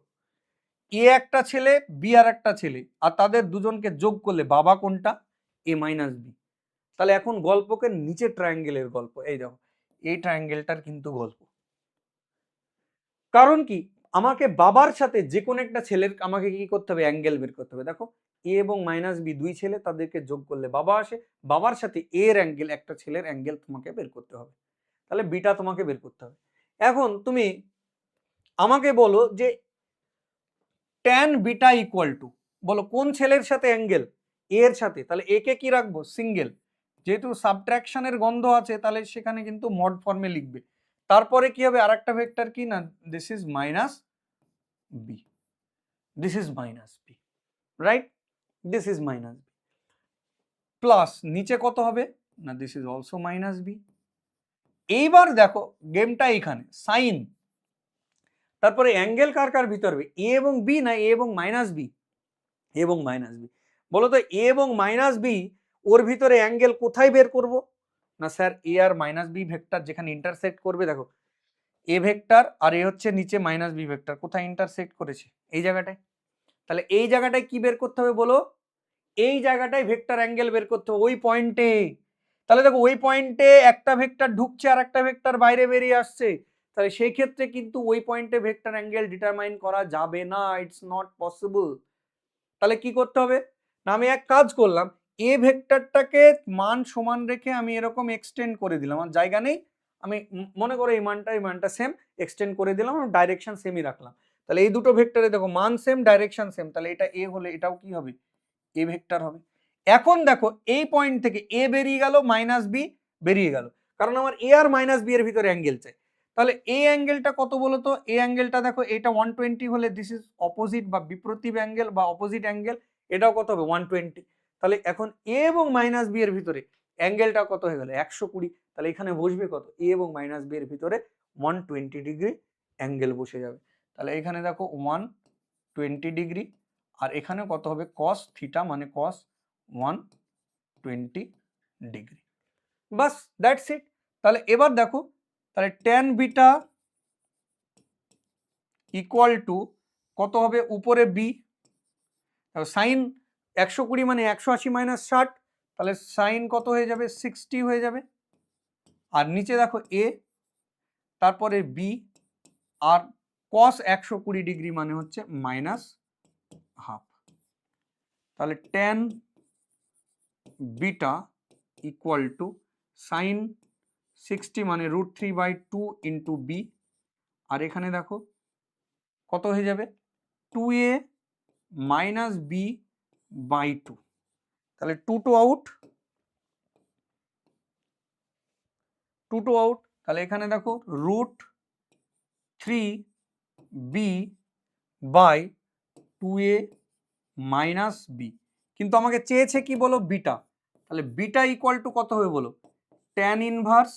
এ একটা ছেলে, বি আর একটা ছেলে, আর তাদের দুজনকে যোগ করলে বাবা কোনটা, এ মাইনাস বি। তাহলে এখন গল্পকে নিচে ট্রায়াঙ্গেলের গল্প, এই দেখো এই ট্রায়াঙ্গেলটার কিন্তু গল্প। কারণ কি, আমাকে বাবার সাথে যে কোনো একটা ছেলের আমাকে কি করতে হবে, অ্যাঙ্গেল বের করতে হবে। দেখো এ এবং মাইনাস বি দুই ছেলে, তাদেরকে যোগ করলে বাবা আসে, বাবার সাথে এর অ্যাঙ্গেল, একটা ছেলের অ্যাঙ্গেল তোমাকে বের করতে হবে। তাহলে বিটা তোমাকে বের করতে হবে। এখন তুমি আমাকে বলো যে ট্যান বিটা ইকুয়াল টু, বলো কোন ছেলের সাথে অ্যাঙ্গেল, এর সাথে। তাহলে একে কি রাখবো, সিঙ্গেল, যেহেতু সাবট্রাকশনের গন্ধ আছে তাহলে সেখানে কিন্তু মড ফর্মে লিখবে। তারপরে কি হবে, আরেকটা ভেক্টর কি না, this is minus B, this is minus B, right, this is minus B plus নিচে কত হবে না, this is also minus B, এইবার দেখো গেমটা এইখানে সাইন, তারপরে অ্যাঙ্গেল কার কার ভিতর হবে, এ এবং বি না এ এবং মাইনাস বি, এ এবং মাইনাস বি। বলো তো এ এবং মাইনাস বি ওর ভিতরে অ্যাঙ্গেল কোথায় বের করব? না স্যার এ আর মাইনাস বি ভেক্টর যেখানে ইন্টারসেক্ট করবে, দেখো এ ভেক্টর আর এ হচ্ছে নিচে মাইনাস বি ভেক্টর, কোথায় ইন্টারসেক্ট করেছে? এই জায়গাটায়। তাহলে এই জায়গাটায় কি বের করতে হবে বলো? এই জায়গাটায় ভেক্টর অ্যাঙ্গেল বের করতে হবে ওই পয়েন্টে। তাহলে দেখো ওই পয়েন্টে একটা ভেক্টর ঢুকছে আর একটা ভেক্টর বাইরে বেরিয়ে আসছে, তাহলে সেই ক্ষেত্রে কিন্তু ওই পয়েন্টে ভেক্টর অ্যাঙ্গেল ডিটারমাইন করা যাবে না, ইটস নট পসিবল। তাহলে কি করতে হবে না, আমি এক কাজ করলাম, এ ভেক্টরটাকে মান সমান রেখে আমি এরকম এক্সটেন্ড করে দিলাম, আমার জায়গা নেই, আমি মনে করো এই মানটা সেম এক্সটেন্ড করে দিলাম, ডাইরেকশন সেমই রাখলাম। তাহলে এই দুটো ভেক্টরে দেখো মান সেম ডাইরেকশন সেম, তাহলে এটা এ হলে এটাও কি হবে? এ ভেক্টর হবে। এখন দেখো এই পয়েন্ট থেকে এ বেরিয়ে গেল, মাইনাস বি বেরিয়ে গেল, কারণ আমার এ আর মাইনাস বি এর ভিতরে অ্যাঙ্গেল চাই। তাহলে এই অ্যাঙ্গেলটা কত বলো তো? এই অ্যাঙ্গেলটা দেখো এটা 120 হলে দিস ইজ অপোজিট বা বিপরীত অ্যাঙ্গেল বা অপোজিট অ্যাঙ্গেল, এটাও কত হবে? 120। তাহলে এখন এ এবং মাইনাস বি এর ভিতরে অ্যাঙ্গেলটা কত হয়ে গেল? 120। তাহলে এখানে বসবে কত? এ এবং মাইনাস বি এর ভিতরে 120 ডিগ্রি অ্যাঙ্গেল বসে যাবে। তাহলে এখানে দেখো 120 ডিগ্রি, আর এখানে কত হবে? কস থিটা মানে কস 120 ডিগ্রি। Bus that's it. তাহলে এবার দেখো, তাহলে ট্যান বিটা ইকুয়াল টু কত হবে? উপরে বি, সাইন 120 মানে 180 মাইনাস 60, তাহলে সাইন কত হয়ে যাবে? 60 হয়ে যাবে। আর নিচে দেখো এ, তারপরে বি, আর কস 120 ডিগ্রি মানে হচ্ছে মাইনাস হাফ। তাহলে tan beta equal to sine 60 মানে √3/2 ইন্টু বি, আর এখানে দেখো কত হয়ে যাবে? 2a minus B by 2। তাহলে 2 আউট, 2 আউট। তাহলে এখানে দেখো √3b by 2a minus B, কিন্তু আমাকে চেয়েছে কি বলো? বিটা। তাহলে বিটা ইকুয়াল টু কত হবে বলো? Tan inverse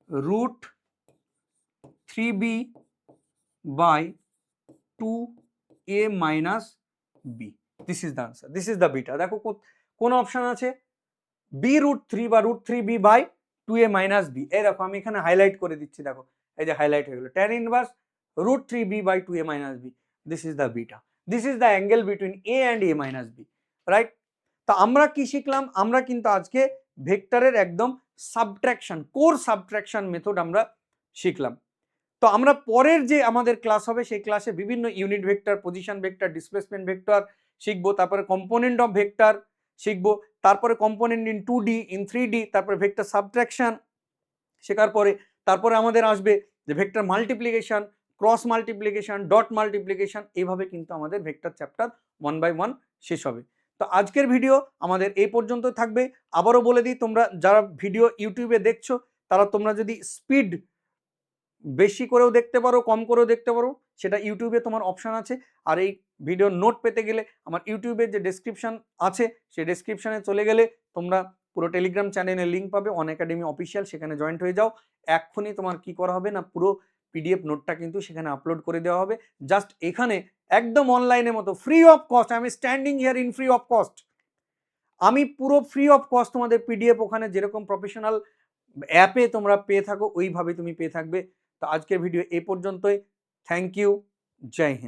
√3b by 2a minus B, this is the answer, this is the beta. দেখো কোন অপশন আছে? b√3 বা √3b by 2a minus B. এই দেখো আমি এখানে হাইলাইট করে দিচ্ছি, দেখো এই যে হাইলাইট হয়ে গেল, tan inverse √3b by 2a minus B, this is the beta, this is the angle between a and a minus B, right? তো আমরা কি শিখলাম? আমরা কিন্তু আজকে ভেক্টরের একদম সাবট্রাকশন, কোর সাবট্রাকশন মেথড আমরা শিখলাম। তো আমরা পরের যে আমাদের ক্লাস হবে সেই ক্লাসে বিভিন্ন unit vector, position vector, displacement vector শিখবো, তারপরে কম্পোনেন্ট অফ ভেক্টর শিখবো, তারপরে component in 2D, in 3D, তারপরে ভেক্টর সাবট্রাকশন শেখার পরে তারপরে আমাদের আসবে যে vector multiplication, cross multiplication, dot multiplication, এইভাবে কিন্তু আমাদের ভেক্টর চ্যাপ্টার 1 বাই 1 শেষ হবে। তো আজকের ভিডিও আমাদের এই পর্যন্ত থাকবে। আবারও বলে দিই, তোমরা যারা ভিডিও ইউটিউবে দেখছো তারা তোমরা যদি স্পিড বেশি করেও দেখতে পারো, কম করেও দেখতে পারো, সেটা ইউটিউবে তোমার অপশান আছে। আর এই ভিডিওর নোট পেতে গেলে আমার ইউটিউবের যে ডেসক্রিপশন আছে সেই ডেসক্রিপশানে চলে গেলে তোমরা পুরো টেলিগ্রাম চ্যানেলের লিঙ্ক পাবে, ওয়ান একাডেমি অফিসিয়াল, সেখানে জয়েন্ট হয়ে যাও। এক্ষুনি তোমার কি করা হবে না, পুরো পিডিএফ নোটটা কিন্তু সেখানে আপলোড করে দেওয়া হবে। জাস্ট এখানে একদম অনলাইনের মতো free of cost, I am standing here in free of cost, আমি পুরো ফ্রি অফ কস্ট তোমাদের পিডিএফ ওখানে যেরকম প্রফেশনাল অ্যাপে তোমরা পেয়ে থাকো ওইভাবে তুমি পেয়ে থাকবে। তো আজকের ভিডিও এই পর্যন্তই। থ্যাংক ইউ, জয় হিন্দ।